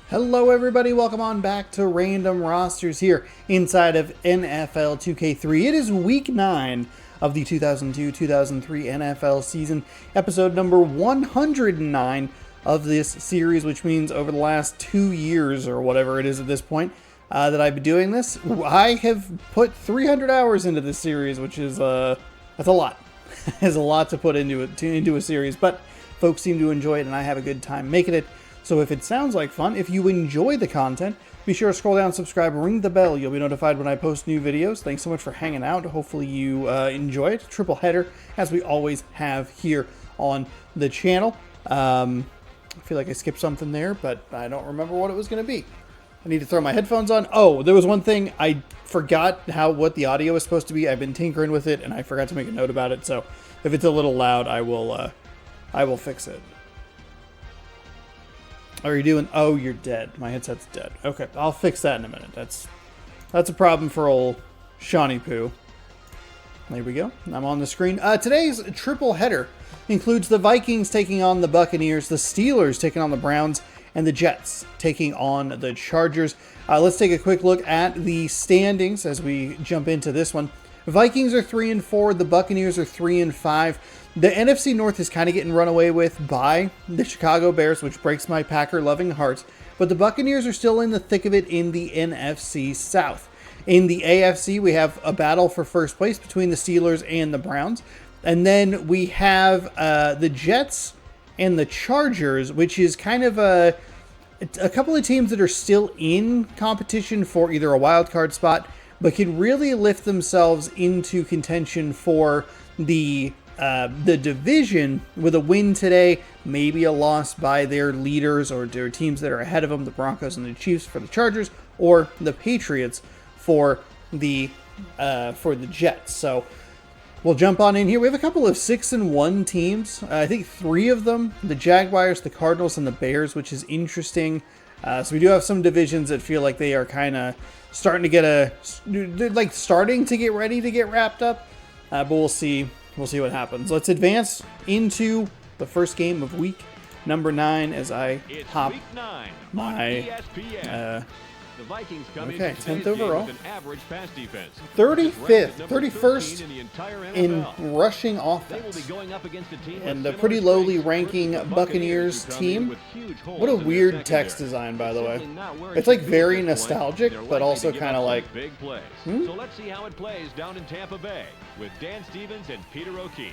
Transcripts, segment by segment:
Hello everybody, welcome on back to Random Rosters here inside of NFL 2K3. It is week 9 of the 2002-2003 NFL season, episode number 109 of this series, which means over the last 2 years or whatever it is at this point that I've been doing this, I have put 300 hours into this series, which is that's a lot. There's a lot to put into a series, but folks seem to enjoy it and I have a good time making it. So if it sounds like fun, if you enjoy the content, be sure to scroll down, subscribe, ring the bell. You'll be notified when I post new videos. Thanks so much for hanging out. Hopefully you enjoy it. Triple header, as we always have here on the channel. I feel like I skipped something there, but I don't remember what it was going to be. I need to throw my headphones on. Oh, there was one thing. I forgot what the audio is supposed to be. I've been tinkering with it, and I forgot to make a note about it. So if it's a little loud, I will fix it. Are you doing? Oh, you're dead. My headset's dead. Okay, I'll fix that in a minute. That's a problem for old Shawnee Poo. There we go. I'm on the screen. Today's triple header includes the Vikings taking on the Buccaneers, the Steelers taking on the Browns, and the Jets taking on the Chargers. Let's take a quick look at the standings as we jump into this one. Vikings are 3-4. The Buccaneers are 3-5. The NFC North is kind of getting run away with by the Chicago Bears, which breaks my Packer-loving heart. But the Buccaneers are still in the thick of it in the NFC South. In the AFC, we have a battle for first place between the Steelers and the Browns. And then we have the Jets and the Chargers, which is kind of a couple of teams that are still in competition for either a wild card spot, but can really lift themselves into contention for the division with a win today, maybe a loss by their leaders or their teams that are ahead of them, the Broncos and the Chiefs for the Chargers, or the Patriots for the Jets. So we'll jump on in here. We have a couple of 6-1 teams. I think 3 of them, the Jaguars, the Cardinals, and the Bears, which is interesting. So we do have some divisions that feel like they are kind of starting to get ready to get wrapped up. But we'll see. We'll see what happens. Let's advance into the first game of week number 9 as I hop my the Vikings come okay, into 10th overall, with an average pass defense, 35th, 31st in rushing They will offense, be going up against a team and with a pretty similar lowly strengths ranking versus the Buccaneers who come in team. with huge holes What a in their weird secondary. text design, by the way. Simply not where it It's like should be very at this point. nostalgic, They're but likely also to give kind of up some like, big plays. So let's see how it plays down in Tampa Bay with Dan Stevens and Peter O'Keefe.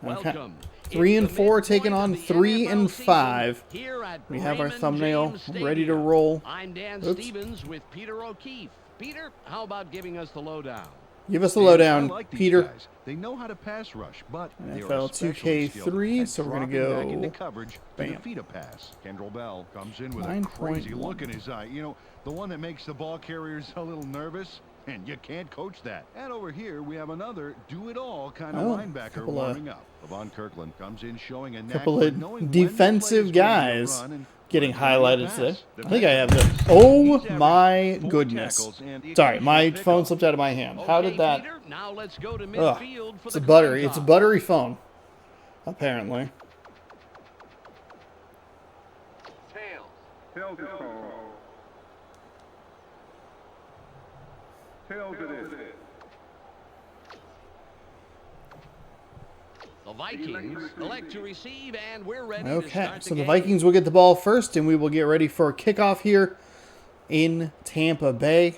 okay. Welcome. 3-4 taking on 3-5. We have our thumbnail ready to roll. I'm Dan Oops. Stevens with Peter O'Keefe. Peter, how about giving us the lowdown? Give us the lowdown, I like these Peter. guys. They know how to pass rush, but they are NFL especially skilled 2K3, at so we're gonna dropping back go into coverage bam. to defeat a pass. Kendrell Bell comes in with 9.1. a crazy look in his eye. You know, the one that makes the ball carriers a little nervous, and you can't coach that. And over here, we have another do-it-all kind of linebacker warming up. Levon Kirkland comes in showing a knack Couple for of knowing when defensive the play is guys going to run and getting when to highlighted pass. today. The I think I have pass this. Oh He's my averaging 4 goodness. tackles and the Sorry, my occasional phone pickoff. slipped out of my hand. How did that? Peter, now let's go to Ugh, midfield for it's the a buttery. coin It's a toss. buttery phone, apparently. Tails it all. Tails it is. The Vikings elect to receive, and we're ready to Okay, start so the the game. Vikings will get the ball first, and we will get ready for a kickoff here in Tampa Bay.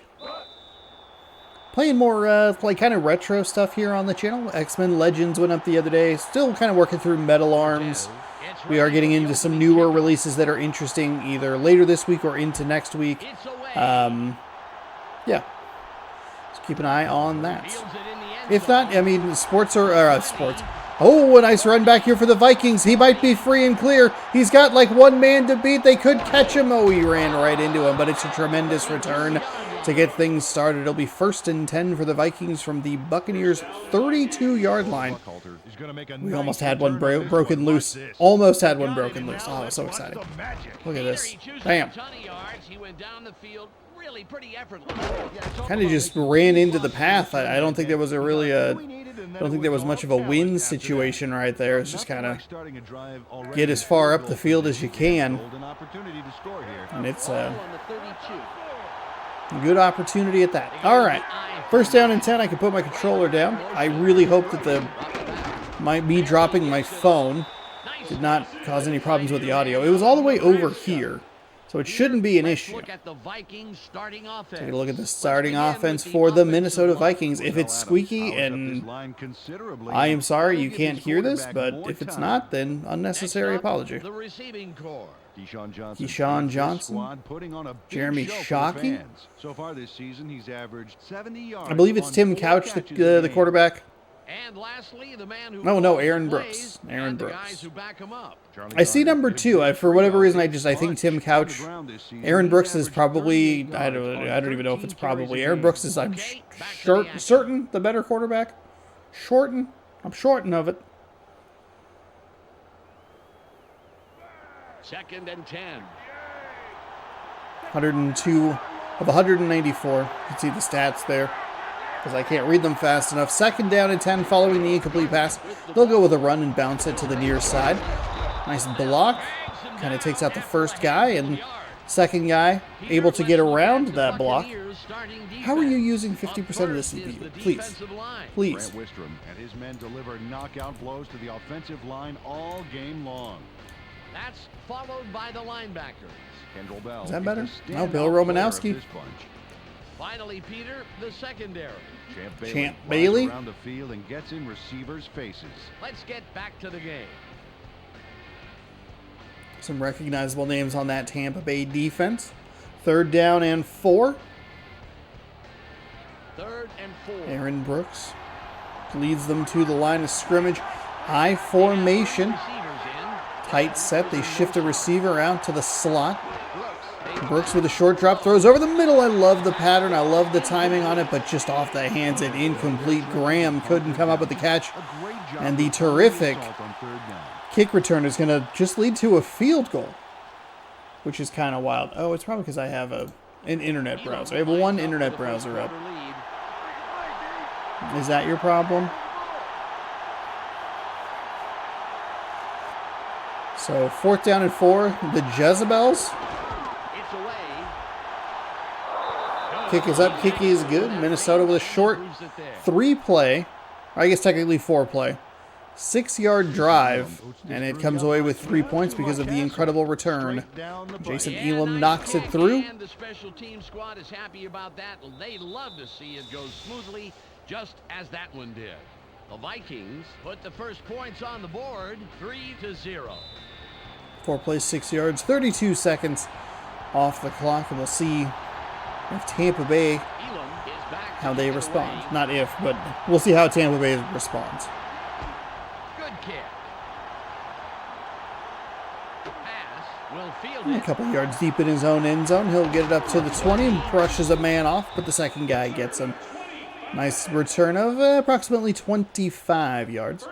Playing more like kind of retro stuff here on the channel. X-Men Legends went up the other day. Still kind of working through Metal Arms. We are getting into some newer releases that are interesting either later this week or into next week. It's away. Yeah, so keep an eye on that. Fields it in the end If zone. not, I mean, sports. Oh, a nice run back here for the Vikings. He might be free and clear. He's got like one man to beat. They could catch him. Oh, he ran right into him, but it's a tremendous return to get things started. It'll be 1st and 10 for the Vikings from the Buccaneers' 32-yard line. We almost had one broken loose. Almost had one broken loose. Oh, it was so exciting. Look at this. Bam. Kind of just ran into the path. I don't think there was I don't think there was much of a win situation right there. It's just kind of get as far up the field as you can. And it's a good opportunity at that. All right. 1st down and 10. I can put my controller down. I really hope that me dropping my phone did not cause any problems with the audio. It was all the way over here, so it shouldn't be an issue. Take a look at the starting offense for the Minnesota Vikings. If it's squeaky, and I am sorry you can't hear this, but if it's not, then unnecessary apology. Keyshawn Johnson, Jeremy Shockey. So far this season, he's averaged 70 yards. I believe it's Tim Couch, the quarterback. And lastly, the man who no, Aaron Brooks. Aaron Brooks. I see number 2. For whatever reason, I think Tim Couch. Aaron Brooks is probably, I don't even know if it's probably. Aaron Brooks is, I'm certain, the better quarterback. I'm shorting of it. 2nd and 10. 102 of 194. You can see the stats there, because I can't read them fast enough. 2nd down and 10 following the incomplete pass. They'll go with a run and bounce it to the near side. Nice block. Kind of takes out the first guy, and second guy able to get around that block. How are you using 50% of the CPU? Please. Please. Brent Wistrom and his men deliver knockout blows to the offensive line all game long. That's followed by the linebackers. Kendall Bell. Is that better? No, Bill Romanowski. Finally, Peter, the secondary. Champ Bailey around the field and gets in receivers' faces. Let's get back to the game. Some recognizable names on that Tampa Bay defense. 3rd down and 4. 3rd and 4. Aaron Brooks leads them to the line of scrimmage. High formation. Tight set. They shift a receiver out to the slot. Brooks with a short drop, throws over the middle. I love the pattern. I love the timing on it, but just off the hands and incomplete. Graham couldn't come up with the catch. And the terrific kick return is going to just lead to a field goal, which is kind of wild. Oh, it's probably because I have an internet browser. I have one internet browser up. Is that your problem? So 4th down and 4. The Jezebels. Kick is up. Kick is good. Minnesota with a short 3-play, or I guess technically 4-play, 6-yard drive, and it comes away with 3 points because of the incredible return. Jason Elam knocks it through. And the special team squad is happy about that. They love to see it go smoothly, just as that one did. The Vikings put the first points on the board, 3-0. 4 plays, 6 yards, 32 seconds off the clock, and we'll see if Tampa Bay, how they respond. Not if, but we'll see how Tampa Bay responds. Good kick. Pass will field it. A couple yards deep in his own end zone. He'll get it up to the 20 and brushes a man off, but the second guy gets him. Nice return of approximately 25 yards.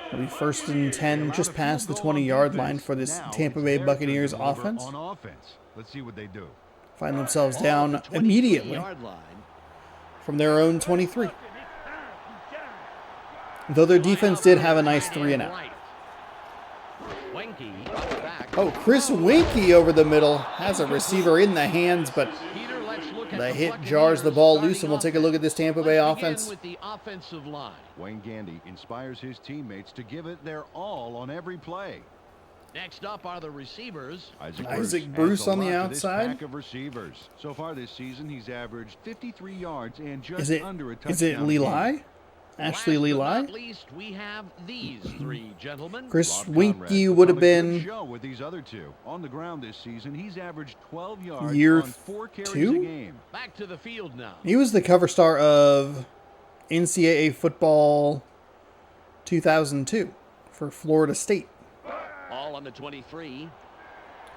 It'll be 1st and 10, just past the 20-yard line for this Tampa Bay Buccaneers offense. Let's see what they do. Find themselves down immediately from their own 23. Though their defense did have a nice 3-and-out. Oh, Chris Winkie over the middle. Has a receiver in the hands, but the hit jars the ball loose, and we'll take a look at this Tampa Bay offense. Wayne Gandy inspires his teammates to give it their all on every play. Next up are the receivers. Isaac Bruce on the outside. Pack of receivers. So far this season, he's averaged 53 yards and just under a touchdown. Is it Leli? Ashley Leli? At least we have these 3 gentlemen. Chris Winkie would have been with these other 2. On the ground this season, he's averaged 12 yards year on 4 carries 2? a game. Back to the field now. He was the cover star of NCAA football 2002 for Florida State. All on the 23.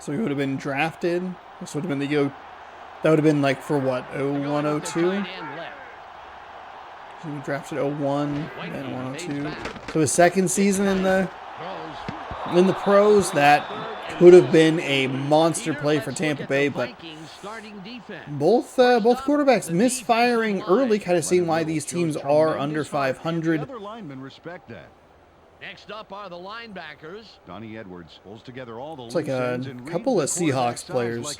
So he would have been drafted. This would have been the That would have been like for what, 01, 02? So we drafted 01 and 102. So his second season in the pros, that could have been a monster play for Tampa Bay, but both quarterbacks misfiring early, kind of seeing why these teams are under 500. Next up are the linebackers. Donnie Edwards pulls together all the It's like a couple of Seahawks players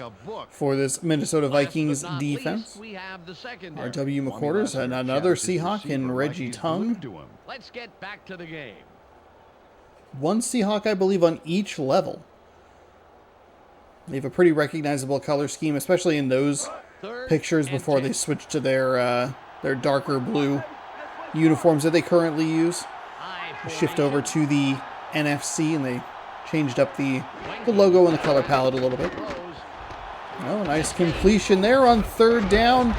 for this Minnesota Vikings defense. R.W. McQuarters, and another Seahawk in Reggie Tung. Let's get back to the game. One Seahawk, I believe, on each level. They have a pretty recognizable color scheme, especially in those pictures before they switch to their darker blue uniforms that they currently use. Shift over to the NFC, and they changed up the logo and the color palette a little bit. Oh, nice completion there on 3rd down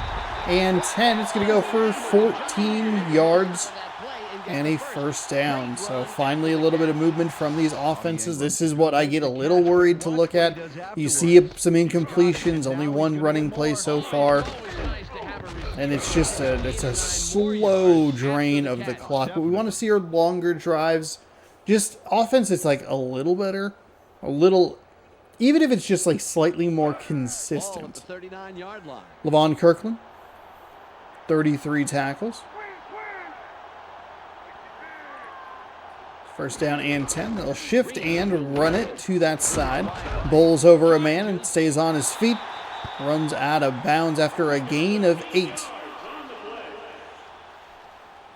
and 10. It's going to go for 14 yards and a first down. So finally a little bit of movement from these offenses. This is what I get a little worried to look at. You see some incompletions, only one running play so far. And it's just a slow drain of the clock. But we want to see our longer drives. Just offense, it's like a little better. A little, even if it's just like slightly more consistent. Levon Kirkland, 33 tackles. First down and 10. They'll shift and run it to that side. Bowls over a man and stays on his feet. Runs out of bounds after a gain of 8.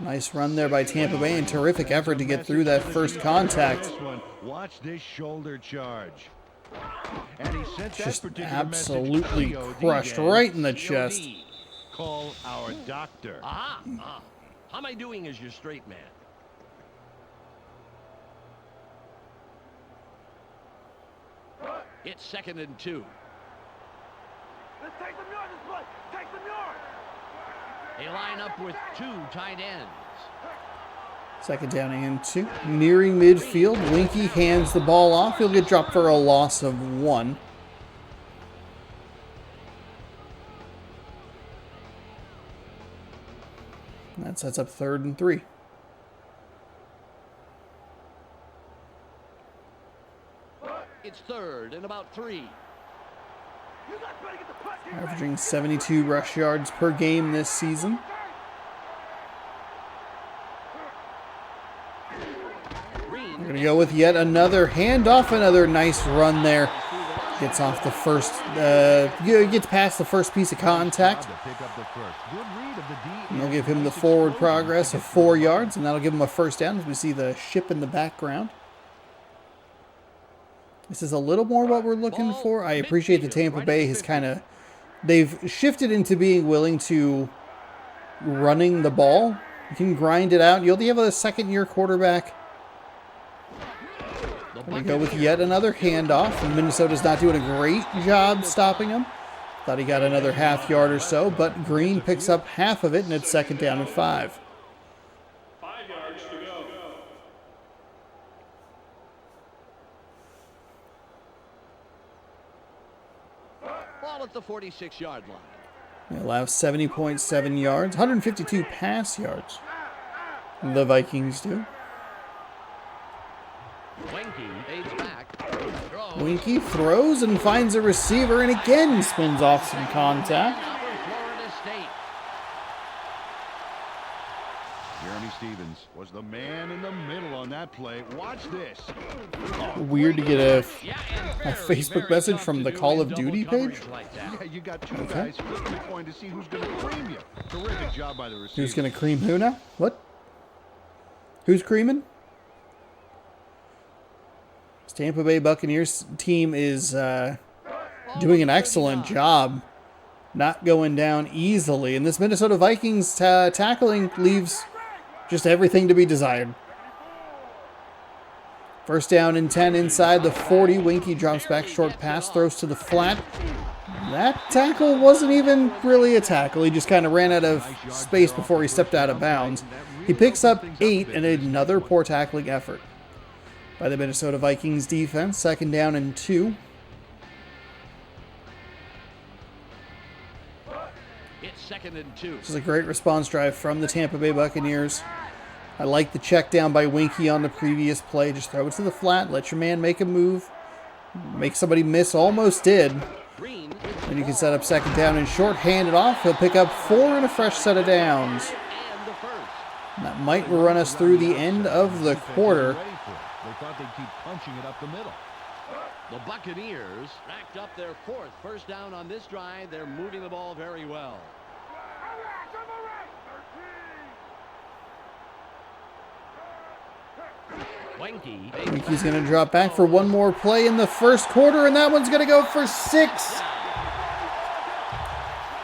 Nice run there by Tampa Bay, and terrific effort to get through that first contact. Watch this shoulder charge. Just absolutely crushed right in the chest. Call our doctor. How am I doing as your straight man? It's 2nd and 2. Let's take some yards, this play. Take some yards. They line up with 2 tight ends. 2nd down and 2. Nearing midfield. Winky hands the ball off. He'll get dropped for a loss of 1. And that sets up 3rd and 3. It's 3rd and about 3. Averaging 72 rush yards per game this season. We're going to go with yet another handoff. Another nice run there. Gets off the first, gets past the first piece of contact. And they'll give him the forward progress of 4 yards, and that'll give him a first down as we see the ship in the background. This is a little more what we're looking for. I appreciate the Tampa Bay has they've shifted into being willing to running the ball. You can grind it out. You only have a second-year quarterback. We go with yet another handoff, and Minnesota's not doing a great job stopping him. Thought he got another half yard or so, but Green picks up half of it, and it's 2nd down and 5. 5 yards to go. Ball at the 46-yard line. They allow 70.7 yards, 152 pass yards. The Vikings do. Winky throws and finds a receiver and again spins off some contact. Jeremy Stevens was the man in the middle on that play. Watch this. Weird to get a Facebook message from the Call of Duty page. Yeah, you got 2 guys flipping a coin to see who's going to cream you. Terrific job by the receiver. Who's going to cream who now? What? Who's creaming? This Tampa Bay Buccaneers team is doing an excellent job not going down easily. And this Minnesota Vikings tackling leaves just everything to be desired. First down and 10 inside the 40. Winky drops back, short pass, throws to the flat. That tackle wasn't even really a tackle. He just kind of ran out of space before he stepped out of bounds. He picks up 8 and another poor tackling effort by the Minnesota Vikings defense. 2nd down and 2. It's 2nd and 2. This is a great response drive from the Tampa Bay Buccaneers. I like the check down by Winky on the previous play. Just throw it to the flat. Let your man make a move. Make somebody miss. Almost did. And you can set up 2nd down and short hand it off. He'll pick up 4 and a fresh set of downs. And that might run us through the end of the quarter. They thought they'd keep punching it up the middle. The Buccaneers racked up their 4th first down on this drive. They're moving the ball very well. Winky's going to drop back for one more play in the first quarter, and that one's going to go for 6.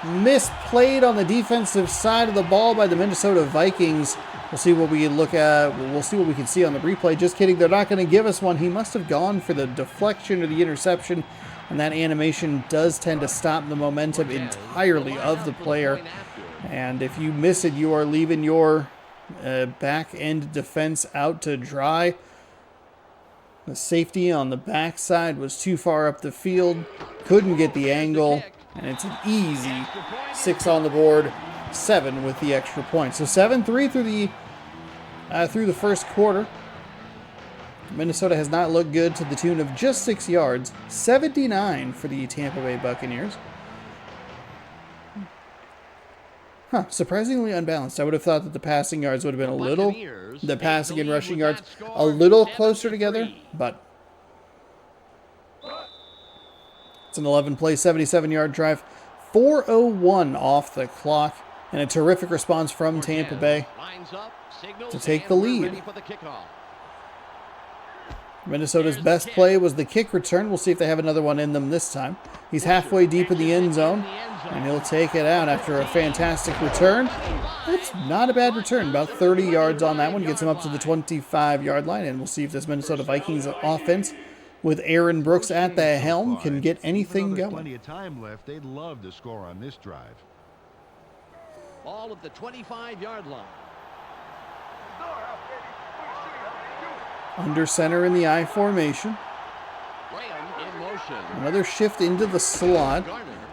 Misplayed on the defensive side of the ball by the Minnesota Vikings. We'll see what we can look at. We'll see what we can see on the replay. Just kidding. They're not going to give us one. He must have gone for the deflection or the interception, and that animation does tend to stop the momentum entirely of the player. And if you miss it, you are leaving your back end defense out to dry. The safety on the backside was too far up the field. Couldn't get the angle. And it's an easy 6 on the board, 7 with the extra point. So 7-3 through the first quarter. Minnesota has not looked good to the tune of just 6 yards. 79 for the Tampa Bay Buccaneers. Surprisingly unbalanced. I would have thought that the passing yards would have been the passing and rushing yards a little closer together, but it's an 11-play, 77-yard drive. 4:01 off the clock, and a terrific response from Tampa Bay to take the lead. Minnesota's best play was the kick return. We'll see if they have another one in them this time. He's halfway deep in the end zone, and he'll take it out after a fantastic return. That's not a bad return. About 30 yards on that one. Gets him up to the 25-yard line, and we'll see if this Minnesota Vikings offense, with Aaron Brooks at the helm, can get anything going. Plenty of time left. They'd love to score on this drive. All at the 25-yard line. Under center in the I formation. Another shift into the slot.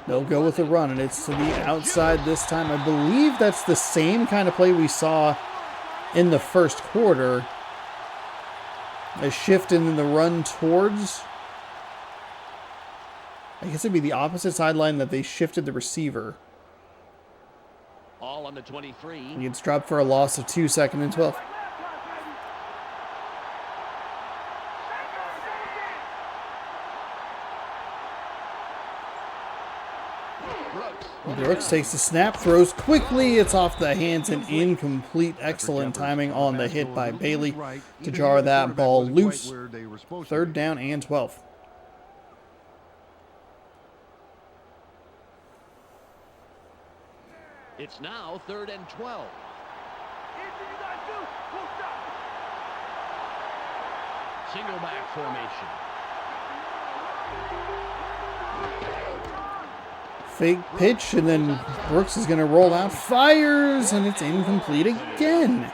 They'll go with a run, and it's to the outside this time. I believe that's the same kind of play we saw in the first quarter. A shift in the run towards, I guess it'd be the opposite sideline that they shifted the receiver. All on the 23. He gets dropped for a loss of 2, 2nd and 12. Brooks takes the snap, throws quickly. It's off the hands and incomplete. Excellent timing on the hit by Bailey to jar that ball loose. 3rd down and 12. It's now 3rd and 12. Single back formation. Fake pitch, and then Brooks is going to roll out, fires, and it's incomplete again.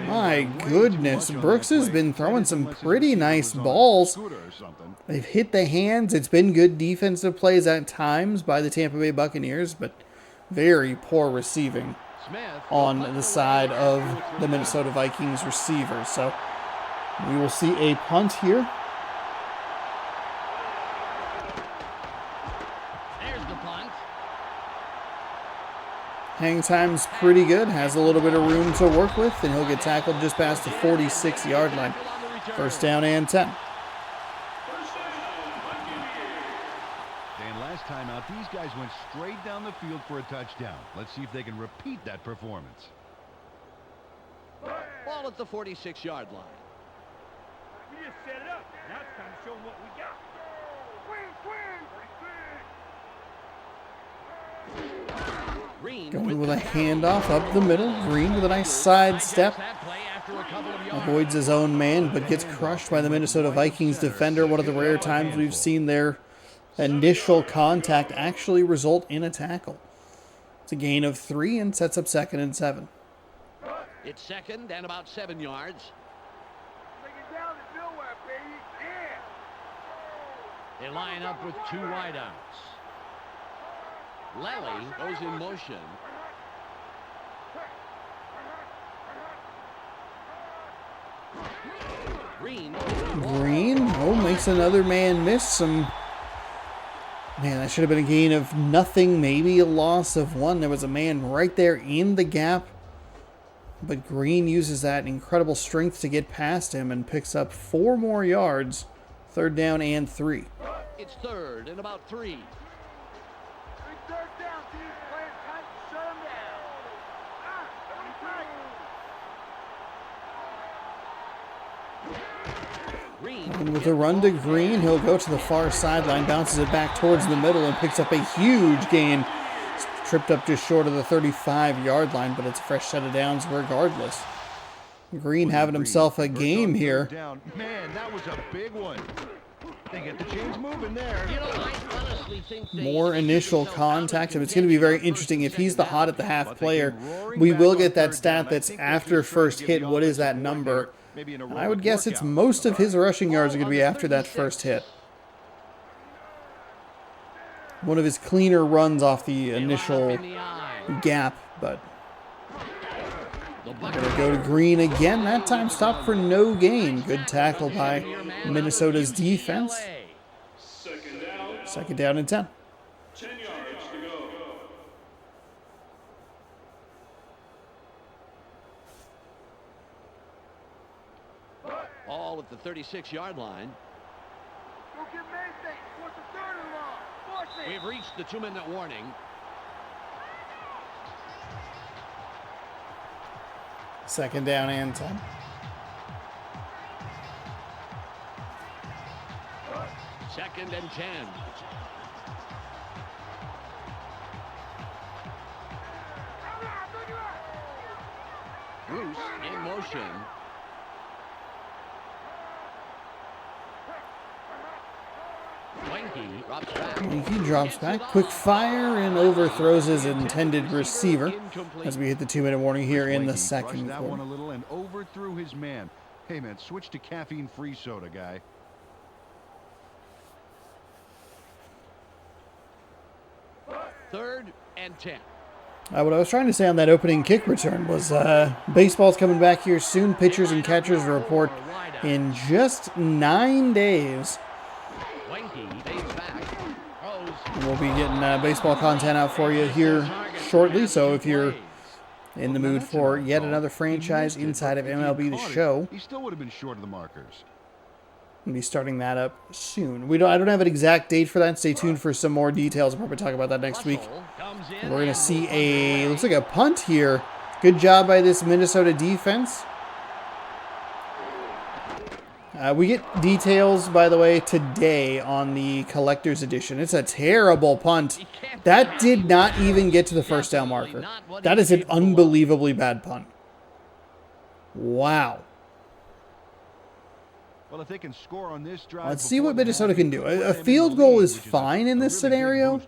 My goodness, Brooks has been throwing some pretty nice balls. They've hit the hands. It's been good defensive plays at times by the Tampa Bay Buccaneers, but very poor receiving on the side of the Minnesota Vikings receivers. So we will see a punt here. Hang time's pretty good. Has a little bit of room to work with, and he'll get tackled just past the 46-yard line. 1st down and 10. And last time out, these guys went straight down the field for a touchdown. Let's see if they can repeat that performance. Ball at the 46-yard line. We just set it up. Now it's time to show them what we got. Going with a handoff up the middle. Green with a nice sidestep. Avoids his own man, but gets crushed by the Minnesota Vikings defender. One of the rare times we've seen their initial contact actually result in a tackle. It's a gain of 3 and sets up 2nd and 7. It's 2nd and about 7 yards. They line up with 2 wideouts. Lely goes in motion. Green, oh, makes another man miss some. Man, that should have been a gain of nothing, maybe a loss of 1. There was a man right there in the gap. But Green uses that incredible strength to get past him and picks up 4 more yards. 3rd down and 3. It's 3rd and about 3. Third down, team. Play it tight. Shut him down. And with a run to Green, he'll go to the far sideline, bounces it back towards the middle, and picks up a huge gain. Tripped up just short of the 35-yard line, but it's a fresh set of downs regardless. Green having himself a game here. Man, that was a big one. They get the chains moving there. You know, I honestly think More initial contact. It's going to be very interesting. If he's the hot at the half player, we will get that stat that's after first hit. What is that number? And I would guess it's most of his rushing yards are going to be after that first hit. One of his cleaner runs off the initial gap, but we're going to go to Green again. That time stopped for no gain. Good tackle by Minnesota's defense. 2nd down and 10. 10 yards to go. All at the 36-yard line. Go get Mason. Force the 3rd and long. Force it. We've reached the 2-minute warning. Second down and 10. Second and 10. Bruce in motion. He drops back, quick fire, and overthrows his intended receiver as we hit the 2-minute warning here in the second that quarter. one a little and overthrew his man. Hey man, switch to caffeine-free soda, guy. Third and 10. What I was trying to say on that opening kick return was baseball's coming back here soon. Pitchers and catchers report in just 9 days. And we'll be getting baseball content out for you here shortly. So if you're in the mood for yet another franchise inside of MLB The Show, He still would have been short of the markers. we'll be starting that up soon. I don't have an exact date for that. Stay tuned for some more details. We'll probably talk about that next week. We're going to see looks like a punt here. Good job by this Minnesota defense. We get details, by the way, today on the collector's edition. It's a terrible punt. That did not even get to the first down marker. That is an unbelievably bad punt. Wow. Well, if they can score on this drive, Let's see what Minnesota can do. A field goal is fine in this scenario.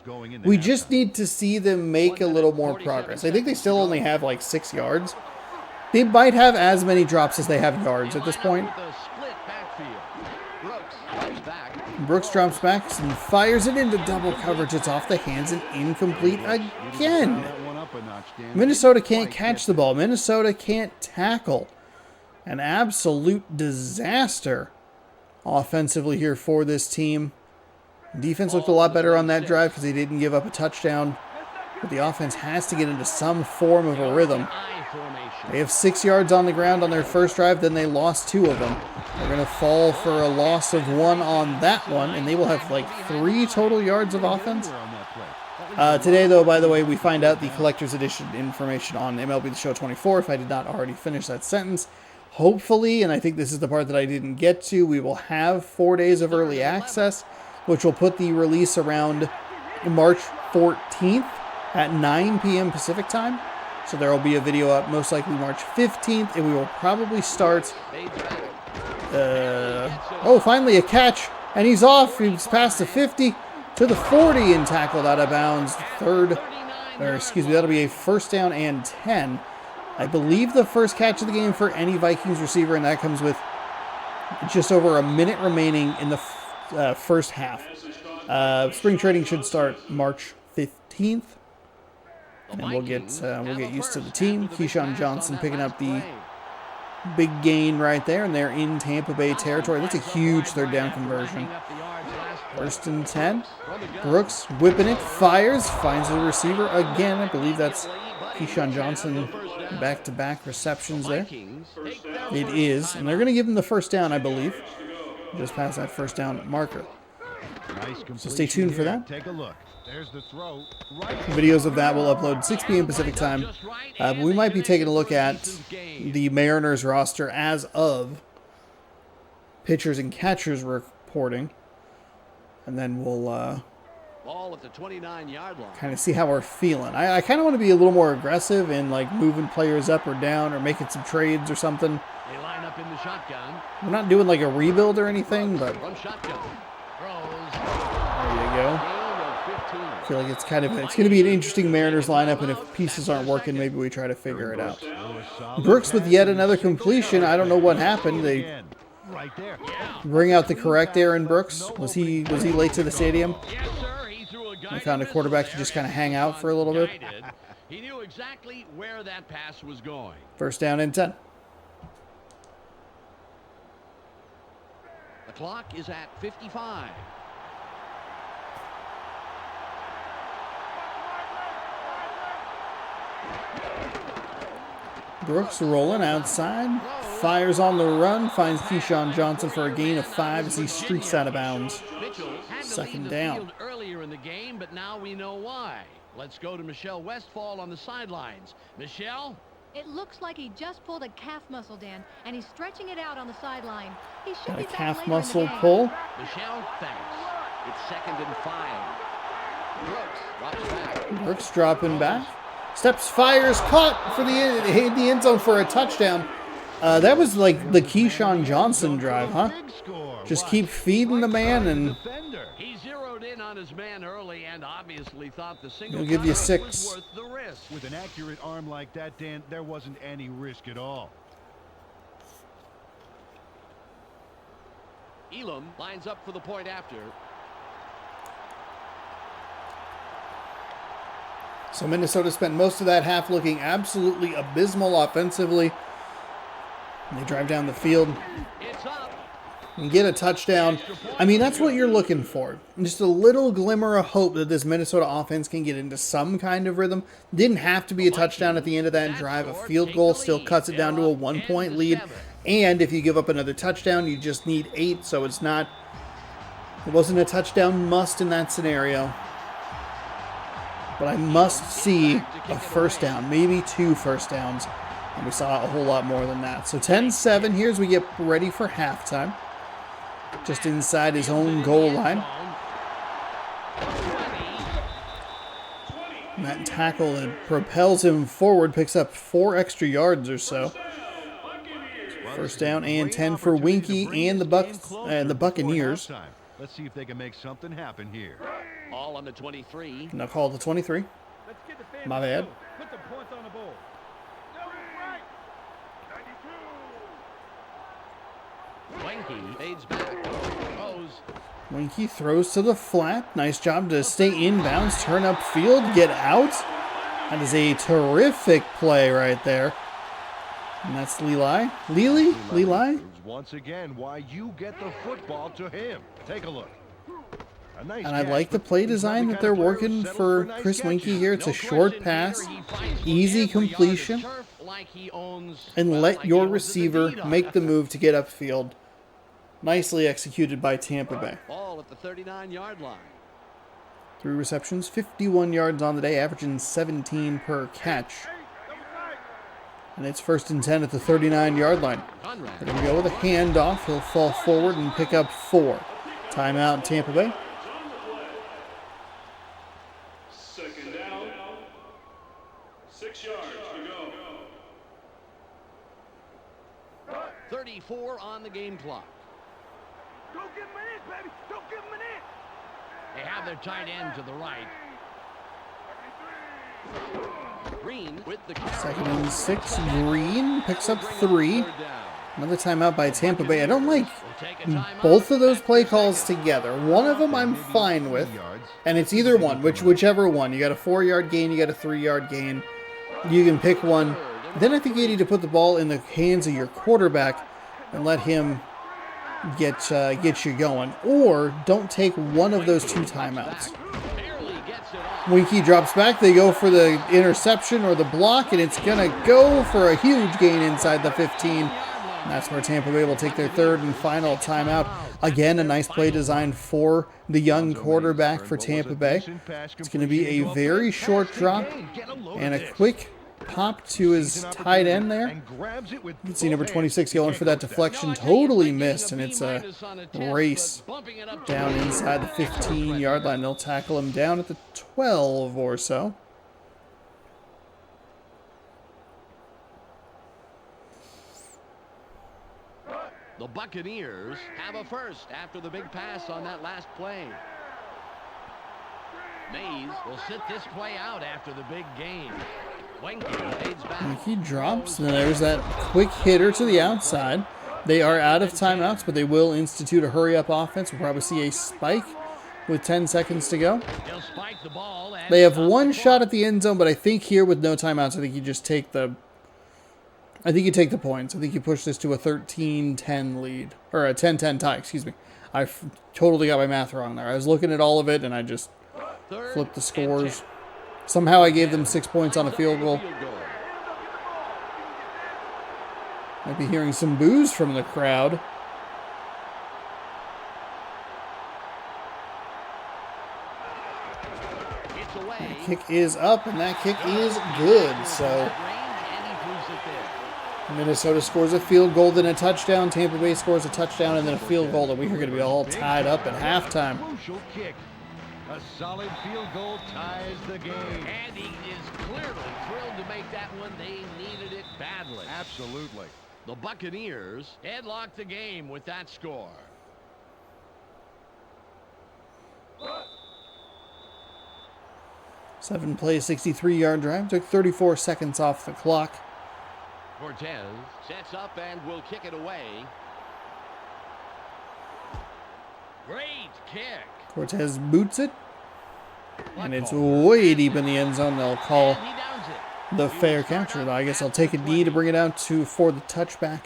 We just need to see them make a little more progress. I think they still only have like 6 yards. They might have as many drops as they have yards at this point. Brooks drops back and fires it into double coverage. It's off the hands and incomplete again. Minnesota can't catch the ball. Minnesota can't tackle. An absolute disaster offensively here for this team. Defense looked a lot better on that drive because they didn't give up a touchdown. But the offense has to get into some form of a rhythm. They have 6 yards on the ground on their first drive, then they lost 2 of them. They're going to fall for a loss of 1 on that one, and they will have like 3 total yards of offense. Today, though, by the way, we find out the collector's edition information on MLB The Show 24, if I did not already finish that sentence. Hopefully, and I think this is the part that I didn't get to, we will have 4 days of early access, which will put the release around March 14th at 9 p.m. Pacific time. So there will be a video up most likely March 15th, and we will probably start... finally a catch, and he's off. He's past the 50 to the 40 and tackled out of bounds. That'll be a first down and 10. I believe the first catch of the game for any Vikings receiver, and that comes with just over a minute remaining in the first half. Spring training should start March 15th. And we'll get used to the team. Keyshawn Johnson picking up the big gain right there, and they're in Tampa Bay territory. That's a huge third down conversion. 1st and 10. Brooks whipping it, fires, finds the receiver again. I believe that's Keyshawn Johnson, back-to-back receptions there. It is, and they're going to give him the first down, I believe. Just past that first down marker. So stay tuned for that. Take a look. There's the throw. Videos of that will upload 6 p.m. Pacific time. But we might be taking a look at the Mariners roster as of pitchers and catchers reporting. And then we'll Ball at the 29-yard line. kind of see how we're feeling. I kind of want to be a little more aggressive in like moving players up or down or making some trades or something. They line up in the shotgun. We're not doing like a rebuild or anything, but Run shotgun. Throws. there you go. Gain of 15. I feel like it's going to be an interesting Mariners lineup, and if pieces aren't working, maybe we try to figure it out. Brooks with yet another completion. I don't know what happened. They Right there. bring out the correct Aaron Brooks. Was he late to the stadium? Yes, sir. He threw a They found a quarterback to just kind of hang out for a little bit. He knew exactly where that pass was going. 1st down and 10. The clock is at 55. Brooks rolling outside. Fires on the run. Finds Keyshawn Johnson for a gain of 5 as he streaks out of bounds. Mitchell had to 2nd leave the down. field earlier in the game, but now we know why. Let's go to Michelle Westfall on the sidelines. Michelle? It looks like he just pulled a calf muscle, Dan, and he's stretching it out on the sideline. He should Got a be back calf later muscle in the game. pull. Michelle, thanks. It's 2nd and 5. Brooks drops back. Brooks dropping back. Steps, fires, caught for the end zone for a touchdown. That was like the Keyshawn Johnson drive, huh? Big score. Just keep feeding the man, and He zeroed in on his man early and obviously thought the single he'll give you coverage 6. was worth the risk. With an accurate arm like that, Dan, there wasn't any risk at all. Elam lines up for the point after. So Minnesota spent most of that half looking absolutely abysmal offensively. And they drive down the field It's up. and get a touchdown. I mean, that's what you're looking for. Just a little glimmer of hope that this Minnesota offense can get into some kind of rhythm. Didn't have to be a touchdown at the end of that drive. A field goal still cuts it down to a 1-point lead. And if you give up another touchdown, you just need 8. So it wasn't a touchdown must in that scenario. But I must see a first down, maybe 2 first downs. And we saw a whole lot more than that. So 10-7 here as we get ready for halftime. Just inside his own goal line. And that tackle that propels him forward picks up 4 extra yards or so. First down and 10 for Winky and the Buccaneers. Let's see if they can make something happen here. All on the 23. Now call to 23. My bad. Put the points on the board. Wanky fades back. Throws. Winky throws to the flat. Nice job to stay inbounds, turn up field, get out. That is a terrific play right there. And that's Leli. Leli? Once again, why you get the football to him. Take a look. A nice And I catch, like the but play he's design not the that kind they're of player who working settles for nice Chris catches. Winky here. It's a No short question pass, here, he fights for easy every yard of completion, turf like he owns- and well, let like he your owns the receiver D-dog. make the move to get upfield. Nicely executed by Tampa Bay. Ball at the 39-yard line. 3 receptions, 51 yards on the day, averaging 17 per catch. And it's 1st and 10 at the 39-yard line. Conrad. They're going to go with a handoff. He'll fall forward and pick up 4. Timeout, Tampa Bay. 2nd down. 6 yards to go. 34 on the game clock. Don't give him an inch, baby. Don't give him an inch. They have their tight end to the right. Green with the carry. 2nd and 6. Green picks up 3. Third down. Another timeout by Tampa Bay. I don't like both of those play calls together. One of them I'm fine with, and it's either one, whichever one. You got a 4-yard gain, you got a 3-yard gain. You can pick one. Then I think you need to put the ball in the hands of your quarterback and let him get you going. Or don't take one of those 2 timeouts. Winky drops back. They go for the interception or the block, and it's going to go for a huge gain inside the 15. And that's where Tampa Bay will take their 3rd and final timeout. Again, a nice play designed for the young quarterback for Tampa Bay. It's going to be a very short drop and a quick pop to his tight end there. You can see number 26 going for that deflection. Totally missed, and it's a race down inside the 15-yard line. They'll tackle him down at the 12 or so. The Buccaneers have a first after the big pass on that last play. Mays will sit this play out after the big game. He drops, and there's that quick hitter to the outside. They are out of timeouts, but they will institute a hurry-up offense. We'll probably see a spike with 10 seconds to go. They have one shot at the end zone, but I think here with no timeouts, I think you just take the... I think you take the points. I think you push this to a 13-10 lead. Or a 10-10 tie, excuse me. I totally got my math wrong there. I was looking at all of it, and I just flipped the scores. Somehow I gave them 6 points on a field goal. Might be hearing some boos from the crowd. The kick is up, and that kick is good. So Minnesota scores a field goal, then a touchdown. Tampa Bay scores a touchdown, and then a field goal. And we're going to be all tied up at halftime. A solid field goal ties the game. And he is clearly thrilled to make that one. They needed it badly. Absolutely. The Buccaneers headlock the game with that score. Seven play, 63-yard drive. Took 34 seconds off the clock. Cortez sets up and will kick it away. Great kick. Cortez boots it, and it's way deep in the end zone. They'll call the fair catcher. I guess I'll take a knee to bring it out for the touchback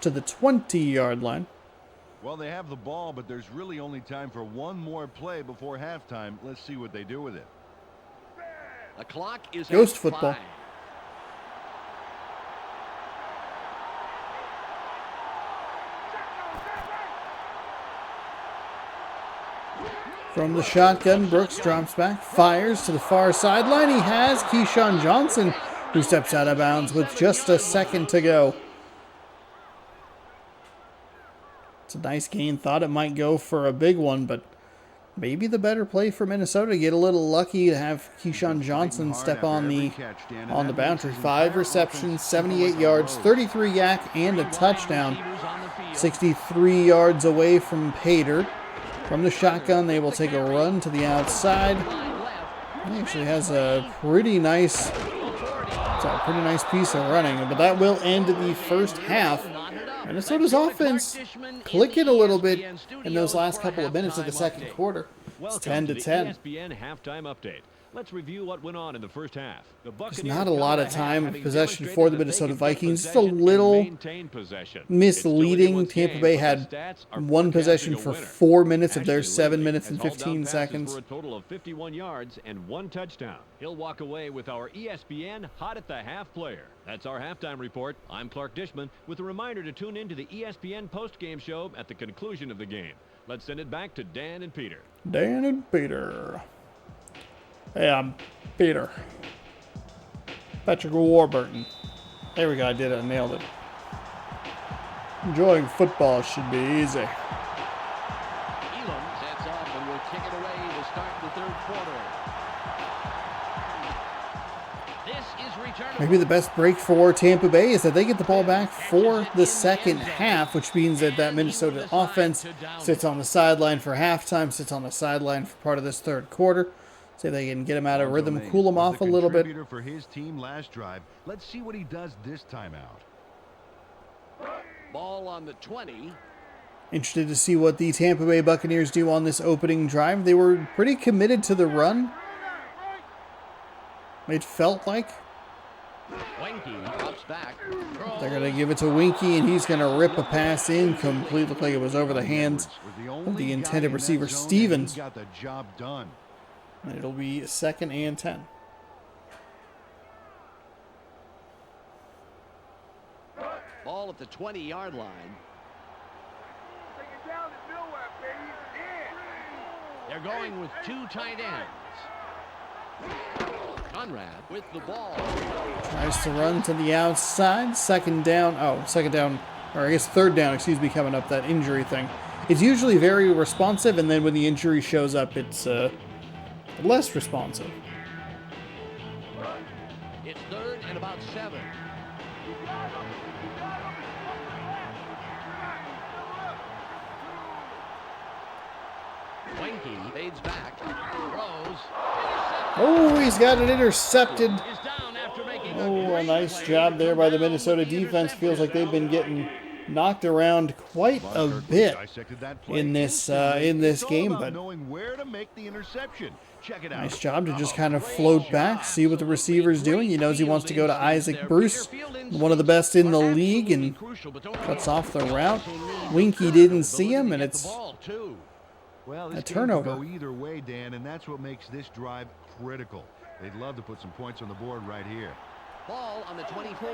to the 20-yard line. Well, they have the ball, but there's really only time for one more play before halftime. Let's see what they do with it. The clock is Ghost football. 5. From the shotgun, Brooks drops back, fires to the far sideline. He has Keyshawn Johnson, who steps out of bounds with just a second to go. It's a nice gain. Thought it might go for a big one, but maybe the better play for Minnesota. Get a little lucky to have Keyshawn Johnson step on the boundary. 5 receptions, 78 yards, 33 yak, and a touchdown. 63 yards away from Pater. From the shotgun, they will take a run to the outside. He actually has a pretty nice piece of running, but that will end the first half. Minnesota's offense clicking a little bit in those last couple of minutes of the second quarter. It's 10-10. ESPN halftime update. Let's review what went on in the first half. There's not a lot of time of possession for the Minnesota Vikings. Just a little misleading. Tampa Bay had one possession for 4 minutes of their 7 minutes and 15 seconds. For a total of 51 yards and 1 touchdown. He'll walk away with our ESPN Hot at the Half player. That's our halftime report. I'm Clark Dishman with a reminder to tune in to the ESPN postgame show at the conclusion of the game. Let's send it back to Dan and Peter. Dan and Peter. Hey, I'm Peter. Patrick Warburton. There we go, I did it, I nailed it. Enjoying football should be easy. Elam sets up and will kick it away to start the third quarter. This is return. Maybe the best break for Tampa Bay is that they get the ball back for the second half, which means that Minnesota offense sits on the sideline for halftime, sits on the sideline for part of this third quarter. See if they can get him out of rhythm, cool him off a little bit. For his team last drive. Let's see what he does this time out. Ball on the 20. Interested to see what the Tampa Bay Buccaneers do on this opening drive. They were pretty committed to the run. It felt like. Winky drops back. They're going to give it to Winky, and he's going to rip a pass incomplete. Looked like it was over the hands of the intended receiver, Stevens. Got the job done. And it'll be 2nd and 10. Ball at the 20-yard line. Take it down to nowhere, baby. Yeah. They're going with 2 tight ends. Conrad with the ball. Tries to run to the outside. Second down, or I guess 3rd down, excuse me, coming up, that injury thing. It's usually very responsive, and then when the injury shows up, it's less responsive. It's 3rd and about 7. Winky fades back. Throws. Oh, he's got it intercepted. Is down after making Oh, a nice job there by the Minnesota defense. Feels like they've been getting knocked around quite a bit in this game, but knowing where to make the interception. Check it out. nice job to just kind of float back, see what the receiver's doing. He knows he wants to go to Isaac Bruce, one of the best in the league, and cuts off the route. Winky didn't see him, and it's Well, a this game turnover. could go either way, Dan, and that's what makes this drive critical. They'd love to put some points on the board right here. Ball on the 24.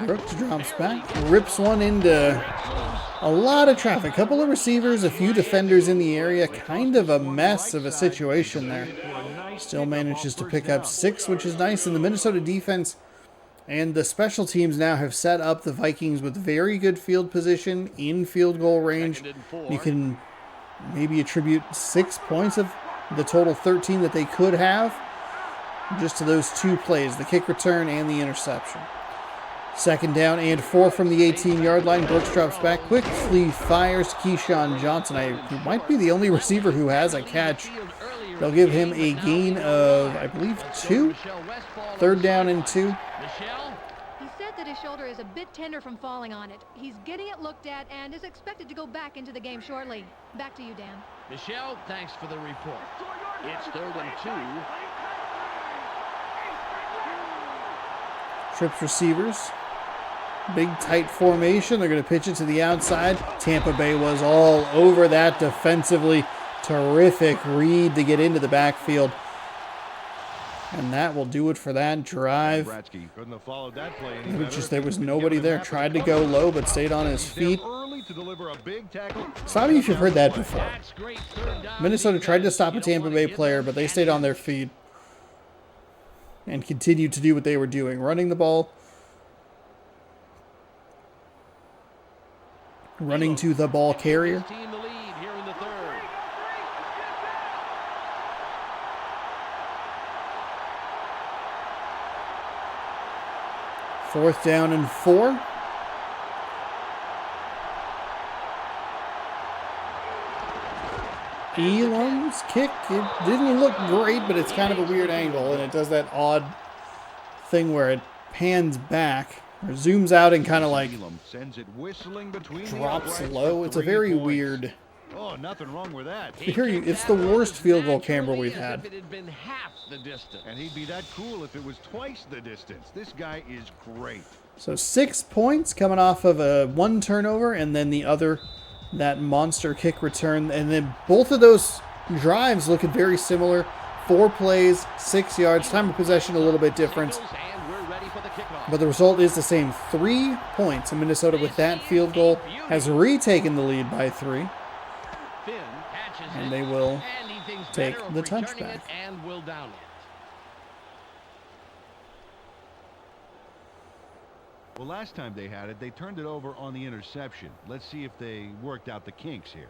Brooks drops back, rips one into a lot of traffic. Couple of receivers, a few defenders in the area. Kind of a mess of a situation there. Still manages to pick up 6, which is nice. And the Minnesota defense and the special teams now have set up the Vikings with very good field position in field goal range. You can maybe attribute 6 points of the total 13 that they could have just to those 2 plays, the kick return and the interception. 2nd down and 4 from the 18-yard line. Brooks drops back, quickly fires to Keyshawn Johnson. Who might be the only receiver who has a catch. They'll give him a gain of, I believe, 2. 3rd down and 2. He said that his shoulder is a bit tender from falling on it. He's getting it looked at and is expected to go back into the game shortly. Back to you, Dan. Michelle, thanks for the report. It's 3rd and 2. Trips receivers. Big tight formation. They're going to pitch it to the outside. Tampa Bay was all over that defensively. Terrific read to get into the backfield. And that will do it for that drive. There was nobody there. Tried to go low, but stayed on his feet. Sorry if you've heard that before. Minnesota tried to stop a Tampa Bay player, but they stayed on their feet and continued to do what they were doing, running the ball, running to the ball carrier. Fourth down and 4. Elam's kick, it didn't look great, but it's kind of a weird angle, and it does that odd thing where it pans back, or zooms out and kind of like drops low. It's a very weird... Oh, nothing wrong with that. It's the worst field goal camera we've had. If it had been half the distance. And he'd be that cool if it was twice the distance. This guy is great. So 6 points coming off of a 1 turnover, and then the other, that monster kick return. And then both of those drives looking very similar. 4 plays, 6 yards, time of possession a little bit different. But the result is the same. 3 points. And Minnesota with that field goal has retaken the lead by 3. And they will take the touchback. And will down it. Well, last time they had it, they turned it over on the interception. Let's see if they worked out the kinks here.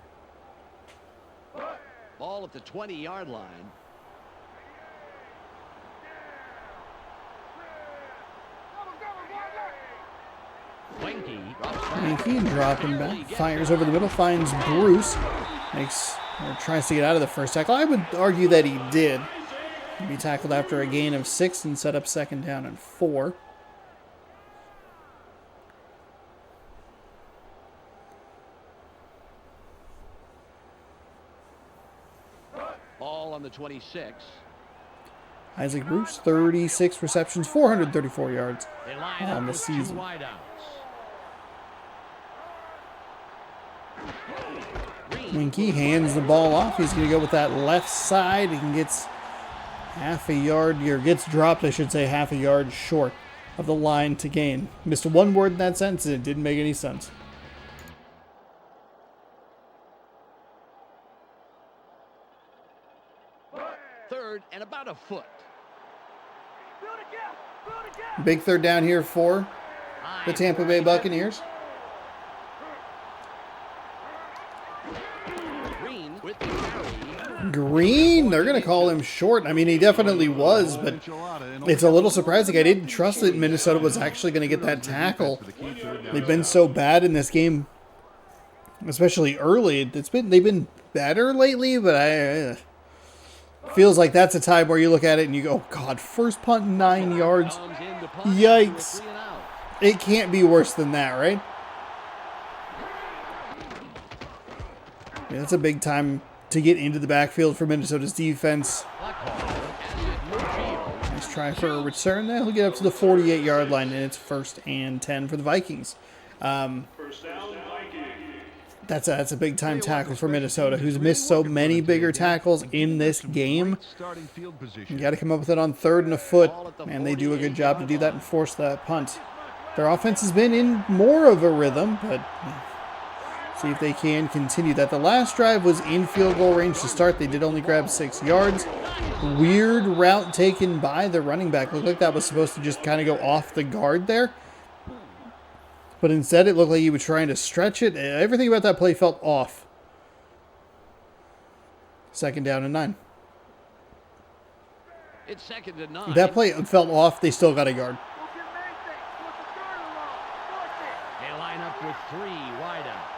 Ball at the 20-yard line. Winky dropping back, fires over the middle, finds Bruce, tries to get out of the first tackle. I would argue that he did. He'll be tackled after a gain of 6 and set up 2nd down and 4. Ball on the 26. Isaac Bruce, 36 receptions, 434 yards They line on up the with 2 season. wideouts. Winky hands the ball off. He's going to go with that left side. He gets half a yard, or gets dropped, I should say, half a yard short of the line to gain. Missed one word in that sentence, and it didn't make any sense. Third and about a foot. Big 3rd down here for the Tampa Bay Buccaneers. Green with the carry. Green, they're going to call him short. I mean, he definitely was, but it's a little surprising. I didn't trust that Minnesota was actually going to get that tackle. They've been so bad in this game, especially early. They've been better lately, but feels like that's a time where you look at it and you go, oh God, first punt 9 yards. Yikes. It can't be worse than that, right? Yeah, that's a big time to get into the backfield for Minnesota's defense. Nice try for a return there. He'll get up to the 48-yard line, and it's 1st and 10 for the Vikings. First down, Vikings. That's a big time tackle for Minnesota, who's missed so many bigger tackles in this game. You got to come up with it on 3rd and a foot, and they do a good job to do that and force that punt. Their offense has been in more of a rhythm, but see if they can continue that. The last drive was in field goal range to start. They did only grab 6 yards. Weird route taken by the running back. Looked like that was supposed to just kind of go off the guard there. But instead, it looked like he was trying to stretch it. Everything about that play felt off. 2nd down and 9. It's 2nd and 9. That play felt off. They still got a yard. They line up with 3 wideouts.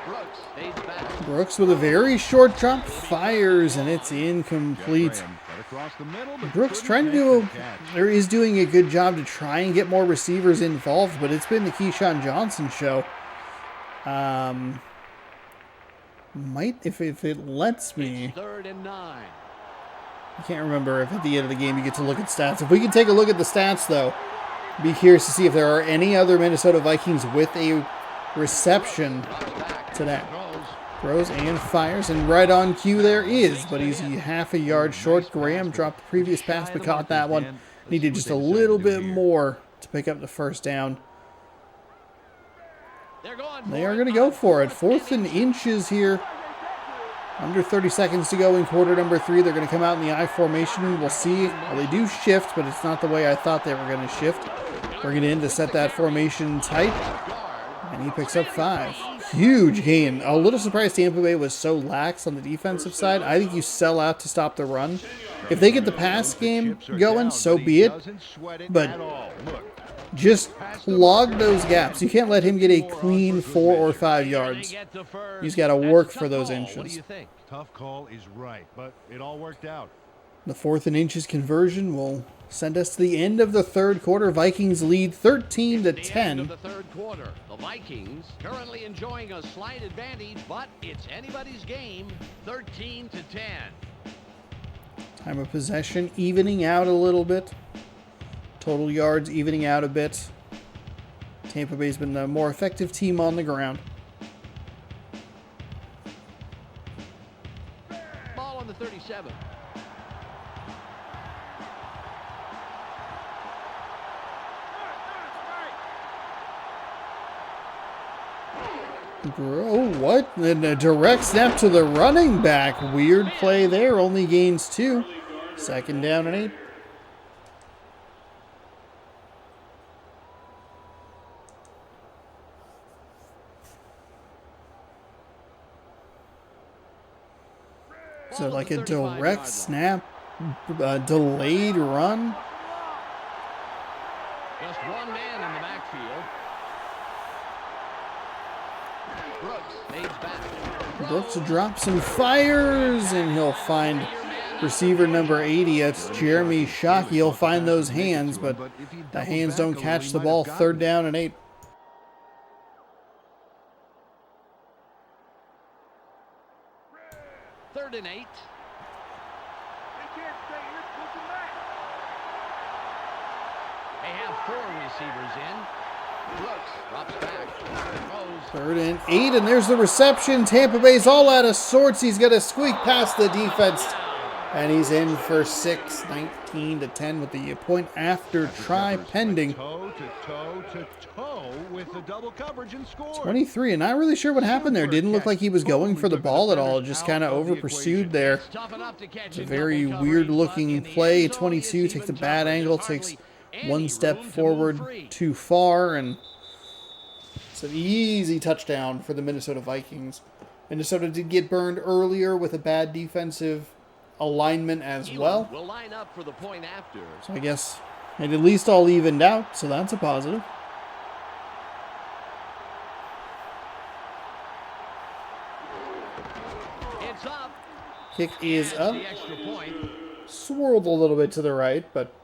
Brooks stays back. Brooks with a very short drop, fires, and it's incomplete. Brooks trying to do, or is doing a good job to try and get more receivers involved, but it's been the Keyshawn Johnson show. Might, if it lets me. 3rd and 9. I can't remember if at the end of the game you get to look at stats. If we can take a look at the stats, though, be curious to see if there are any other Minnesota Vikings with a reception to that. Throws and fires, and right on cue there is, but he's half a yard short. Graham dropped the previous pass, but caught that one. Needed just a little bit more to pick up the 1st down. They are going to go for it. 4th and inches here. Under 30 seconds to go in quarter number 3. They're going to come out in the I formation. We'll see. Well, they do shift, but it's not the way I thought they were going to shift. Bringing it in to set that formation tight. And he picks up 5. Huge gain. A little surprised Tampa Bay was so lax on the defensive side. I think you sell out to stop the run. If they get the pass game going, so be it. But just clog those gaps. You can't let him get a clean 4 or 5 yards. He's got to work for those inches. Tough call is right, but it all worked out. The 4th and inches conversion will send us to the end of the 3rd quarter. Vikings lead 13-10. The 3rd quarter. The Vikings currently enjoying a slight advantage, but it's anybody's game. 13-10. Time of possession evening out a little bit. Total yards evening out a bit. Tampa Bay's been the more effective team on the ground. Ball on the 37. Bro, what? And a direct snap to the running back. Weird play there. Only gains 2. 2nd down and 8. So like a direct snap, delayed run. Just one man in the backfield. Brooks fades back. Brooks drops and fires, and he'll find receiver number 80. That's Jeremy Shockey. He'll find those hands, but the hands don't catch the ball. 3rd down and 8. Third and 8. They can't stay here. Push them back. They have 4 receivers in. Brooks drops back. Throws. 3rd and 8, and there's the reception. Tampa Bay's all out of sorts. He's going to squeak past the defense, and he's in for 6, 19-10 with the point after try pending. Toe to toe to toe with the double coverage and score. 23, and not really sure what happened there. Didn't look like he was going for the ball at all. Just kind of over pursued there. It's a very weird looking play. 22 takes a bad angle, takes one step forward too far, and it's an easy touchdown for the Minnesota Vikings. Minnesota did get burned earlier with a bad defensive alignment as well. Will line up for the point after. So I guess it at least all evened out, so that's a positive. It's up. Kick is up. The extra point. Swirled a little bit to the right, but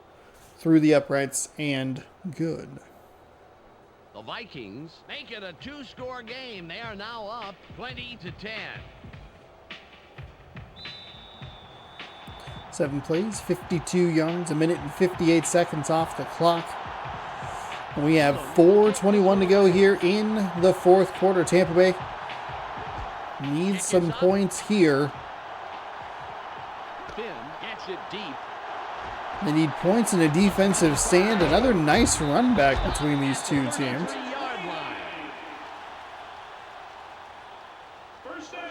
through the uprights and good. The Vikings make it a 2-score game. They are now up 20-10. 7 plays, 52 yards, 1 minute and 58 seconds off the clock. And we have 4:21 to go here in the 4th quarter. Tampa Bay needs some points here. Finn gets it deep. They need points in a defensive stand. Another nice run back between these two teams. 3-yard line. First down,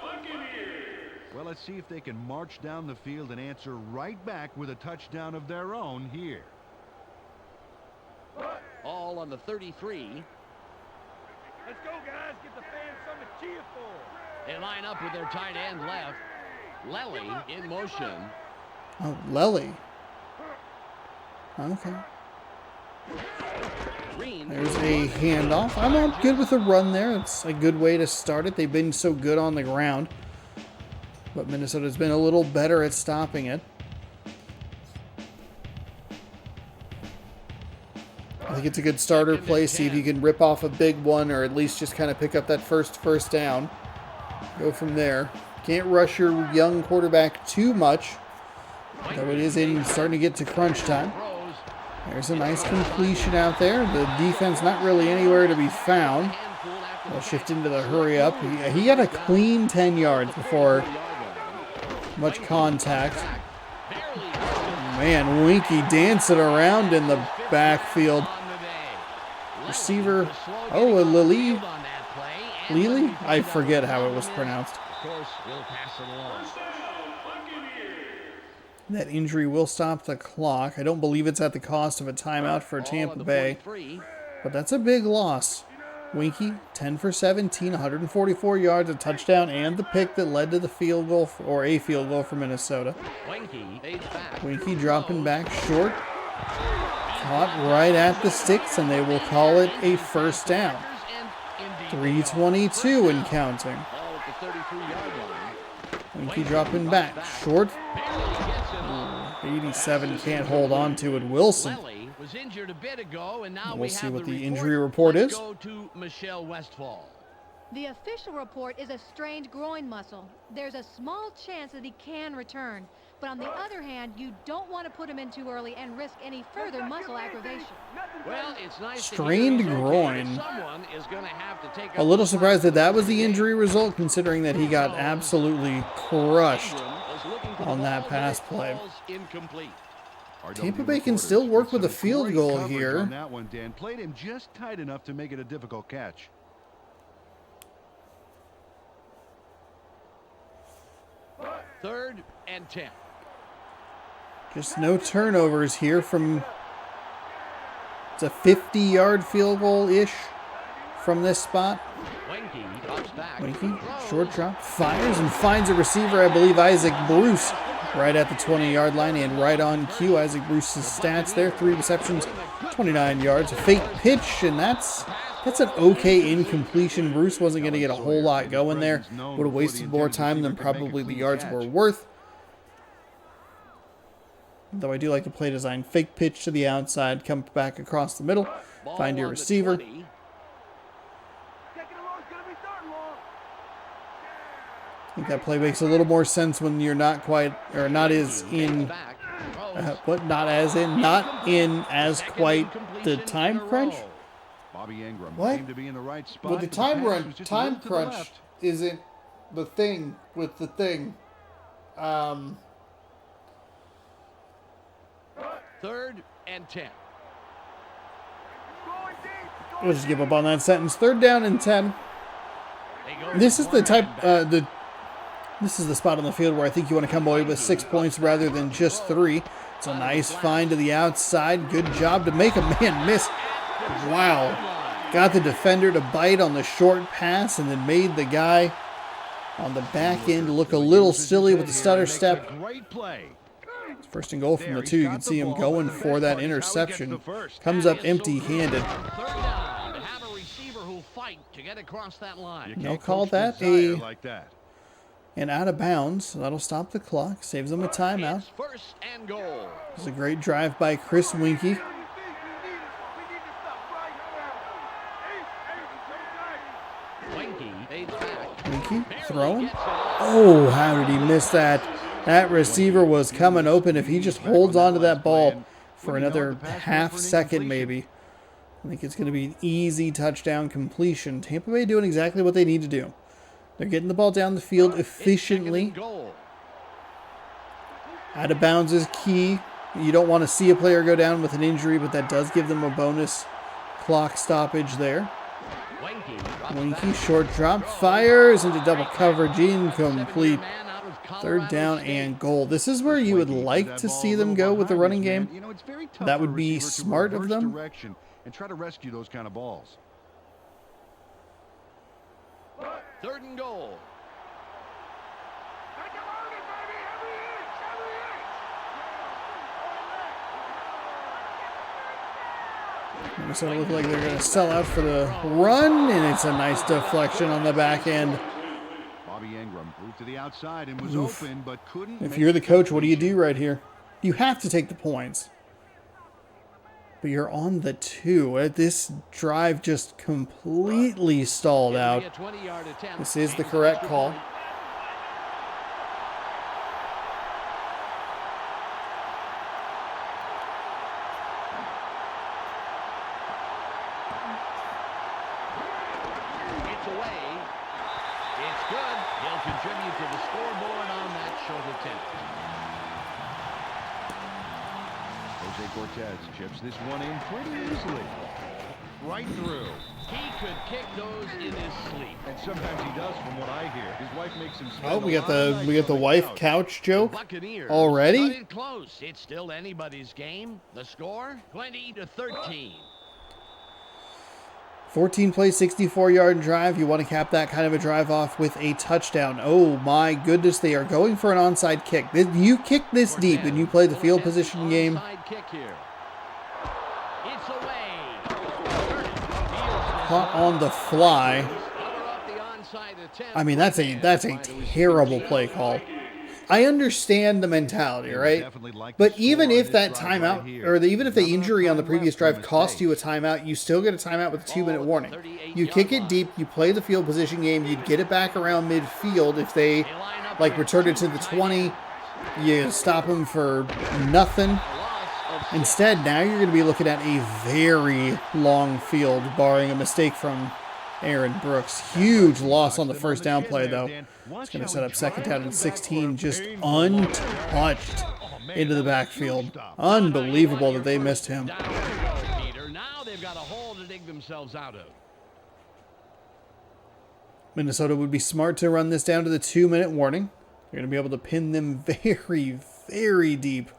Buccaneers. Well, let's see if they can march down the field and answer right back with a touchdown of their own here. All on the 33. Let's go, guys. Get the fans something to cheer for. They line up with their tight end left. Lely in motion. Oh, Lely. Okay. Green. There's a handoff. I'm not good with a run there. It's a good way to start it. They've been so good on the ground. But Minnesota's been a little better at stopping it. I think it's a good starter play. See if you can rip off a big one or at least just kind of pick up that first down. Go from there. Can't rush your young quarterback too much. Though it is starting to get to crunch time. There's a nice completion out there. The defense not really anywhere to be found. They'll shift into the hurry up. He got a clean 10 yards before much contact. Man, Winky dancing around in the backfield. Receiver, Lily? I forget how it was pronounced. That injury will stop the clock. I don't believe it's at the cost of a timeout for Tampa Bay, but that's a big loss. Winky, 10 for 17, 144 yards, a touchdown, and the pick that led to the field goal, or a field goal for Minnesota. Winky dropping back short. Caught right at the sticks, and they will call it a first down. 3:22 and counting. Winky dropping back short. 87 can't hold on to it. Wilson. Was injured a bit ago, and now we'll see have what the report. injury report Let's is. Go to Michelle Westfall. The official report is a strained groin muscle. There's a small chance that he can return. But on the other hand, you don't want to put him in too early and risk any further muscle aggravation. Well, it's nice Strained to hear groin. someone is going to have to take A little surprised that was the injury result, considering that he got absolutely crushed on that pass play. Incomplete. Tampa Bay can still work with a field goal here. On that one, Dan played him just tight enough to make it a difficult catch. Third and 10. Just no turnovers here from... It's a 50-yard field goal-ish from this spot. Winky drops back. Winky, short drop, fires and finds a receiver, I believe Isaac Bruce, right at the 20-yard line and right on cue. Isaac Bruce's stats there, 3 receptions, 29 yards, a fake pitch, and that's That's an okay incompletion. Bruce wasn't going to get a whole lot going there. Would have wasted more time than probably the yards were worth. Though I do like the play design. Fake pitch to the outside, come back across the middle, find your receiver. Taking a long, gonna be third and long. I think that play makes a little more sense when you're not quite, or not as in, not in as quite the time crunch. Bobby Ingram What? seemed to be in the right spot. Well, the but time pass was just a little time to the crunch left. isn't the thing with the thing. 3rd and 10. Going deep. We'll just give up on that sentence. 3rd down and 10. This is the type, this is the spot on the field where I think you want to come away with 6 points rather than just 3. It's a nice find to the outside. Good job to make a man miss. Wow. Got the defender to bite on the short pass and then made the guy on the back end look a little silly with the stutter step. Great play. It's 1st and goal from the 2. You can see him going for that interception. Comes up empty-handed. 3rd down to have a receiver who'll fight to get across that line. They'll call Coach that desire a like that. and out of bounds. So that'll stop the clock. Saves them a timeout. It's 1st and goal. It's a great drive by Chris Winkie. We need to stop right now. Winky fades back. Winkie throwing. Oh, how did he miss that? That receiver was coming open. If he just holds on to that ball for another half second maybe, I think it's going to be an easy touchdown completion. Tampa Bay doing exactly what they need to do. They're getting the ball down the field efficiently. Out of bounds is key. You don't want to see a player go down with an injury, but that does give them a bonus clock stoppage there. Winkie, short drop, fires into double coverage, incomplete. 3rd down and goal. This is where you would like to see them go with the running game. That would be smart of them. And try to rescue those kind of balls. 3rd and goal. Take it loaded, baby. Every inch. Minnesota look like they're going to sell out for the run, and it's a nice deflection on the back end. Bobby Ingram moved to the outside and was open, but couldn't. If you're the coach, what do you do right here? You have to take the points. But you're on the 2. This drive just completely stalled out. This is the correct call. It's away. It's good. He'll contribute to the scoreboard on that short attempt. Jose Cortez chips this one in pretty easily. Right through. He could kick those in his sleep. And sometimes he does, from what I hear. His wife makes him spend Oh, we got the wife couch joke Buccaneers already. cut it close. It's still anybody's game. The score 20-13. 14 play, 64-yard drive. You want to cap that kind of a drive off with a touchdown. Oh my goodness, they are going for an onside kick. You kick this deep and you play the field position game. Onside kick here. It's away. Caught on the fly. I mean, that's a terrible play call. I understand the mentality, right? But even if that timeout, or even if the injury on the previous drive cost you a timeout, you still get a timeout with a 2-minute warning. You kick it deep, you play the field position game, you'd get it back around midfield. If they, like, return it to the 20, you stop them for nothing. Instead, now you're going to be looking at a very long field, barring a mistake from Aaron Brooks. Huge loss on the 1st down play, though. It's going to set up 2nd down and 16, just untouched into the backfield. Unbelievable that they missed him. Now they've got a hole to dig themselves out of. Minnesota would be smart to run this down to the 2-minute warning. You're going to be able to pin them very, very deep.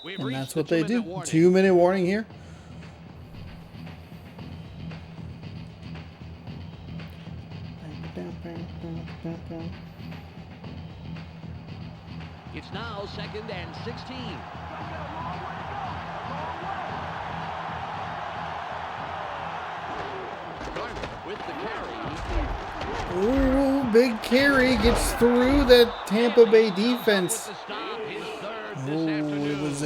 And that's what they do. 2-minute warning here. It's now 2nd and 16. With the carry. Ooh, big carry gets through the Tampa Bay defense. Ooh, it was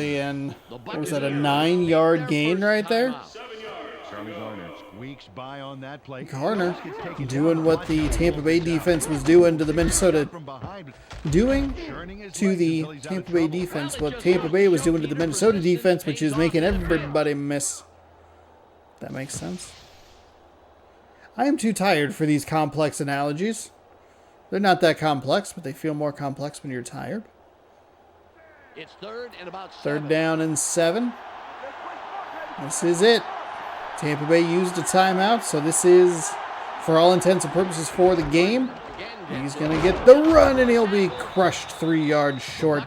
what was that, a 9-yard gain right there? Charlie Garner squeaks by on that play. Garner doing what the Tampa Bay defense was doing to the Minnesota, Tampa Bay defense, what Tampa Bay was doing to the Minnesota defense, which is making everybody miss. That makes sense. I am too tired for these complex analogies. They're not that complex, but they feel more complex when you're tired. It's 3rd and about 3rd down and 7. This is it. Tampa Bay used a timeout, so this is, for all intents and purposes, for the game. He's going to get the run, and he'll be crushed 3 yards short.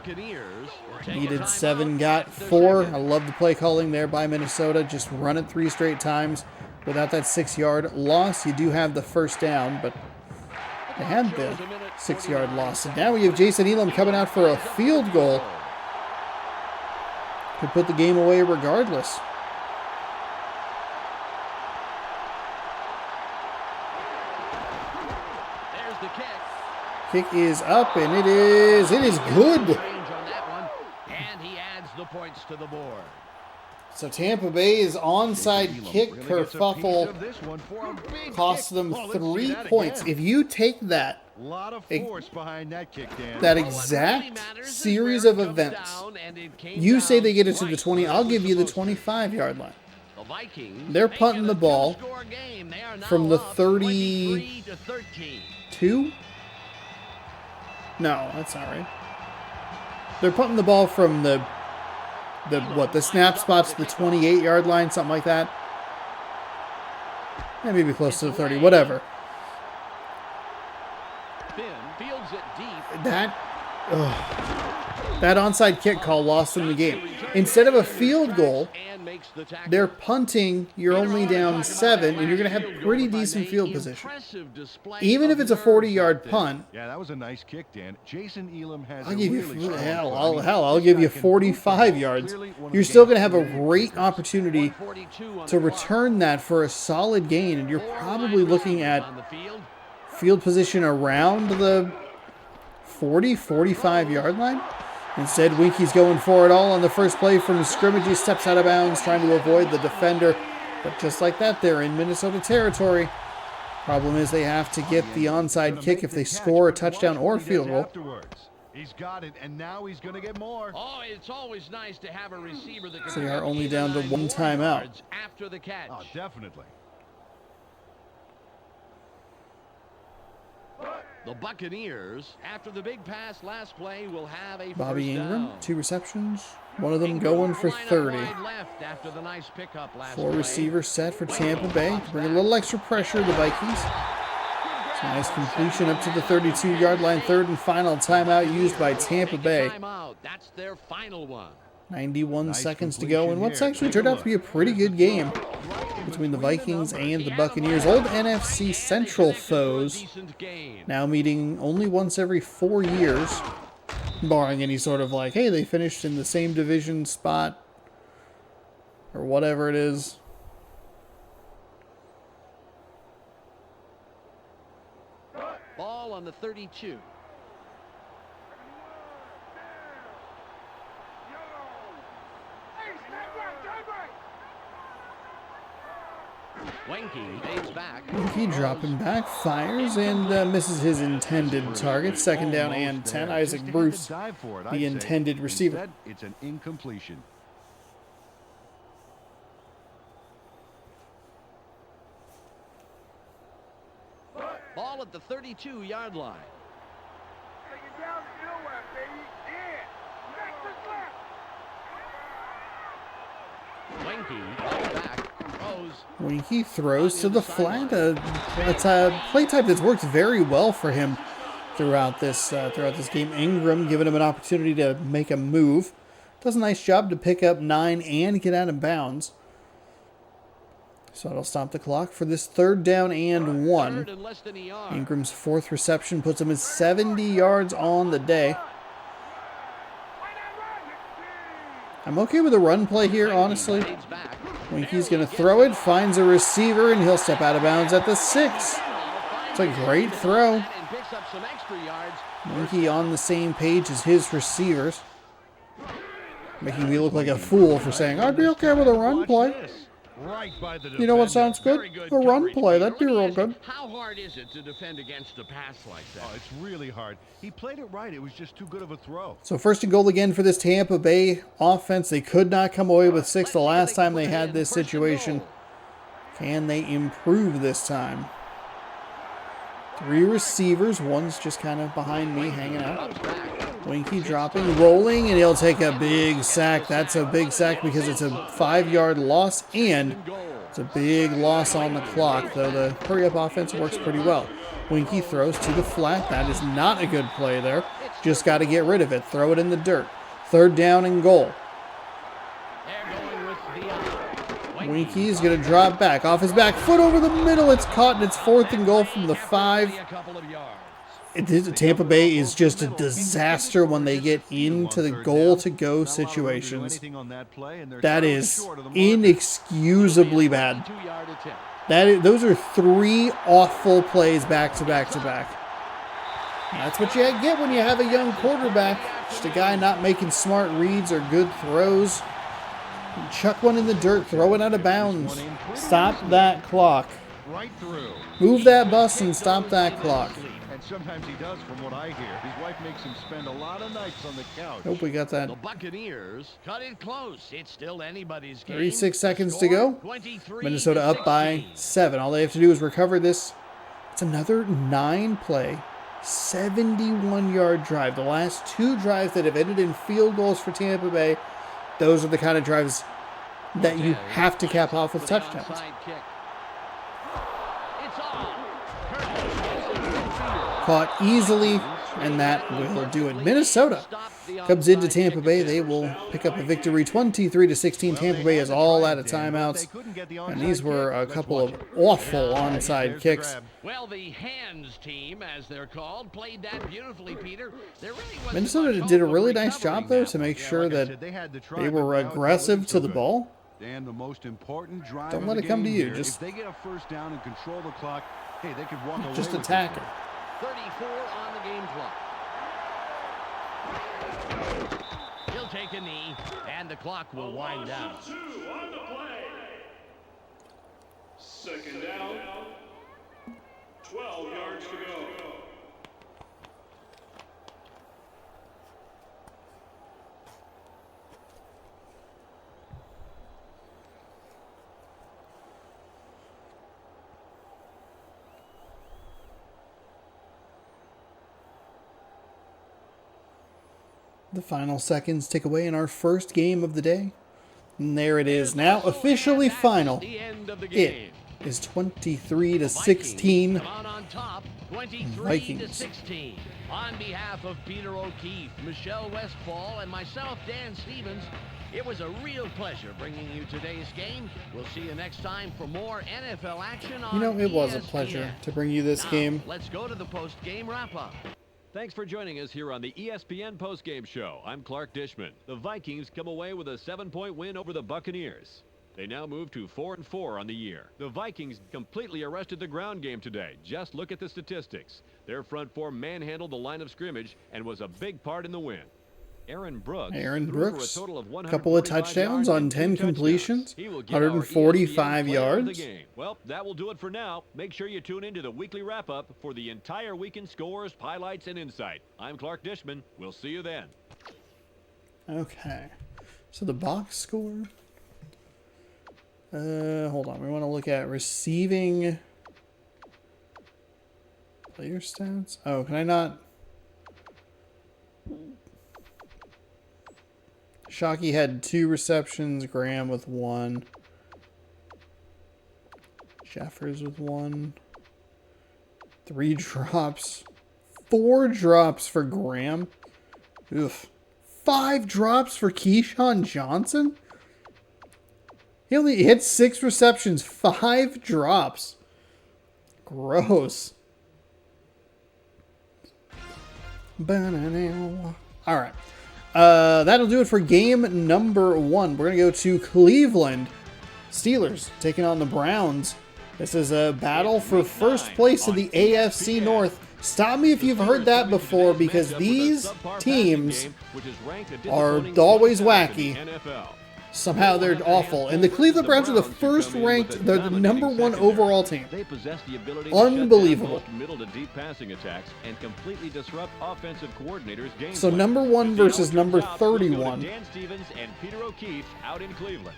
Needed 7, got 4. I love the play calling there by Minnesota. Just run it 3 straight times. Without that 6-yard loss, you do have the 1st down, but they had the 6-yard loss. And now we have Jason Elam coming out for a field goal. Could put the game away regardless. There's the kick. Kick is up, and it is good. And he adds the points to the board. So Tampa Bay's onside kick kerfuffle cost them 3 points. If you take that exact series of events, you say they get it to the 20, I'll give you the 25-yard line. They're punting the ball from the 32? No, that's not right. They're punting the ball from the snap spot's the 28-yard line, something like that. Maybe close to the 30, whatever. That onside kick call lost them the game. Instead of a field goal, they're punting, you're only down 7, and you're going to have pretty decent field position. Even if it's a 40-yard punt, yeah, that was a nice kick, Dan. Jason Elam has I'll give you I'll give you 45 yards. You're still going to have a great opportunity to return that for a solid gain, and you're probably looking at field position around the 40, 45-yard line. Instead, Winky's going for it all on the first play from scrimmage. He steps out of bounds, trying to avoid the defender. But just like that, they're in Minnesota territory. Problem is they have to get the onside kick if they score a touchdown or a field goal. He's got it, and now he's going to get more. Oh, it's always nice to have a receiver that can. So they are only down to 1 timeout. After the catch. Oh, definitely. The Buccaneers, after the big pass last play, will have a Bobby first Ingram, down. 2 receptions, one of them going for 30. Left after the nice pickup last 4 play. receivers set for Tampa Bay to bring a little extra pressure to the Vikings. It's a nice completion up to the 32-yard line. 3rd and final timeout used by Tampa Bay. That's their final one. 91 seconds to go, and what's actually turned out to be a pretty good game between the Vikings and the Buccaneers. Old NFC Central foes, now meeting only once every 4 years, barring any sort of like, hey, they finished in the same division spot, or whatever it is. Ball on the 32. Winky dropping back, fires, and misses his intended target. 2nd down and 10. Isaac Bruce, the intended receiver. It's an incompletion. Ball at the 32-yard line. Take it down to your left, baby. Yeah. Back to left. Winky, ball back. Winky throws to the flat. It's a play type that's worked very well for him throughout this game. Ingram giving him an opportunity to make a move. Does a nice job to pick up 9 and get out of bounds. So it'll stop the clock for this 3rd down and 1. Ingram's 4th reception puts him at 70 yards on the day. I'm okay with a run play here, honestly. Winky's going to throw it, finds a receiver, and he'll step out of bounds at the 6. It's a great throw. Winky on the same page as his receivers. Making me look like a fool for saying, I'd be okay with a run play. You know what sounds good? A run play. That'd be real good. How hard is it to defend against a pass like that? Oh, it's really hard. He played it right. It was just too good of a throw. So first and goal again for this Tampa Bay offense. They could not come away with 6 the last time they had this situation. Can they improve this time? 3 receivers. One's just kind of behind me, hanging out. Winky dropping, rolling, and he'll take a big sack. That's a big sack because it's a 5-yard loss, and it's a big loss on the clock, though the hurry-up offense works pretty well. Winky throws to the flat. That is not a good play there. Just got to get rid of it. Throw it in the dirt. 3rd down and goal. Winky's going to drop back. Off his back foot over the middle. It's caught, and it's 4th and goal from the 5. Tampa Bay is just a disaster when they get into the goal-to-go situations. That is inexcusably bad. Those are 3 awful plays back-to-back-to-back. That's what you get when you have a young quarterback. Just a guy not making smart reads or good throws. Chuck one in the dirt, throw it out of bounds. Stop that clock. Move that bus and stop that clock. And sometimes he does, from what I hear. His wife makes him spend a lot of nights on the couch. Hope we got that. The Buccaneers cut it close. It's still anybody's game. 36 seconds to go. Minnesota up by 7. All they have to do is recover this. It's another 9-play, 71-yard drive. The last 2 drives that have ended in field goals for Tampa Bay, those are the kind of drives that you have to cap off with touchdowns. Caught easily, and that will do it. Minnesota comes into Tampa Bay. They will pick up a victory, 23-16. Tampa Bay is all out of timeouts, and these were a couple of awful onside kicks. Well, the hands team, as they're called, played that beautifully, Peter. Minnesota did a really nice job, though, to make sure that they were aggressive to the ball. And the most important drive Don't let it come to you. Just if they get a first down and control the clock, hey, they could walk away. Just attack it. 34 on the game clock. He'll take a knee, and the clock will wind down. 2 on the play. 2nd down. 12 yards to go. The final seconds tick away in our first game of the day. And there it is, now officially final. It is 23-16. Vikings. On behalf of Peter O'Keefe, Michelle Westfall, and myself, Dan Stevens, it was a real pleasure bringing you today's game. We'll see you next time for more NFL action on ESPN. It was a pleasure to bring you this game. Let's go to the post-game wrap-up. Thanks for joining us here on the ESPN postgame show. I'm Clark Dishman. The Vikings come away with a 7-point win over the Buccaneers. They now move to 4-4 on the year. The Vikings completely arrested the ground game today. Just look at the statistics. Their front four manhandled the line of scrimmage and was a big part in the win. Aaron Brooks, a total of couple of touchdowns on 10 completions, 145 yards. Well, that will do it for now. Make sure you tune into the weekly wrap-up for the entire weekend scores, highlights, and insight. I'm Clark Dishman. We'll see you then. Okay. So the box score. Hold on. We want to look at receiving player stats. Oh, can I not? Shockey had 2 receptions. Graham with 1. Jeffers with 1. 3 drops. 4 drops for Graham. Oof. 5 drops for Keyshawn Johnson? He only hit 6 receptions. 5 drops. Gross. All right. That'll do it for game number 1. We're going to go to Cleveland. Steelers taking on the Browns. This is a battle for first place in the AFC North. Stop me if you've heard that before, because these teams are always wacky. Somehow they're awful. And the Cleveland Browns are the first ranked, they're the number 1 overall team. They possess the ability Unbelievable. to middle to deep passing attacks and completely disrupt offensive coordinators' game So plan. number 1 versus number 31. Dan Stevens and Peter O'Keefe out in Cleveland.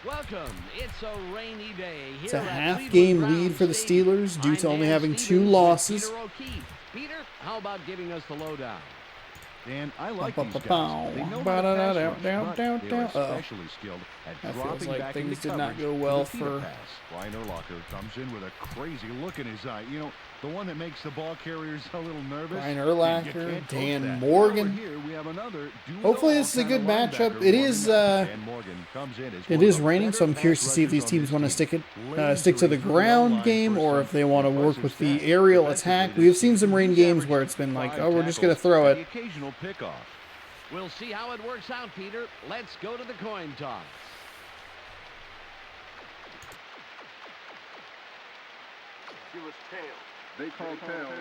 Welcome. It's a rainy day here It's a at half-game Cleveland lead for the Browns Stadium. Steelers due to I'm only Dan having 2 Stevens with losses. Peter O'Keefe. Peter, how about giving us the lowdown? Dan, I like Ba- these ba- guys. ba- They know ba- how to da- pass da- rush, down, but down, they are down. Uh-oh. especially skilled at That feels dropping like back things into did not coverage go to well defeat a for- pass. Brian Urlacher comes in with a crazy look in his eye. You know, the one that makes the ball carriers a little nervous. Brian You Urlacher, can't coach Dan that. Morgan. Over here, we have another Hopefully this is a good matchup. It is raining, so I'm curious to see if these teams want to stick to the ground game, or if they want to work with the aerial attack. We have seen some rain games where it's been like, oh, we're just going to throw it. The occasional pickoff. We'll see how it works out, Peter. Let's go to the coin toss. Give us tails. They call tails.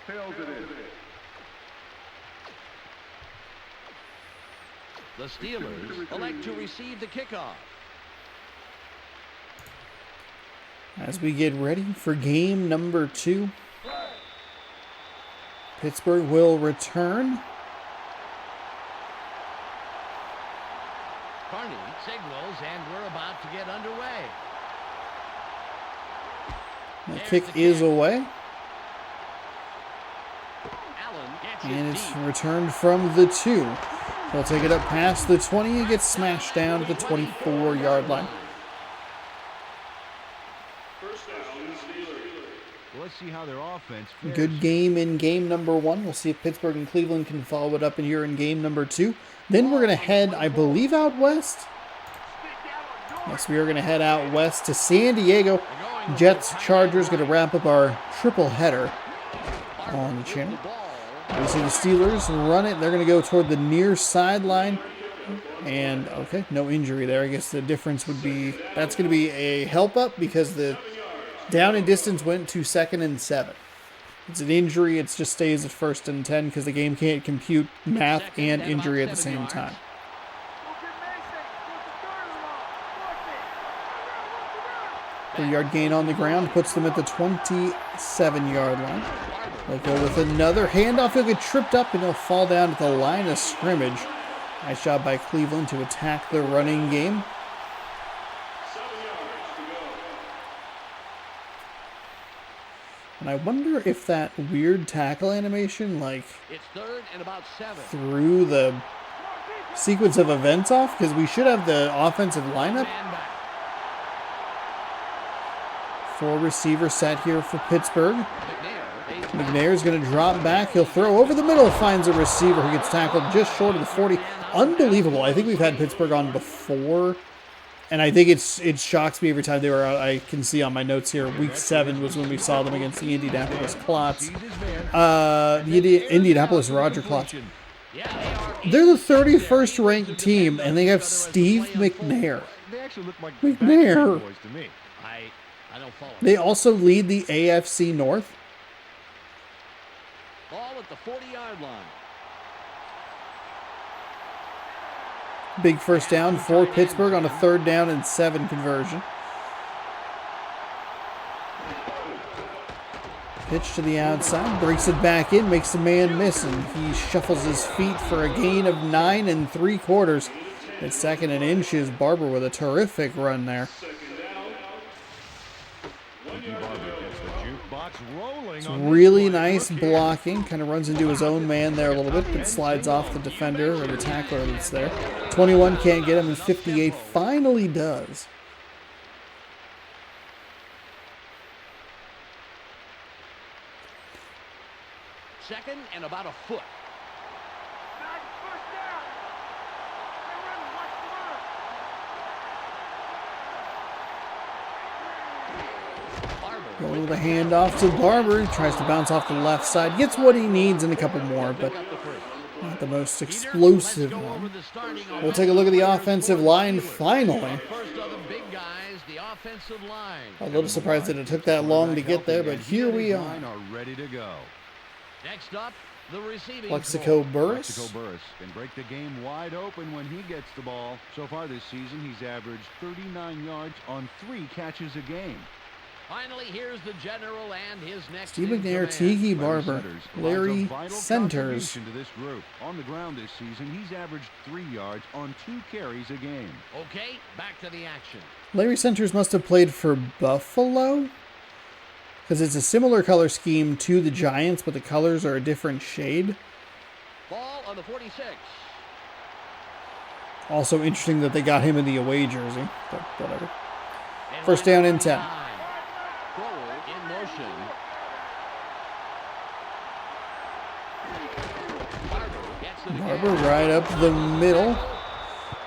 Tails it is. The Steelers elect to receive the kickoff. As we get ready for game number 2, Pittsburgh will return. Carney signals, and we're about to get underway. The There's kick the is kick. away, Allen gets and it it's deep. returned from the 2. They'll take it up past the 20 and get smashed down at the 24-yard line. First down, Steelers. Let's see how their offense fares. Good game in game number 1. We'll see if Pittsburgh and Cleveland can follow it up in here in game number 2. Then we're going to head, I believe, out west. Yes, we are going to head out west to San Diego. Jets, Chargers, going to wrap up our triple header on the channel. We see the Steelers run it. They're going to go toward the near sideline. And, okay, no injury there. I guess the difference would be, that's going to be a help up because the down and distance went to 2nd and 7. It's an injury. It just stays at 1st and 10 because the game can't compute math and injury at the same time. 3-yard gain on the ground puts them at the 27-yard line. They'll go with another handoff. He'll get tripped up and he'll fall down at the line of scrimmage. Nice job by Cleveland to attack the running game. 7 yards to go. And I wonder if that weird tackle animation, like, It's 3rd and about 7. threw the sequence of events off, because we should have the offensive lineup. Man back. 4 receiver set here for Pittsburgh. McNair. McNair's going to drop back. He'll throw over the middle, finds a receiver who gets tackled just short of the 40. Unbelievable. I think we've had Pittsburgh on before, and I think it shocks me every time they were out. I can see on my notes here, week 7 was when we saw them against the Indianapolis Clots. The Indianapolis Roger Clots. They're the 31st ranked team, and they have Steve McNair. They actually look like McNair. boys to me. I don't follow. They also lead the AFC North. Ball at the 40-yard line. Big first down for Pittsburgh on a 3rd down and 7 conversion. Pitch to the outside, breaks it back in, makes the man miss, and he shuffles his feet for a gain of 9 3/4. At 2nd and inches, Barber with a terrific run there. It's really nice blocking. Kind of runs into his own man there a little bit, but slides off the defender or the tackler that's there. 21 can't get him, and 58 finally does. Second and about a foot. First down. They're running. Watch the run. Going with a handoff to Barber. He tries to bounce off the left side. Gets what he needs and a couple more, but not the most explosive one. We'll take a look at the offensive line finally. A little surprised that it took that long to get there, but here we are. Next up, the receiving Plexico Burris. Plexico Burris can break the game wide open when he gets the ball. So far this season, he's averaged 39 yards on 3 catches a game. Finally, here's the general and his next Steve McNair, Tiki Barber, Larry Centers. To this group. On the ground this season, he's averaged 3 yards on 2 carries a game. Okay, back to the action. Larry Centers must have played for Buffalo, because it's a similar color scheme to the Giants, but the colors are a different shade. Ball on the 46. Also interesting that they got him in the away jersey, but whatever. First down and 10. Forward in motion. Barber right up the middle.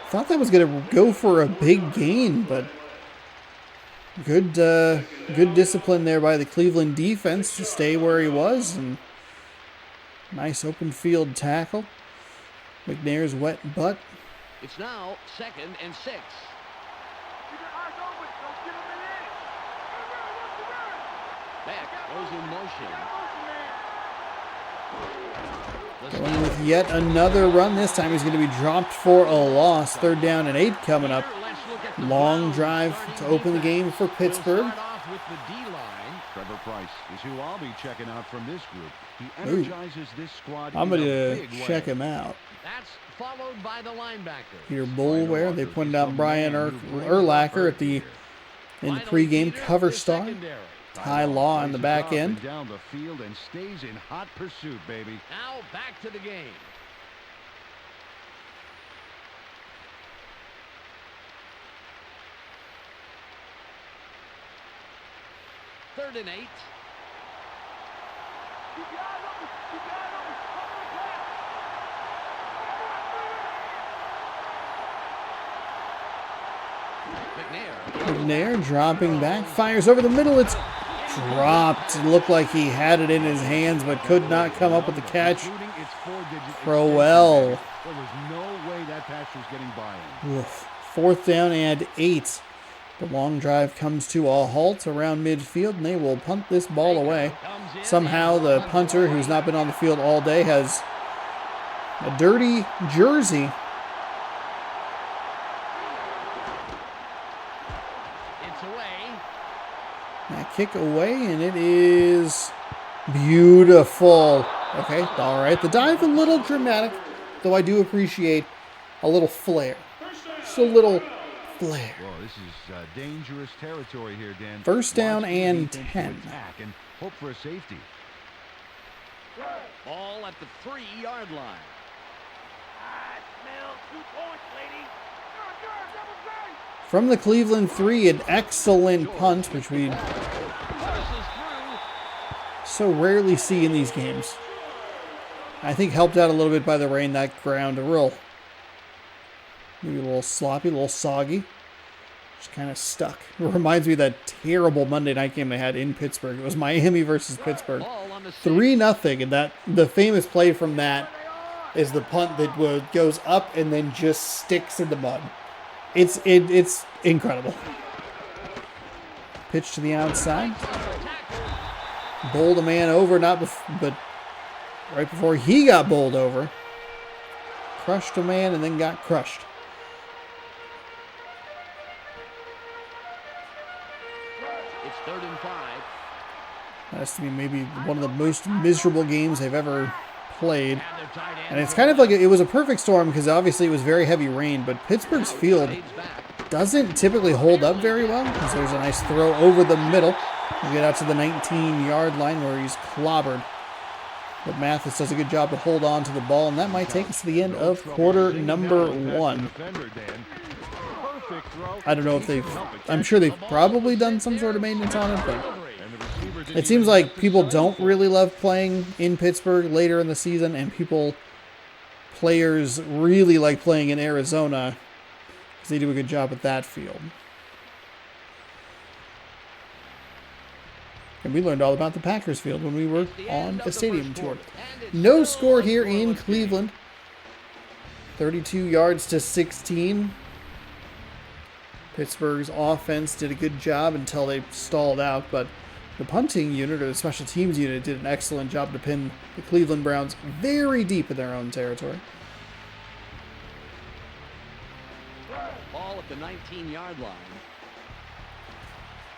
Thought that was going to go for a big gain, but good discipline there by the Cleveland defense to stay where he was, and nice open field tackle. McNair's wet butt. It's now 2nd and 6. Keep your eyes open. Don't give him an inch. Beck goes in motion. Going with yet another run. This time he's going to be dropped for a loss. 3rd down and 8 coming up. Long drive to open the game for Pittsburgh. Trevor Price is who I'll be checking out from this group. He energizes this squad. I'm going to check him out. That's followed by the linebacker. Peter Bullware. They pointed out Brian Urlacher in the pregame cover star. Ty Law in the back end. Down the field and stays in hot pursuit, baby. Now back to the game. Third and 8. Keep your eyes open. Keep your eyes open. McNair dropping back, fires over the middle. It's dropped. It looked like he had it in his hands, but could not come up with the catch. Crowell. There was no way that pass was getting by him. Oof. 4th down and 8. The long drive comes to a halt around midfield, and they will punt this ball away. Somehow the punter, who's not been on the field all day, has a dirty jersey. It's away. That kick away, and it is beautiful. Okay, all right. The dive a little dramatic, though I do appreciate a little flair. Just a little flair. Well, this is dangerous territory here, Dan. 1st down Watch and the defense 10. attack and hope for a safety. Ball at the 3-yard line. I smell 2 points, lady. From the Cleveland 3, an excellent punt, which we so rarely see in these games. I think helped out a little bit by the rain. That ground a real, maybe a little sloppy, a little soggy. Just kind of stuck. It reminds me of that terrible Monday night game they had in Pittsburgh. It was Miami versus Pittsburgh. 3-0, and that the famous play from that is the punt that goes up and then just sticks in the mud. It's incredible. Pitch to the outside. Bowled a man over, but right before he got bowled over. Crushed a man and then got crushed. It's 3rd and 5. That has to be maybe one of the most miserable games they've ever played. And it's kind of like it was a perfect storm because obviously it was very heavy rain, but Pittsburgh's field doesn't typically hold up very well because there's a nice throw over the middle. We'll get out to the 19-yard line where he's clobbered. But Mathis does a good job to hold on to the ball, and that might take us to the end of quarter number 1. I don't know if I'm sure they've probably done some sort of maintenance on it, but it seems like people don't really love playing in Pittsburgh later in the season, and players really like playing in Arizona because they do a good job at that field. And we learned all about the Packers field when we were on a stadium tour. No score here in Cleveland. 32 yards to 16. Pittsburgh's offense did a good job until they stalled out, but the punting unit or the special teams unit did an excellent job to pin the Cleveland Browns very deep in their own territory. Ball at the 19-yard line.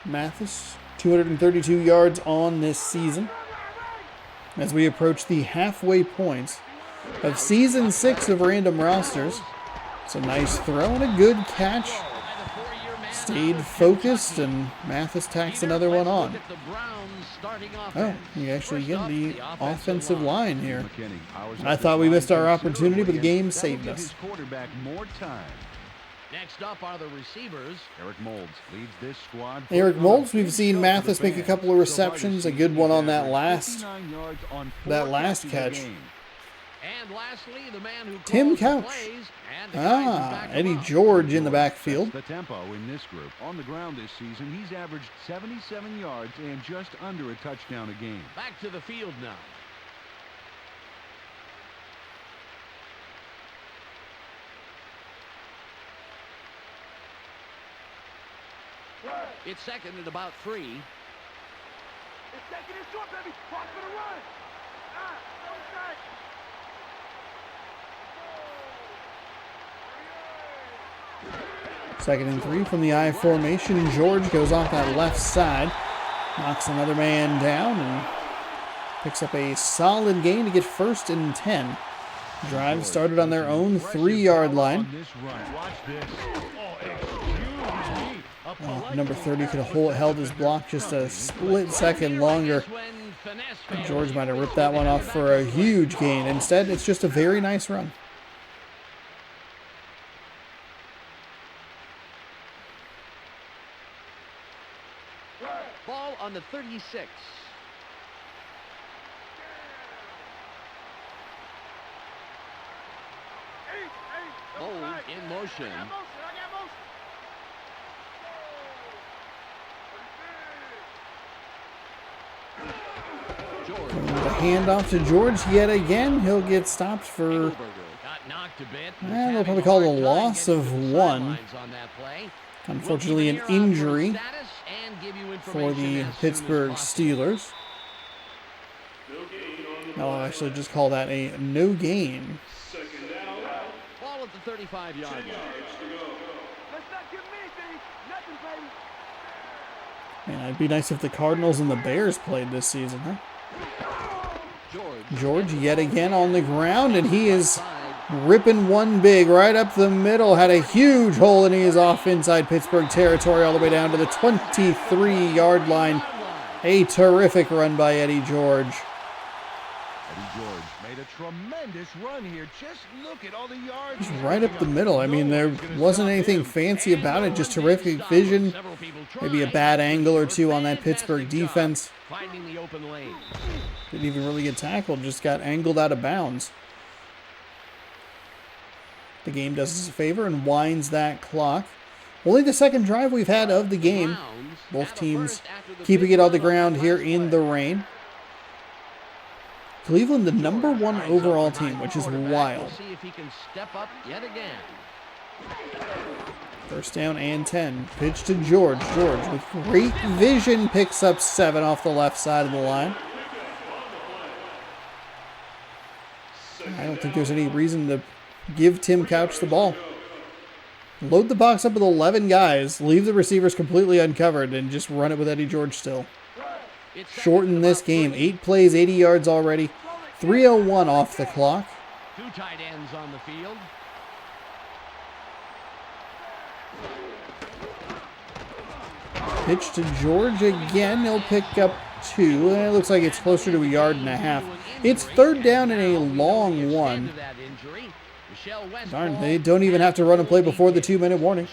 Mathis, 232 yards on this season. As we approach the halfway points of Season 6 of Random Rosters. It's a nice throw and a good catch. Stayed focused, and Mathis tacks another one on. Oh, we actually get the offensive line here. I thought we missed our opportunity, but the game saved us. Next up are the receivers. Eric Moulds leads this squad. Eric Moulds, we've seen Mathis make a couple of receptions, a good one on that last catch. And lastly, the man who Tim calls the Couch. plays, and the guy who's back Eddie him up. George in the backfield. The tempo in this group. On the ground this season, he's averaged 77 yards and just under a touchdown a game. Back to the field now. It's second and about 3. It's second and short, baby. Watch for the run. Second and 3 from the I formation. George goes off that left side. Knocks another man down and picks up a solid gain to get 1st and 10. Drive started on their own 3-yard line. Number 30 could have held his block just a split second longer. And George might have ripped that one off for a huge gain. Instead, it's just a very nice run. Ball on the 36. Oh, in motion. The handoff to George yet again. He'll get stopped for, they'll probably call it a loss of 1. Unfortunately, an injury for the Pittsburgh Steelers. I'll actually just call that a no gain. Second down. Ball at the 35-yard line. Let's not give me anything. Nothing, baby. Man, it'd be nice if the Cardinals and the Bears played this season, huh? George yet again on the ground, and he is ripping one big right up the middle. Had a huge hole, and he is off inside Pittsburgh territory all the way down to the 23-yard line. A terrific run by Eddie George. Eddie George made a tremendous run here. Just look at all the yards. Just right up the middle. I mean, there wasn't anything fancy about it. Just terrific vision. Maybe a bad angle or two on that Pittsburgh defense. Finding the open lane. Didn't even really get tackled. Just got angled out of bounds. The game does us a favor and winds that clock. Only the second drive we've had of the game. Both teams keeping it on the ground here in the rain. Cleveland, the number 1 overall team, which is wild. See if he can step up yet again. First down and 10. Pitch to George. George with great vision picks up 7 off the left side of the line. I don't think there's any reason to give Tim Couch the ball. Load the box up with 11 guys, leave the receivers completely uncovered, and just run it with Eddie George still. Shorten this game. 8 plays, 80 yards already. 3:01 off the clock. 2 tight ends on the field. Pitch to George again. He'll pick up 2. It looks like it's closer to 1.5 yards. It's 3rd down and a long one. Darn, they don't even have to run a play before the 2-minute warning.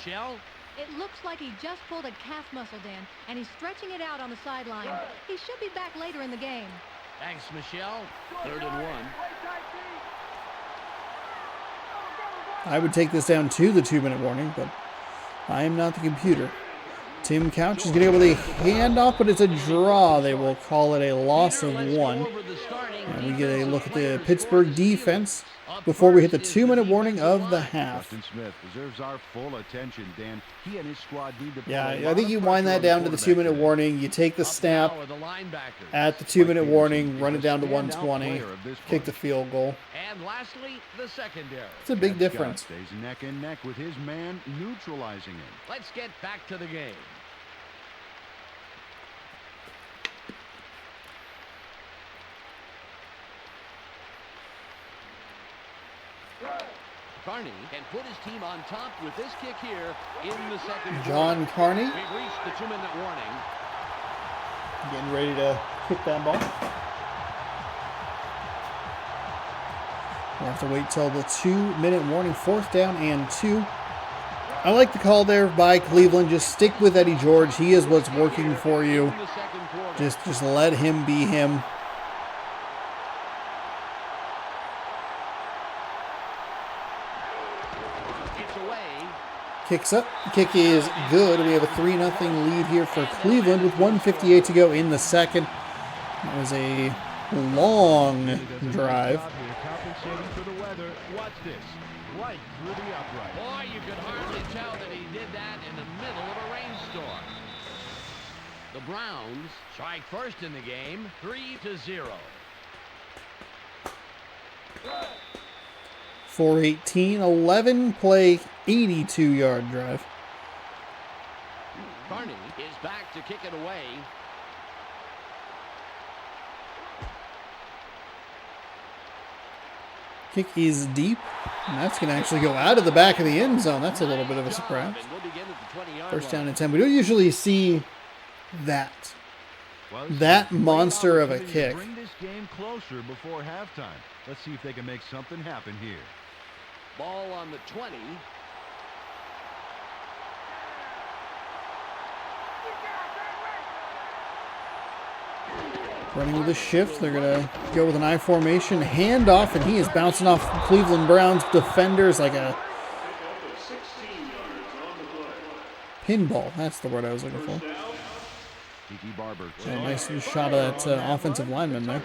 It looks like he just pulled a calf muscle, Dan, and he's stretching it out on the sideline. He should be back later in the game. Thanks, Michelle. 3rd and 1. I would take this down to the 2-minute warning, but I am not the computer. Tim Couch is going to go with a handoff, but it's a draw. They will call it a loss of 1. And we get a look at the Pittsburgh defense before we hit the 2-minute warning of the half. Justin Smith deserves our full attention, Dan. He and his squad need to put Yeah, a lot I think of you pressure wind that on the down to the quarterback 2-minute today. warning. You take the snap at the 2-minute warning, run it down to 120, kick the field goal. And lastly, the secondary. It's a big Scott difference. stays neck and neck with his man, neutralizing him. Let's get back to the game. Carney can put his team on top with this kick here in the second John Carney We've reached the 2-minute warning. getting ready to kick that ball. We'll have to wait till the 2-minute warning, 4th down and 2. I like the call there by Cleveland. Just stick with Eddie George. He is what's working for you. Just let him be him. Kicks up. The kick is good. We have a 3-0 lead here for Cleveland with 1:58 to go in the second. That was a long drive. Compensating for the weather. Watch this. Right through the upright. Boy, you could hardly tell that he did that in the middle of a rainstorm. The Browns strike first in the game, 3-0. 4:18, 11-play, 82-yard drive. Carney is back to kick it away. Kick is deep, and that's going to actually go out of the back of the end zone. That's a little bit of a surprise. First down and 10. We don't usually see that. That monster of a kick. Bring this game closer before halftime. Let's see if they can make something happen here. Ball on the 20. Running with a shift. They're going to go with an I formation. Handoff, and he is bouncing off Cleveland Browns defenders like a pinball. That's the word I was looking for. Yeah, nice shot of that offensive lineman there.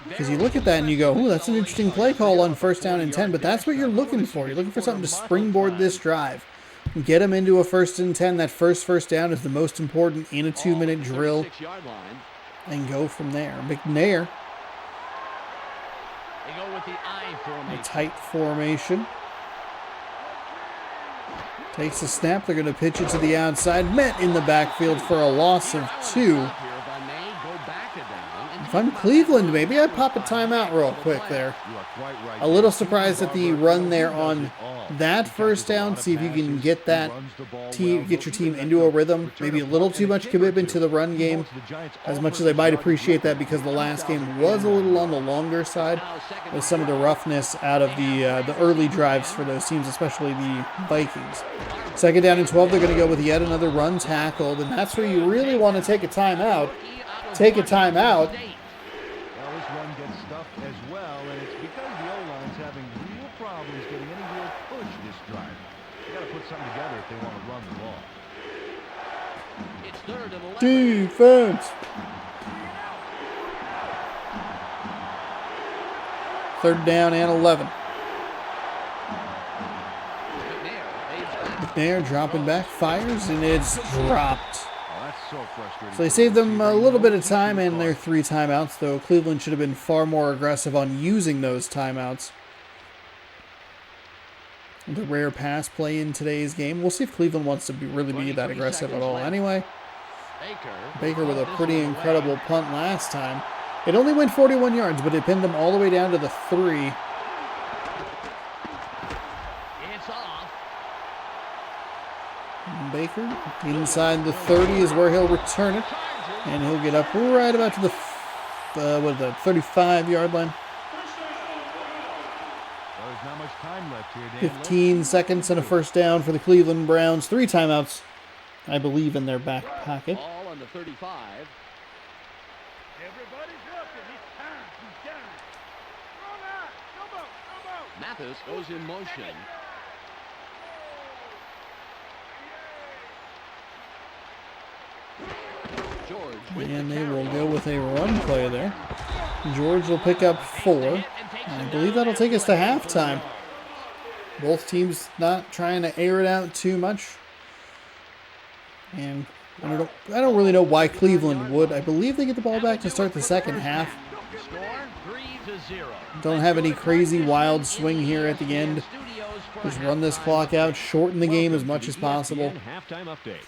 Because you look at that and you go, ooh, that's an interesting play call on 1st down and 10, but that's what you're looking for. You're looking for something to springboard this drive. Get them into a 1st and 10. That first down is the most important in a 2-minute drill. And go from there. McNair. They go with the I formation. A tight formation. Takes a snap. They're going to pitch it to the outside. Met in the backfield for a loss of 2. If I'm Cleveland, maybe I pop a timeout real quick there. A little surprised at the run there on that 1st down. See if you can get that get your team into a rhythm. Maybe a little too much commitment to the run game. As much as I might appreciate that, because the last game was a little on the longer side with some of the roughness out of the early drives for those teams, especially the Vikings. 2nd down and 12. They're going to go with yet another run tackled, and that's where you really want to take a timeout. Take a timeout. Well, this run gets stuffed as well, and it's because the O-line's having real problems getting any real push this drive. They got to put something together if they want to run the ball. It's 3rd and 11. Defense. 3rd down and 11. McNair dropping back, fires, and it's dropped. So they saved them a little bit of time and their 3 timeouts, though Cleveland should have been far more aggressive on using those timeouts. The rare pass play in today's game. We'll see if Cleveland wants to really be that aggressive at all. Anyway, Baker with a pretty incredible punt last time. It only went 41 yards, but it pinned them all the way down to the 3. Baker inside the 30 is where he'll return it, and he'll get up right about to the 35-yard line. There's not much time left here, Dan. 15 seconds and a 1st down for the Cleveland Browns. 3 timeouts, I believe, in their back pocket. Ball on the 35. Everybody's looking. It's time. He's got it. Run out. Come on. Mathis goes in motion. And they will go with a run play there. George will pick up 4. And I believe that'll take us to halftime. Both teams not trying to air it out too much. And I don't really know why Cleveland would. I believe they get the ball back to start the second half. Don't have any crazy wild swing here at the end. Just run this clock out, shorten the game as much as possible.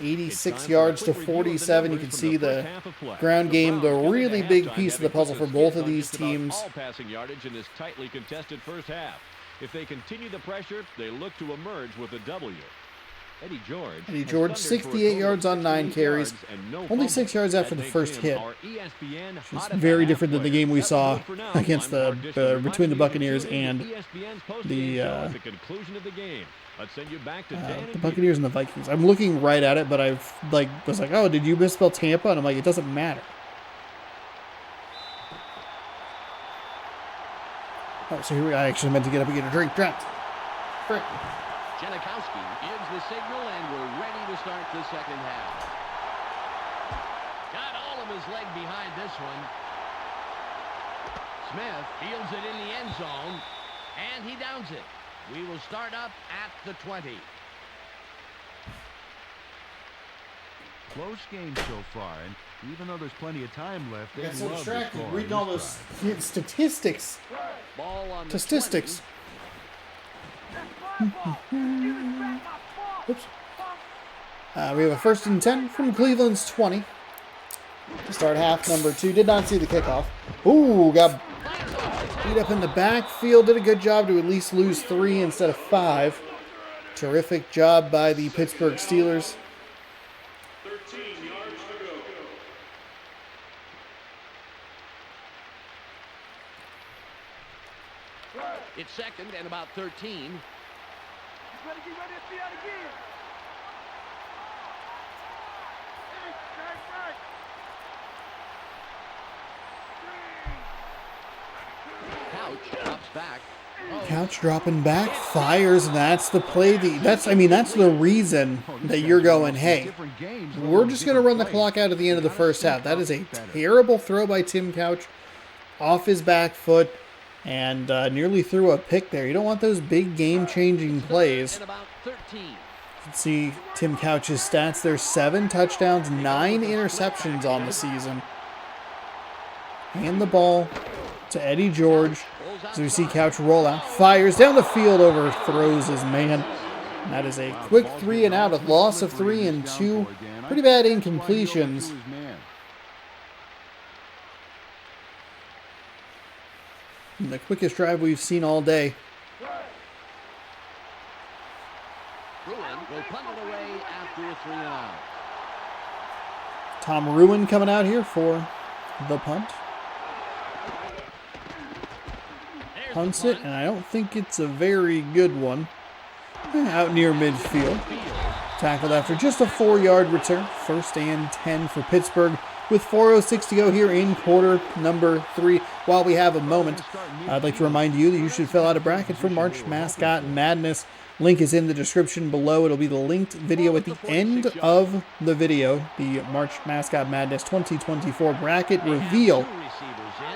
86 yards to 47. You can see the ground game, the really big piece of the puzzle for both of these teams. All passing yardage in this tightly contested first half. If they continue the pressure, they look to emerge with a W. Eddie George, 68 yards on 9 carries. Only 6 yards after the first hit. Which is very different than the game we saw against between the Buccaneers and the Buccaneers and the Vikings. I'm looking right at it, but was like, oh, did you misspell Tampa? And I'm like, it doesn't matter. Oh, so here I actually meant to get up and get a drink. Dropped. Frick. Janikowski gives the signal, and we're ready to start the second half. Got all of his leg behind this one. Smith fields it in the end zone, and he downs it. We will start up at the 20. Close game so far, and even though there's plenty of time left, they got so love distracted to score reading on all this those drive. statistics. Ball on the Statistics. Oops. We have a 1st and 10 from Cleveland's 20 to start half number 2. Did not see the kickoff. Ooh, got beat up in the backfield. Did a good job to at least lose 3 instead of 5. Terrific job by the Pittsburgh Steelers. 13 yards to go. It's 2nd and about 13. Get ready to see that again. Couch drops back. Couch dropping back, fires, and that's the play. That's the reason that you're going, hey, we're just going to run the clock out at the end of the first half. That is a terrible throw by Tim Couch off his back foot and nearly threw a pick there. You don't want those big game-changing plays. And about 13. You can see Tim Couch's stats. There's 7 touchdowns, 9 interceptions on the season. Hand the ball to Eddie George. As we see Couch roll out, fires down the field, overthrows his man. And that is a quick 3 and out, a loss of 3 and 2 pretty bad incompletions. And the quickest drive we've seen all day. Ruin will punt it away after a 3 and out. Tom Ruin coming out here for the punt. Punts it, and I don't think it's a very good one. Out near midfield. Tackled after just a 4-yard return. 1st and 10 for Pittsburgh with 4:06 to go here in quarter number 3. While we have a moment, I'd like to remind you that you should fill out a bracket for March Mascot Madness. Link is in the description below. It'll be the linked video at the end of the video. The March Mascot Madness 2024 bracket reveal.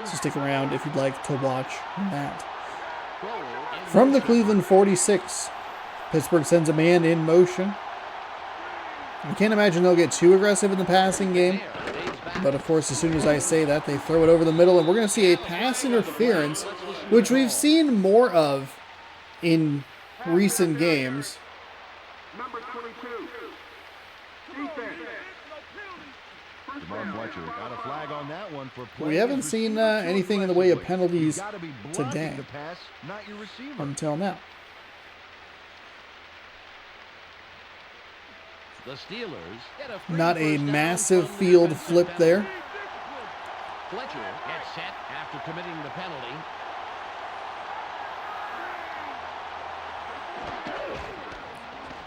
So stick around if you'd like to watch that. From the Cleveland 46, Pittsburgh sends a man in motion. I can't imagine they'll get too aggressive in the passing game. But of course, as soon as I say that, they throw it over the middle. And we're going to see a pass interference, which we've seen more of in recent games. Number 22. Defense. Got a flag on that one for We haven't seen anything in the way of penalties today the pass, not your receiver. until now. The Steelers get a free Not a first down massive from the field defensive flip penalty. there. Fletcher gets set after committing the penalty.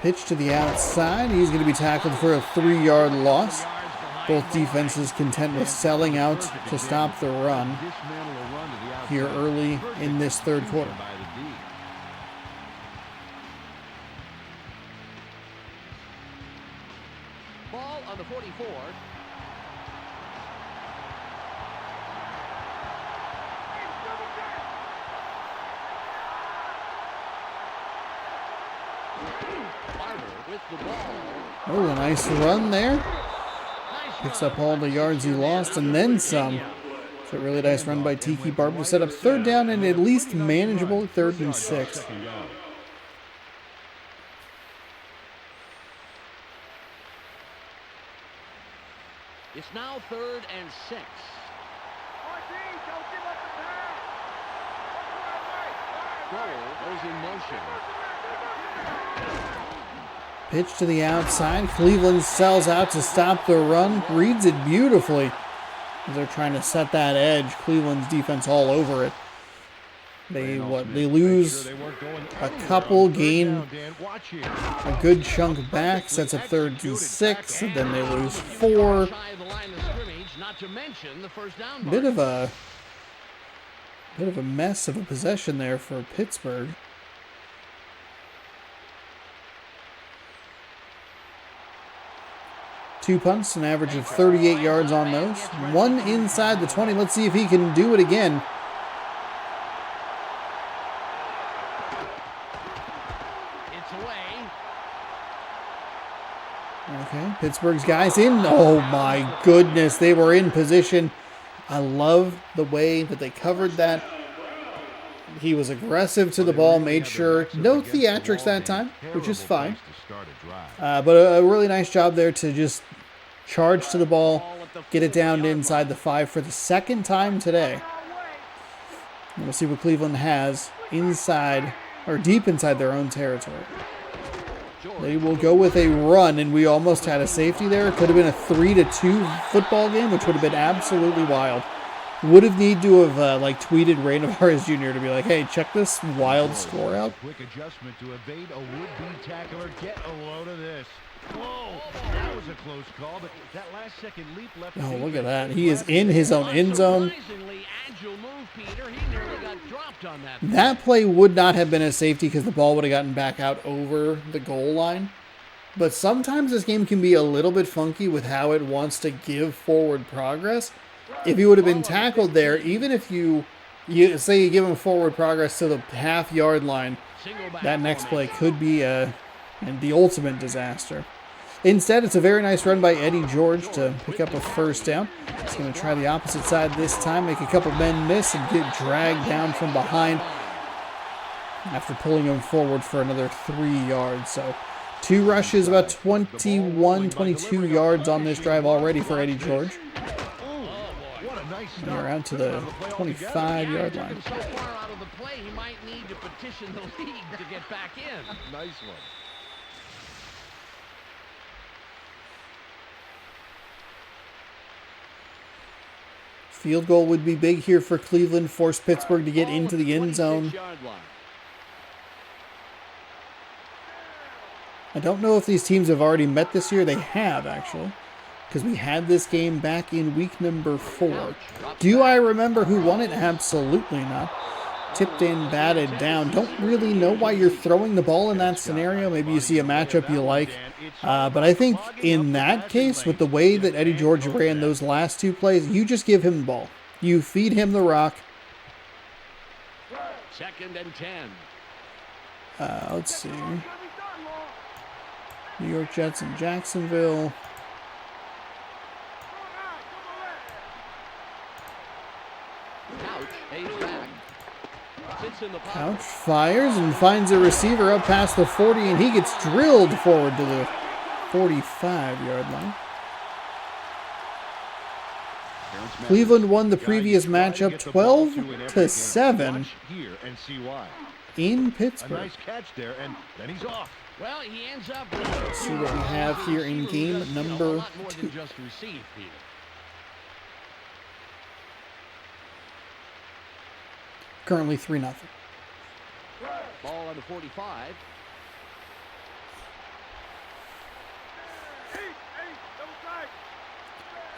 Pitch to the outside. He's going to be tackled for a 3-yard loss. Both defenses content with selling out to stop the run here early in this third quarter. Ball on the 44. Oh, a nice run there. Picks up all the yards he lost and then some. So a really nice run by Tiki Barber to set up third down and at least manageable 3rd and 6. It's now 3rd and 6. Goal goes in motion. Pitch to the outside. Cleveland sells out to stop the run. Reads it beautifully. As they're trying to set that edge. Cleveland's defense all over it. They lose a couple, gain a good chunk back, sets up 3rd and 6, and then they lose 4. Bit of a mess of a possession there for Pittsburgh. Two punts, an average of 38 yards on those. One inside the 20. Let's see if he can do it again. Okay, Pittsburgh's guys in. Oh my goodness, they were in position. I love the way that they covered that. He was aggressive to the ball, made sure. No theatrics that time, which is fine. But a really nice job there to just charge to the ball, get it down to inside the 5 for the 2nd time today. And we'll see what Cleveland has inside, or deep inside their own territory. They will go with a run, and we almost had a safety there. It could have been a 3-2 football game, which would have been absolutely wild. Would have need to have tweeted Ray Navarez Jr. to be like, hey, check this wild score out. Quick adjustment to evade a would-be tackler. Get a load of this. Whoa, that was a close call, but that last second leap left. Oh, look at that. He is in his own end zone. That play would not have been a safety because the ball would have gotten back out over the goal line. But sometimes this game can be a little bit funky with how it wants to give forward progress. If he would have been tackled there, even if you say you give him forward progress to the half-yard line, that next play could be the ultimate disaster. Instead, it's a very nice run by Eddie George to pick up a 1st down. He's going to try the opposite side this time, make a couple men miss, and get dragged down from behind after pulling him forward for another 3 yards. So 2 rushes, about 21, 22 yards on this drive already for Eddie George. And we're out to the 25-yard line. So far out of the play, he might need to petition the league to get back in. Nice one. Field goal would be big here for Cleveland, force Pittsburgh to get into the end zone. I don't know if these teams have already met this year. They have, actually, because we had this game back in week number 4. Do I remember who won it? Absolutely not. Tipped in, batted down. Don't really know why you're throwing the ball in that scenario. Maybe you see a matchup you like. But I think in that case, with the way that Eddie George ran those last 2 plays, you just give him the ball. You feed him the rock. 2nd and 10. Let's see. New York Jets and Jacksonville. Couch fires and finds a receiver up past the 40, and he gets drilled forward to the 45-yard line. Cleveland won the previous matchup 12-7 in Pittsburgh. Nice catch there, and then he's off. Well, he ends up. Let's see what we have here in game number 2. Currently 3-0. Ball on the 45.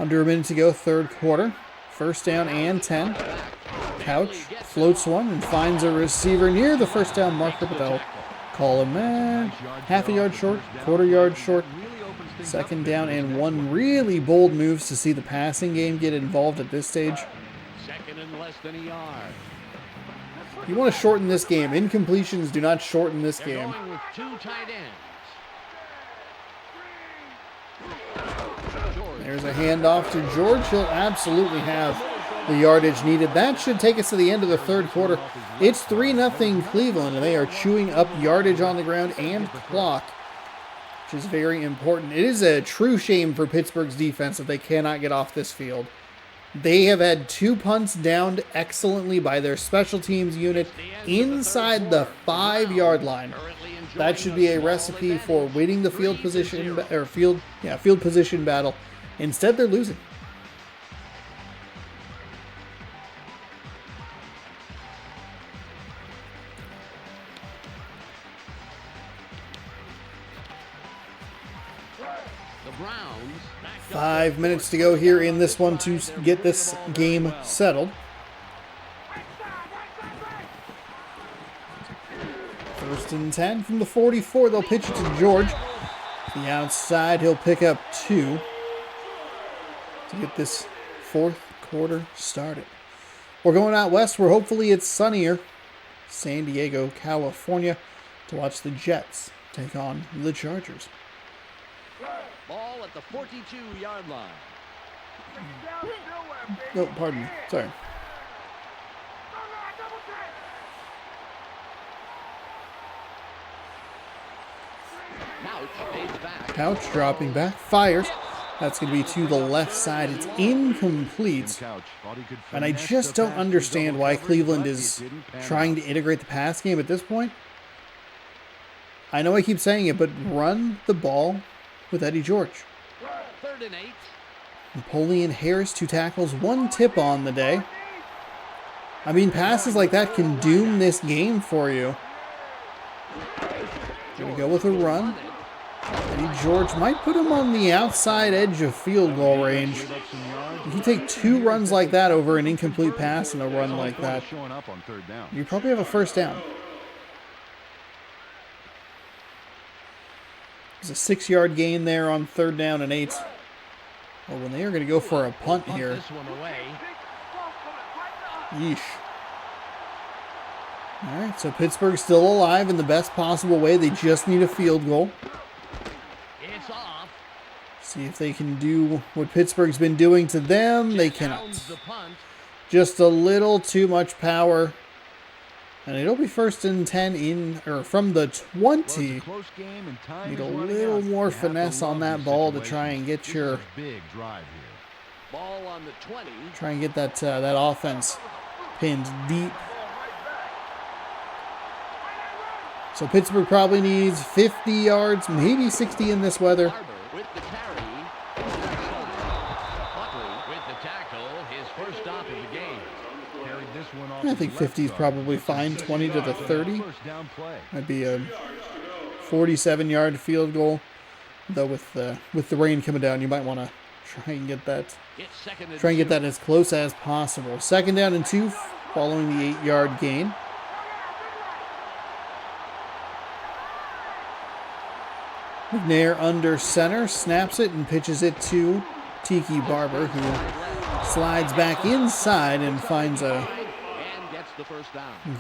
Under a minute to go, 3rd quarter. 1st down and 10. Couch floats one and finds a receiver near the 1st down marker, but they'll call him half a yard short, quarter yard short. 2nd down and 1. Really bold moves to see the passing game get involved at this stage. 2nd and less than a yard. You want to shorten this game. Incompletions do not shorten this They're game. going with 2 tight ends. There's a handoff to George. He'll absolutely have the yardage needed. That should take us to the end of the third quarter. It's 3-0 Cleveland, and they are chewing up yardage on the ground and clock, which is very important. It is a true shame for Pittsburgh's defense that they cannot get off this field. They have had 2 punts downed excellently by their special teams unit inside the 5-yard line. That should be a recipe for winning the field position battle. Instead, they're losing. The Browns. 5 minutes to go here in this one to get this game settled. First and 10 from the 44. They'll pitch it to George. The outside, he'll pick up 2 to get this fourth quarter started. We're going out west where hopefully it's sunnier. San Diego, California, to watch the Jets take on the Chargers. Ball at the 42-yard line. Oh, pardon me. Sorry. Couch dropping back, fires. That's going to be to the left side. It's incomplete. And I just don't understand why Cleveland is trying to integrate the pass game at this point. I know I keep saying it, but run the ball with Eddie George. 3rd and 8. Napoleon Harris, 2 tackles, 1 tip on the day. I mean, passes like that can doom this game for you. Gonna go with a run. Eddie George might put him on the outside edge of field goal range. If you take 2 runs like that over an incomplete pass and a run like that, you probably have a first down. There's a 6-yard gain there on 3rd down and 8. Oh, when they are going to go for a punt here. Yeesh. All right, so Pittsburgh's still alive in the best possible way. They just need a field goal. It's off. See if they can do what Pittsburgh's been doing to them. They cannot. Just a little too much power. And it'll be 1st and 10 from the 20. Need a little more finesse on that ball to try and get your Ball on the 20. Try and get that offense pinned deep. So Pittsburgh probably needs 50 yards, maybe 60 in this weather. With the carry. With the tackle, his first stop of the game. I think 50 is probably fine. 20 to the 30. Might be a 47-yard field goal. Though with the rain coming down, you might want to try and get that as close as possible. 2nd down and 2 following the 8-yard gain. McNair under center, snaps it and pitches it to Tiki Barber, who slides back inside and finds a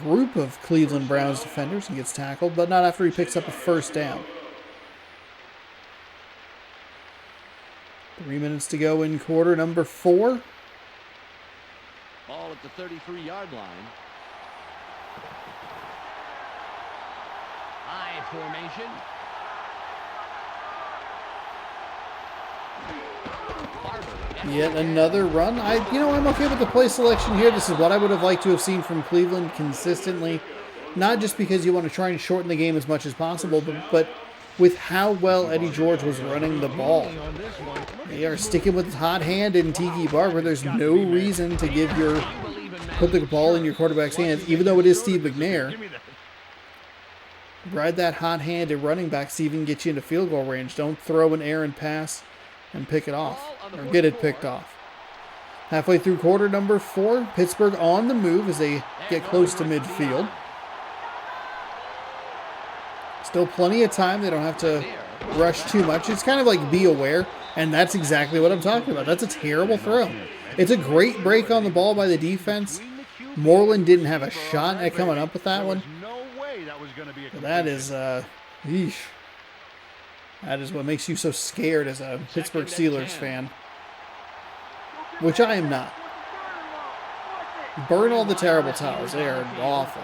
group of Cleveland Browns defenders and gets tackled, but not after he picks up a first down. 3 minutes to go in quarter number 4. Ball at the 33-yard line. High formation. Yet another run. I'm okay with the play selection here. This is what I would have liked to have seen from Cleveland consistently. Not just because you want to try and shorten the game as much as possible, but with how well Eddie George was running the ball. They are sticking with hot hand and Tiki Barber. There's no reason to put the ball in your quarterback's hands, even though it is Steve McNair. Ride that hot hand and running back, see if you can get you into field goal range. Don't throw an errant pass and pick it off, or get it picked off. Halfway through quarter number 4, Pittsburgh on the move as they get close to midfield. Still plenty of time. They don't have to rush too much. It's kind of like be aware, and that's exactly what I'm talking about. That's a terrible throw. It's a great break on the ball by the defense, Moreland didn't have a shot at coming up with that one. No way that was going to be a That is, yeesh. That is what makes you so scared as a Pittsburgh Steelers fan. Which I am not. Burn all the terrible towels. They are awful.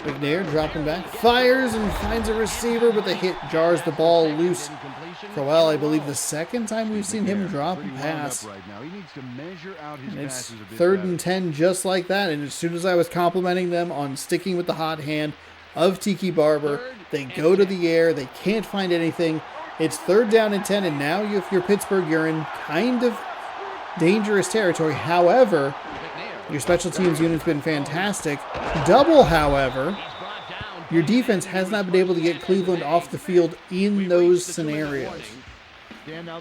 McNair dropping back. Fires and finds a receiver, but the hit jars the ball loose. Crowell, I believe, the second time we've seen him drop a pass. And it's 3rd and 10 just like that. And as soon as I was complimenting them on sticking with the hot hand of Tiki Barber, they go to the air. They can't find anything. It's 3rd down and 10. And now if you're Pittsburgh, you're in kind of dangerous territory. However, your special teams unit's been fantastic. Double, however, your defense has not been able to get Cleveland off the field in those scenarios.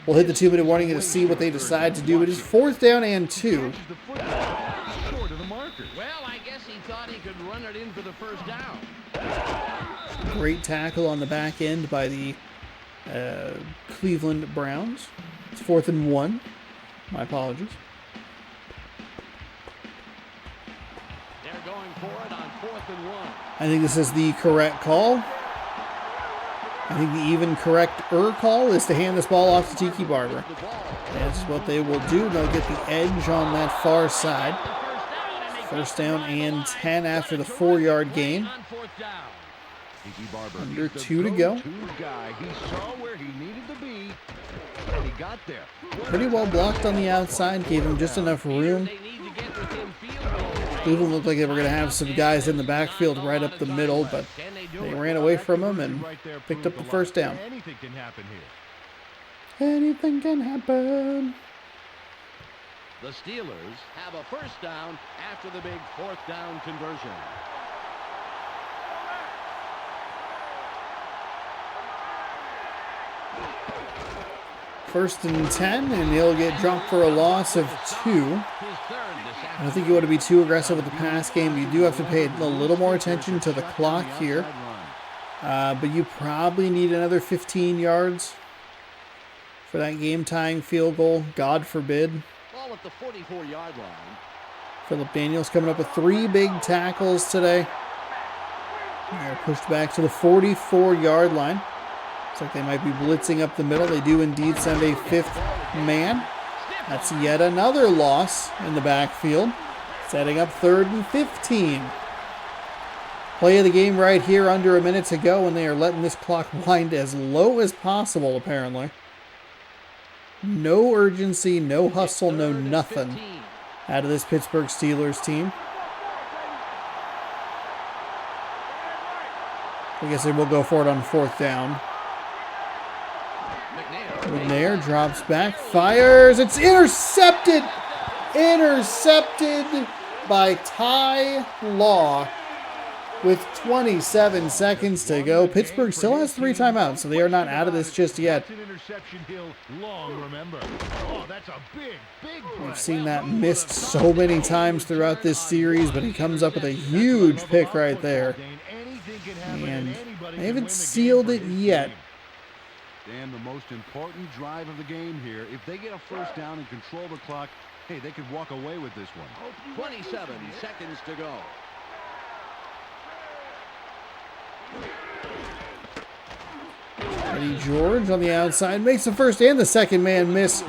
We'll hit the 2-minute warning to see what they decide to do. It is 4th down and 2. Well, I guess he thought he could run it in for the first down. Great tackle on the back end by the Cleveland Browns. It's 4th and 1. My apologies. They're going for it on 4th and 1. I think this is the correct call. I think the even correct-er call is to hand this ball off to Tiki Barber. That's what they will do. They'll get the edge on that far side. 1st down and 10 after the 4-yard gain. Under 2 to go. Pretty well blocked on the outside. Gave him just enough room. Cleveland looked like they were going to have some guys in the backfield right up the middle, but they ran away from him and picked up the 1st down. Anything can happen here. Anything can happen. The Steelers have a 1st down after the big 4th down conversion. First and 10, and he'll get dropped for a loss of 2. I don't think you want to be too aggressive with the pass game. You do have to pay a little more attention to the clock here. But you probably need another 15 yards for that game-tying field goal. God forbid. Ball at the 44-yard line. Phillip Daniels coming up with 3 big tackles today. They're pushed back to the 44-yard line. Looks like they might be blitzing up the middle. They do indeed send a 5th man. That's yet another loss in the backfield. Setting up 3rd and 15. Play of the game right here under a minute to go, and they are letting this clock wind as low as possible, apparently. No urgency, no hustle, no nothing out of this Pittsburgh Steelers team. I guess they will go for it on 4th down. McNair drops back, fires, it's intercepted! Intercepted by Ty Law with 27 seconds to go. Pittsburgh still has 3 timeouts, so they are not out of this just yet. We've seen that missed so many times throughout this series, but he comes up with a huge pick right there. And they haven't sealed it yet. Dan, the most important drive of the game here. If they get a 1st down and control the clock, hey, they could walk away with this one. 27 seconds to go. Eddie George on the outside makes the 1st and the 2nd man miss.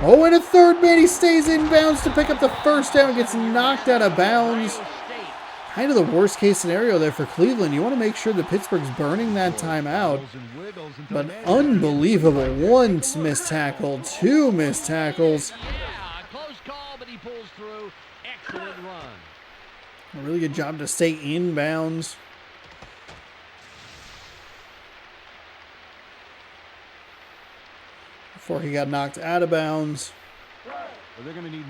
Oh, and a 3rd man. He stays in bounds to pick up the 1st down. Gets knocked out of bounds. Kind of the worst case scenario there for Cleveland. You want to make sure that Pittsburgh's burning that time out. But unbelievable. 1 missed tackle, 2 missed tackles. Yeah, close call, but he pulls through. Excellent run. A really good job to stay in bounds. Before he got knocked out of bounds.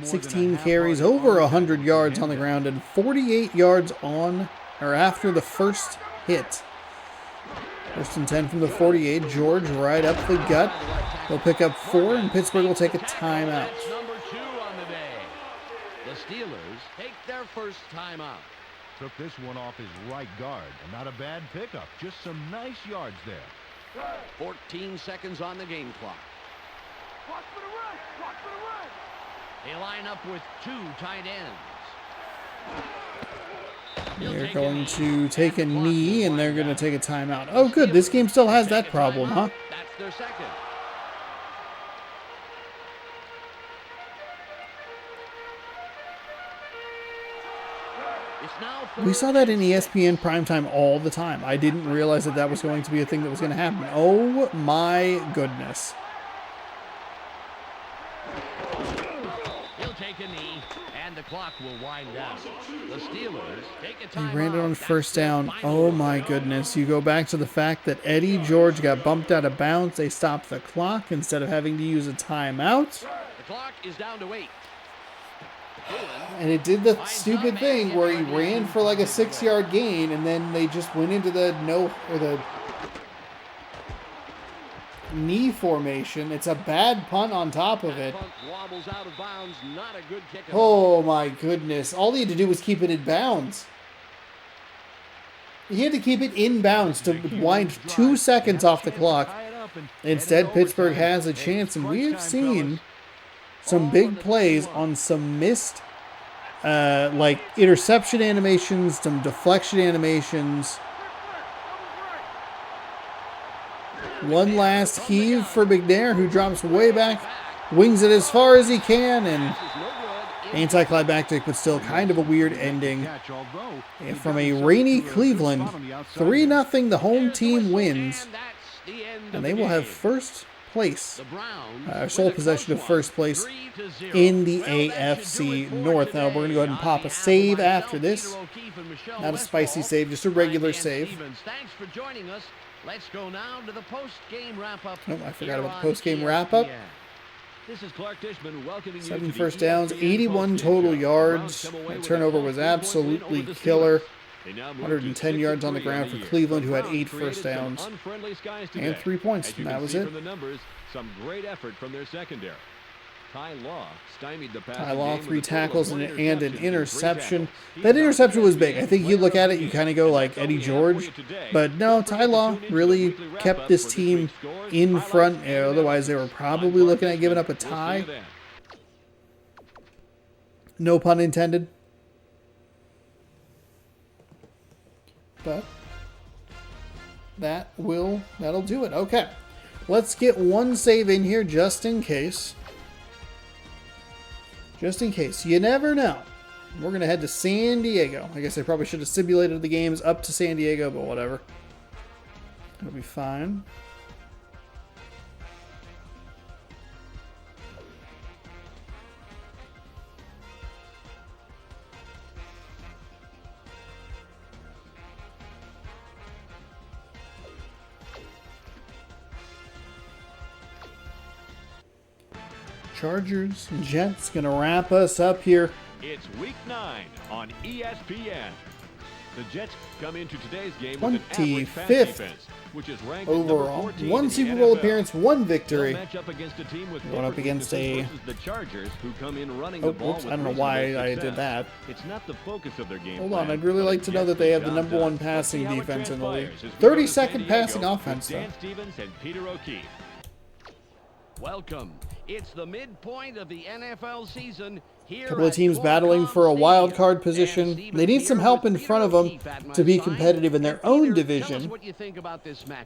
16 carries, over 100 yards on the ground, and 48 yards on or after the first hit. 1st and 10 from the 48. George right up the gut. He'll pick up 4, and Pittsburgh will take a timeout. Number 2 on the day. The Steelers take their 1st timeout. Took this one off his right guard. Not a bad pickup. Just some nice yards there. 14 seconds on the game clock. Watch for the run! Watch for the run! They line up with 2 tight ends. They're going to take a knee, and they're going to take a timeout. Oh, good. This game still has that problem, huh? That's their second. We saw that in ESPN primetime all the time. I didn't realize that that was going to be a thing that was going to happen. Oh my goodness. He'll take a knee, and the clock will wind down. The Steelers take a timeout. He ran it on first down. Oh my goodness. You go back to the fact that Eddie George got bumped out of bounds. They stopped the clock instead of having to use a timeout. The clock is down to 8. And it did the stupid thing where he ran for like a 6-yard gain, and then they just went into the knee formation. It's a bad punt on top of it. Oh my goodness. All he had to do was keep it in bounds. He had to keep it in bounds to wind 2 seconds off the clock. Instead, Pittsburgh has a chance, and we have seen some big plays on some missed like interception animations, some deflection animations. One last heave for McNair, who drops way back, wings it as far as he can, and anticlimactic, but still kind of a weird ending. And from a rainy Cleveland, 3-0, the home team wins, and they will have first place, sole possession of first place in the AFC North. Now we're going to go ahead and pop a save after this. Not a spicy save, just a regular save. Thanks for joining us. Let's go now to the post-game wrap-up. Oh, I forgot about the post-game wrap-up. This is Clark Dishman welcoming you 7 to the first downs, ESPN 81 total yards. That turnover was absolutely killer. They now move 110 to yards on the 6-3 ground on for the year. Cleveland, The who had Browns 8 first created some downs unfriendly skies and today. 3 points. As you And that can was see it. from the numbers, some great effort from their secondary. Ty Law stymied the passing Ty Law, game 3 with a total tackles of and 1 an interception and 3 interception. tackles. That interception was big. I think you look at it, you kind of go like Eddie George. But no, Ty Law really kept this team in front. Otherwise, they were probably looking at giving up a tie. No pun intended. But that'll do it. Okay. Let's get one save in here just in case. Just in case. You never know. We're going to head to San Diego. I guess I probably should have simulated the games up to San Diego, but whatever. It'll be fine. Chargers and Jets going to wrap us up here. It's week 9 on ESPN. The Jets come into today's game with an average pass 25th defense, which is ranked at number overall. 14 One in the Super Bowl NFL. appearance, one They'll victory. match up against a team with Going up different against weaknesses a- versus the Chargers, who come in running Oh, the ball whoops, with I don't know reasonable why I success. did that. It's not the focus of their game. Hold on, plan, I'd really but like the to know Jets that they get have the job number done. 1 Let's passing see how it defense in the league. transpires as we go to San 32nd Diego passing with offense, though. Dan Stevens and Peter O'Keefe. Welcome. It's the midpoint of the NFL season. Here Couple of at teams battling for a wild card position. They need some help in front of them to be competitive in their own division.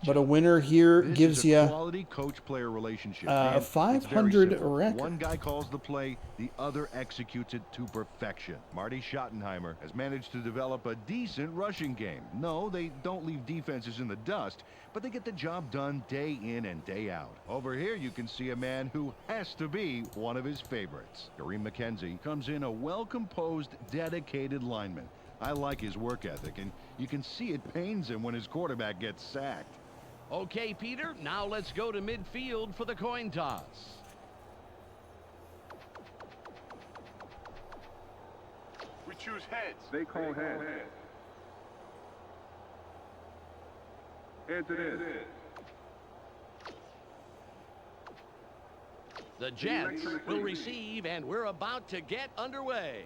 But a winner here gives you quality coach-player relationship. a And it's very 500 simple. record. One guy calls the play, the other executes it to perfection. Marty Schottenheimer has managed to develop a decent rushing game. No, they don't leave defenses in the dust, but they get the job done day in and day out. Over here, you can see a man who has to be one of his favorites. Kareem McKenzie comes in a well-composed, dedicated lineman. I like his work ethic, and you can see it pains him when his quarterback gets sacked. Okay, Peter, now let's go to midfield for the coin toss. We choose heads. They call heads. Heads it is. The Jets will receive, and we're about to get underway.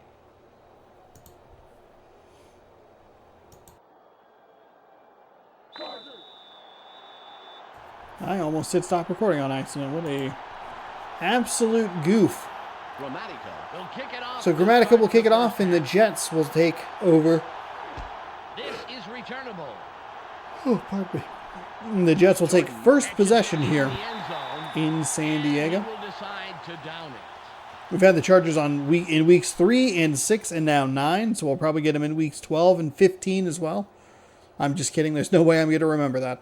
I almost hit stop recording on accident. What a absolute goof Grammatico will kick it off. So Grammatico will kick it off, and the Jets will take over. This is returnable. Oh, pardon me. And the Jets will take first possession here in San Diego. Will decide to down it. We've had the Chargers in weeks 3 and 6 and now 9, so we'll probably get them in weeks 12 and 15 as well. I'm just kidding. There's no way I'm going to remember that.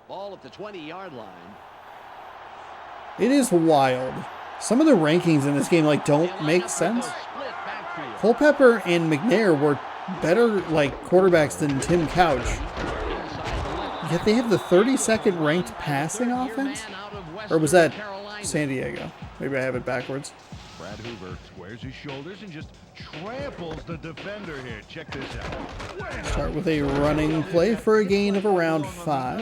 Ball at the 20-yard line. It is wild. Some of the rankings in this game don't make sense. Culpepper and McNair were better quarterbacks than Tim Couch. Yet they have the 32nd ranked passing offense? Or was that San Diego? Maybe I have it backwards. Brad Hoover squares his shoulders and just tramples the defender here. Check this out. Start with a running play for a gain of around 5.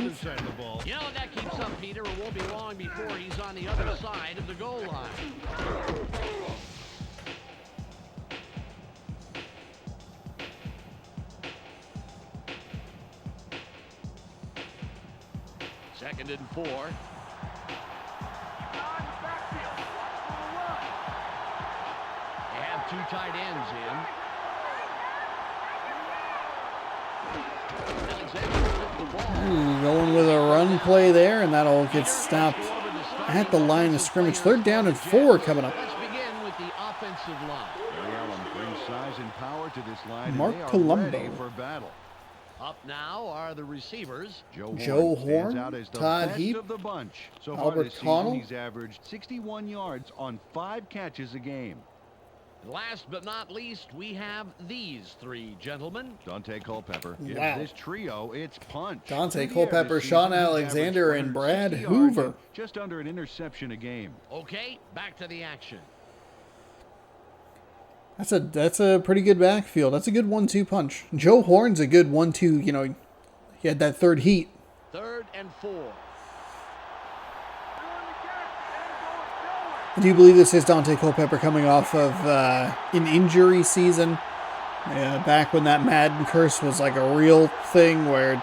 You know what that keeps up, Peter? It won't be long before he's on the other side of the goal line. Second and 4. They have 2 tight ends in. Going with a run play there, and that'll get stopped at the line of scrimmage. 3rd down and 4 coming up. Let's begin with the offensive line. Barry Allen brings size and power to this line. Mark and they are Colombo. ready for battle. Up now are the receivers. Joe Horn, out as the Todd best Heap, of the bunch. So Albert far this season, Connell. he's averaged 61 yards on 5 catches a game. Last but not least, we have these 3 gentlemen. Dante Culpepper gives Wow. this trio its punch. Dante Through the air Culpepper, this Sean season, he's Alexander, averaged and Brad 160 yards Hoover. and just under an interception a game. Okay, back to the action. That's a pretty good backfield. That's a good 1-2 punch. Joe Horn's a good 1-2, he had that 3rd heat. 3rd and 4. Do you believe this is Dante Culpepper coming off of an injury season? Back when that Madden curse was a real thing where,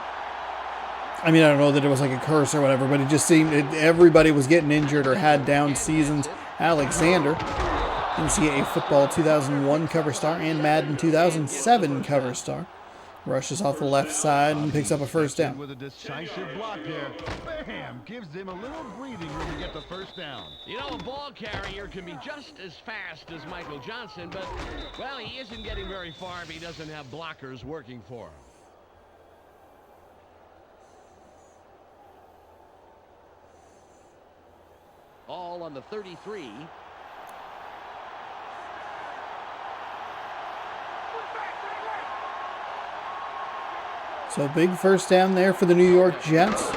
I don't know that it was a curse or whatever, but it just seemed everybody was getting injured or had down seasons. Alexander, NCAA Football 2001 cover star and Madden 2007 cover star. Rushes off the left side and picks up a 1st down. With a decisive block there. Bam! Gives them a little breathing room to get the 1st down. You know, a ball carrier can be just as fast as Michael Johnson, but, well, he isn't getting very far if he doesn't have blockers working for him. All on the 33. So big 1st down there for the New York Jets.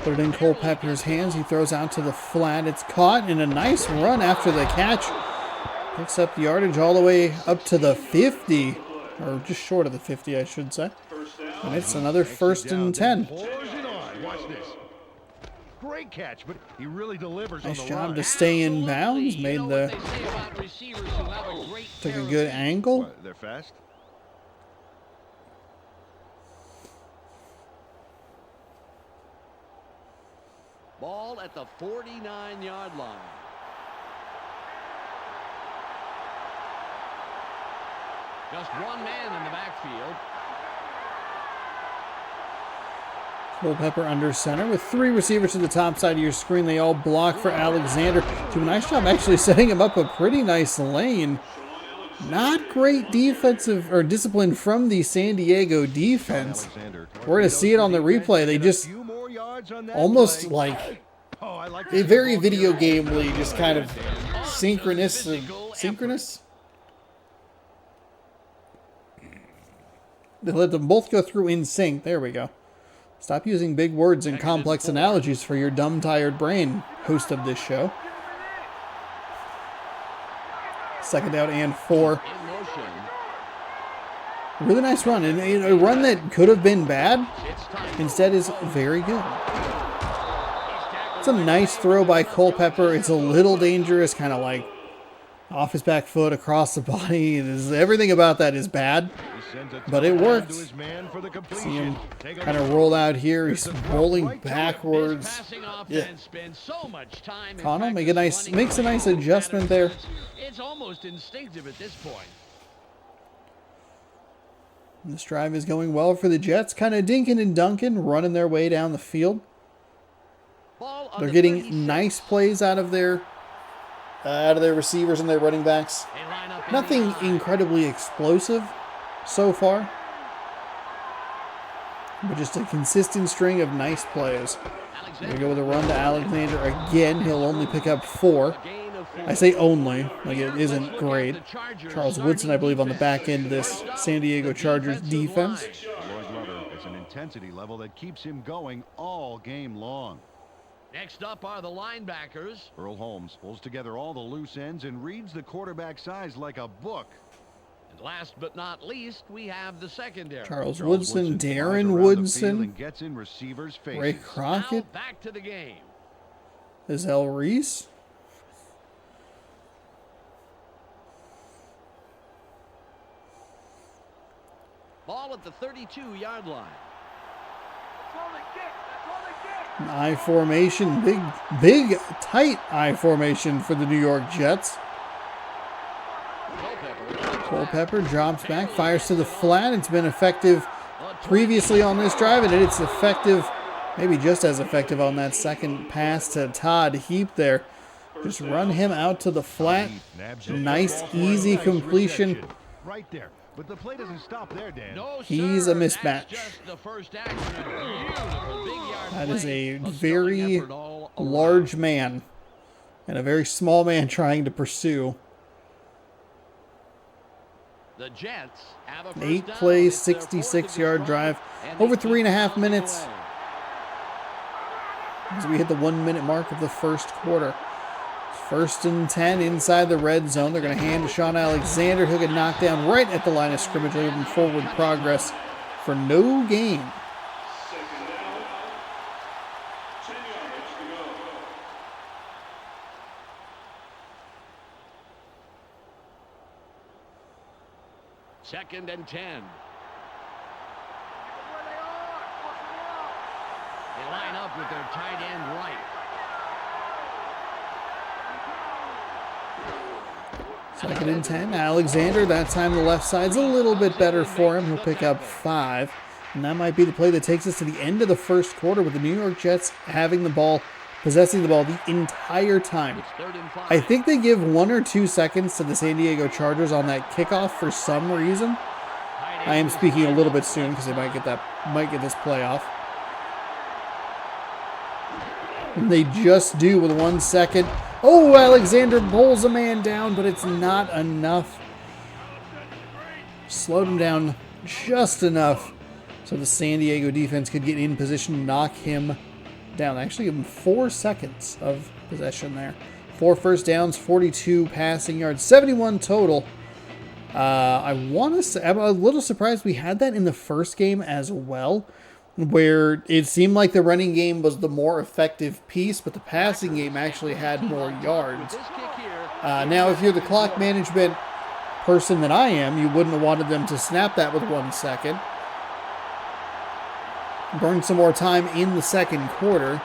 Put it in Culpepper's hands. He throws out to the flat. It's caught in a nice run after the catch. Picks up yardage all the way up to the 50. Or just short of the 50, I should say. And it's another 1st and 10. Watch this. Great catch, but he really delivers Nice on the job run. to stay in bounds. Made the... Took a good angle. What, they're fast? Ball at the 49-yard line. Just one man in the backfield. Culpepper under center with 3 receivers to the top side of your screen. They all block for Alexander. Do a nice job actually setting him up a pretty nice lane. Not great defensive or discipline from the San Diego defense. We're going to see it on the replay. They just almost a very video gamely, just kind of synchronous. They let them both go through in sync. There we go. Stop using big words and complex analogies for your dumb, tired brain, host of this show. 2nd down and 4. Really nice run. And a run that could have been bad, instead is very good. It's a nice throw by Culpepper. It's a little dangerous, kind of Off his back foot, across the body. Everything about that is bad, but it worked. See him kind of roll out here. He's rolling backwards. Yeah. Connell makes a nice adjustment there. It's almost instinctive at this point. This drive is going well for the Jets. Kind of dinking and dunking, running their way down the field. They're getting nice plays out of their receivers and their running backs. Nothing incredibly explosive so far, but just a consistent string of nice plays. We go with a run to Alexander again. He'll only pick up 4. I say only, like it isn't great. Charles Woodson, I believe, on the back end of this San Diego Chargers defense. It's an intensity level that keeps him going all game long. Next up are the linebackers. Earl Holmes pulls together all the loose ends and reads the quarterback's eyes like a book. And last but not least, we have the secondary. Charles Woodson, Darren Woodson, gets in receivers' faces. Ray Crockett, now back to the game. Azell Reese. Ball at the 32-yard line. I formation, big, tight I formation for the New York Jets. Culpepper drops back, fires to the flat. It's been effective previously on this drive, and it's effective, maybe just as effective on that second pass to Todd Heap there. Just run him out to the flat. Nice, easy completion. Right there. But the play doesn't stop there, Dan. No, He's a mismatch. That is a very large man and a very small man trying to pursue. The Jets have a 8 plays, 66-yard drive, over 3.5 minutes as we hit the 1-minute mark of the first quarter. 1st and 10 inside the red zone. They're going to hand to Sean Alexander. He'll get knocked down right at the line of scrimmage, leaving forward progress for no gain. Second down, 10 yards to go. Second and 10. They line up with their tight end right. Second and 10. Alexander, that time the left side's a little bit better for him. He'll pick up 5. And that might be the play that takes us to the end of the first quarter with the New York Jets having the ball, possessing the ball the entire time. I think they give 1 or 2 seconds to the San Diego Chargers on that kickoff for some reason. I am speaking a little bit soon because they might get this play off. And they just do with 1 second. Oh, Alexander pulls a man down, but it's not enough. Slowed him down just enough so the San Diego defense could get in position to knock him down. Actually, give him 4 seconds of possession there. 4 first downs, 42 passing yards, 71 total. I want to say, I'm a little surprised we had that in the first game as well, where it seemed like the running game was the more effective piece, but the passing game actually had more yards. Now, if you're the clock management person that I am, you wouldn't have wanted them to snap that with 1 second. Burn some more time in the second quarter.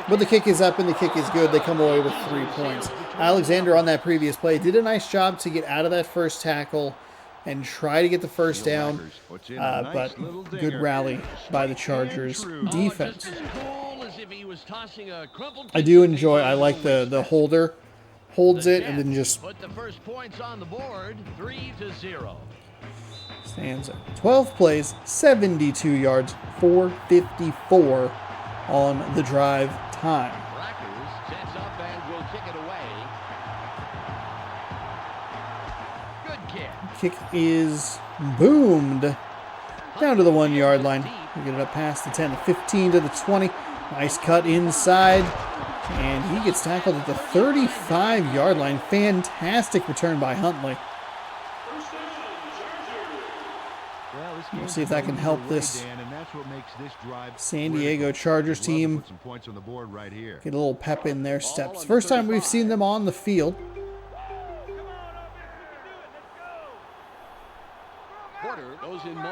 But the kick is up and the kick is good. They come away with 3 points. Alexander on that previous play did a nice job to get out of that first tackle and try to get the first down, but good rally by the Chargers defense. I do enjoy, I like the holder holds it and then just put the first points on the board, 3-0. stands at 12 plays, 72 yards, 454 on the drive time. Sets up and will kick it away. Good kick. Kick is boomed down to the 1 yard line. We get it up past the 10, the 15 to the 20. Nice cut inside. And he gets tackled at the 35 yard line. Fantastic return by Huntley. We'll see if that can help this San Diego Chargers team get a little pep in their steps. First time we've seen them on the field.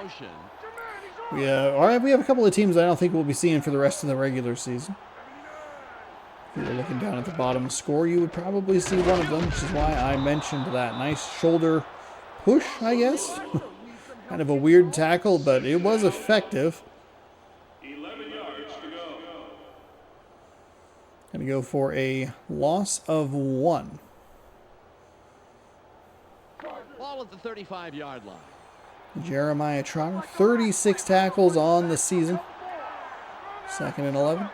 motion. We have a couple of teams I don't think we'll be seeing for the rest of the regular season. If you were looking down at the bottom score, you would probably see one of them, which is why I mentioned that. Nice shoulder push, I guess. Kind of a weird tackle, but it was effective. 11 yards to go. Going to go for a loss of 1. Ball at the 35-yard line. Jeremiah Trotter, 36 tackles on the season. 2nd and 11.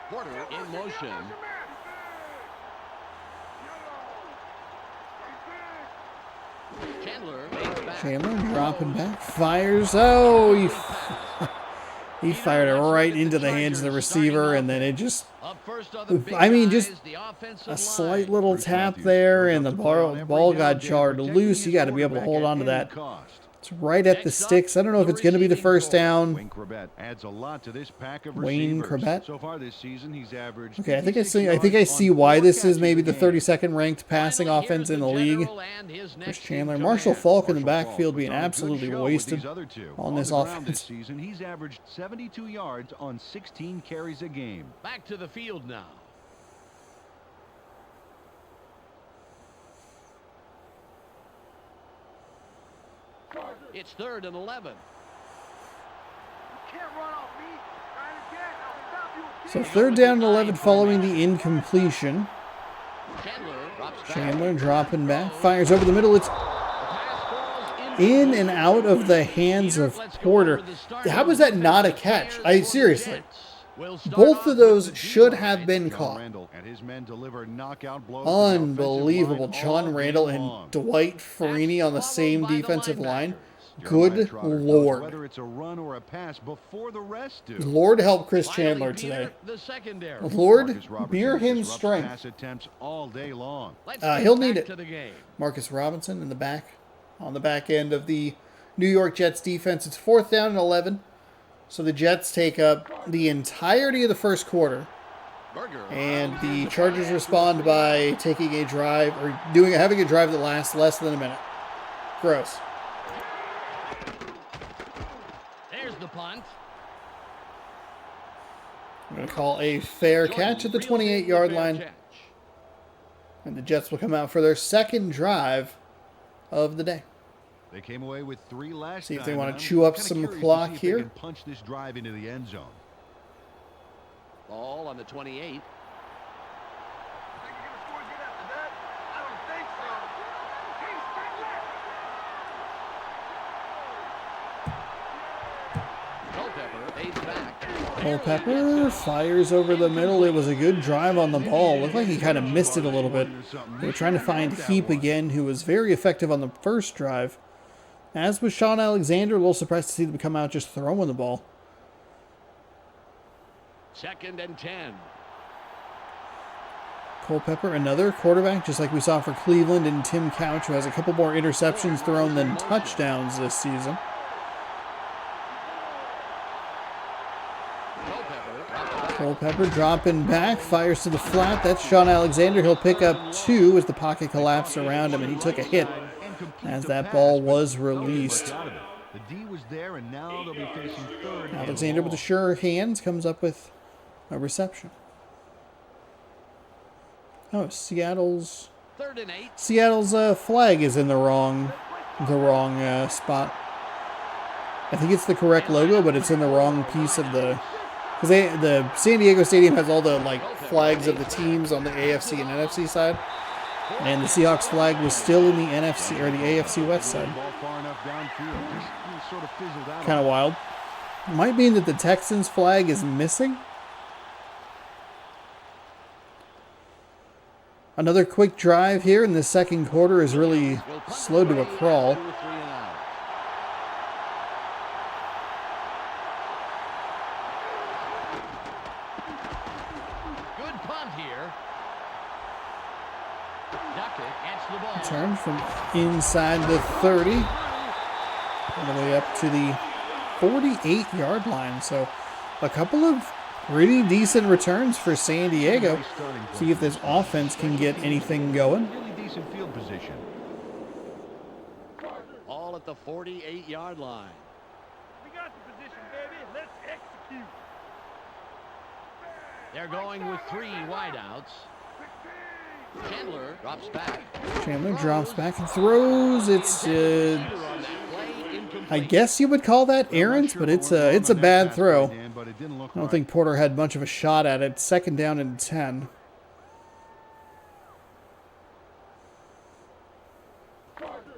Porter in motion. Chandler makes back. Chandler dropping back, fires. Oh, he fired it right into the hands of the receiver, and then it just, I mean, just a slight little tap there, and the ball got jarred loose. You got to be able to hold on to that. It's right at the sticks. I don't know if it's going to be the first down. Wayne Corbett adds a lot to this pack of Wayne receivers. Corbett. So far this season, he's averaged. Okay, I think I see why this is maybe the 32nd ranked passing offense in the league. Chris Chandler, Marshall Falk in the backfield being absolutely wasted on this offense. This season, he's averaged 72 yards on 16 carries a game. Back to the field now. It's 3rd and 11. You can't run off me. Try it again. I'll stop you again. So 3rd down and 11 following the incompletion. Chandler dropping back, fires over the middle. It's in and out of the hands of Porter. How was that not a catch? Seriously. Both of those should have been caught. Unbelievable. John Randall and Dwight Freeney on the same defensive line. Good Lord. Whether it's a run or a pass before the rest do. Lord help Chris Chandler today. Lord, bear him strength. Pass attempts all day long. He'll need it. Marcus Robinson in the back, on the back end of the New York Jets defense. It's 4th down and 11. So the Jets take up the entirety of the first quarter. And the Chargers respond by taking a drive, or having a drive that lasts less than a minute. Gross. There's the punt. I'm going to call a fair catch at the 28-yard line. And the Jets will come out for their second drive of the day. They came away with 3 last See if time, they want and to I'm chew up kinda some curious to clock see if they here. can punch this drive into the end zone. Ball on the 28. Think you're gonna score again after that? I don't think so. Hey, stay back. Culpepper aids back. Culpepper fires over the middle. It was a good drive on the ball. Looked like he kind of missed it a little bit. They were trying to find Heap again, who was very effective on the first drive. As was Sean Alexander. A little surprised to see them come out just throwing the ball. 2nd and 10. Culpepper, another quarterback, just like we saw for Cleveland, and Tim Couch, who has a couple more interceptions thrown than touchdowns this season. Culpepper dropping back, fires to the flat. That's Sean Alexander. He'll pick up 2 as the pocket collapsed around him, and he took a hit as that ball was released. The D was there, and now they'll be facing 3rd. Alexander with the sure hands comes up with a reception. Oh, Seattle's 3rd and 8. flag is in the wrong spot. I think it's the correct logo, but it's in the wrong piece of the. Because the San Diego Stadium has all the flags of the teams on the AFC and NFC side, and the Seahawks flag was still in the NFC or the AFC West side. Kind of wild. Might mean that the Texans flag is missing. Another quick drive here in the second quarter is really slowed to a crawl. Good punt here. Duckett gets the ball. Turn from inside the 30 all the way up to the 48-yard line. So a couple of pretty decent returns for San Diego. See if this offense can get anything going. Really decent field position. All at at the 48-yard line. We got the position, baby. Let's execute. They're going with 3 wideouts. Chandler drops back. Chandler drops back and throws. It's, I guess you would call that errant, but it's a bad throw. I don't think Porter had much of a shot at it. 2nd down and 10.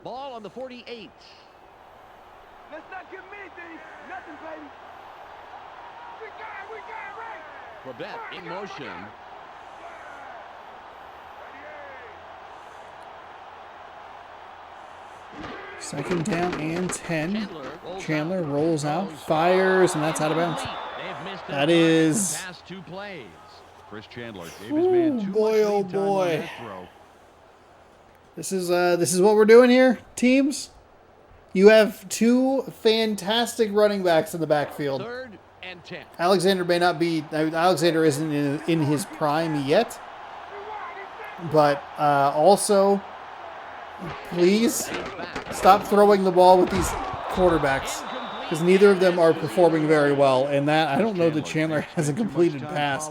Ball on the 48. Let's not give me anything. Nothing, baby. We got it, right. Quebec in motion. Second down and 10. Chandler rolls out, fires, and that's out of bounds. That is... Past 2 plays. Chris Chandler gave his man too boy, much oh lead time on boy. that throw. This is what we're doing here, teams. You have 2 fantastic running backs in the backfield. 3rd and 10. Alexander may not be... Alexander isn't in his prime yet. But also, please stop throwing the ball with these quarterbacks. Because neither of them are performing very well. And that, I don't know that Chandler has a completed pass.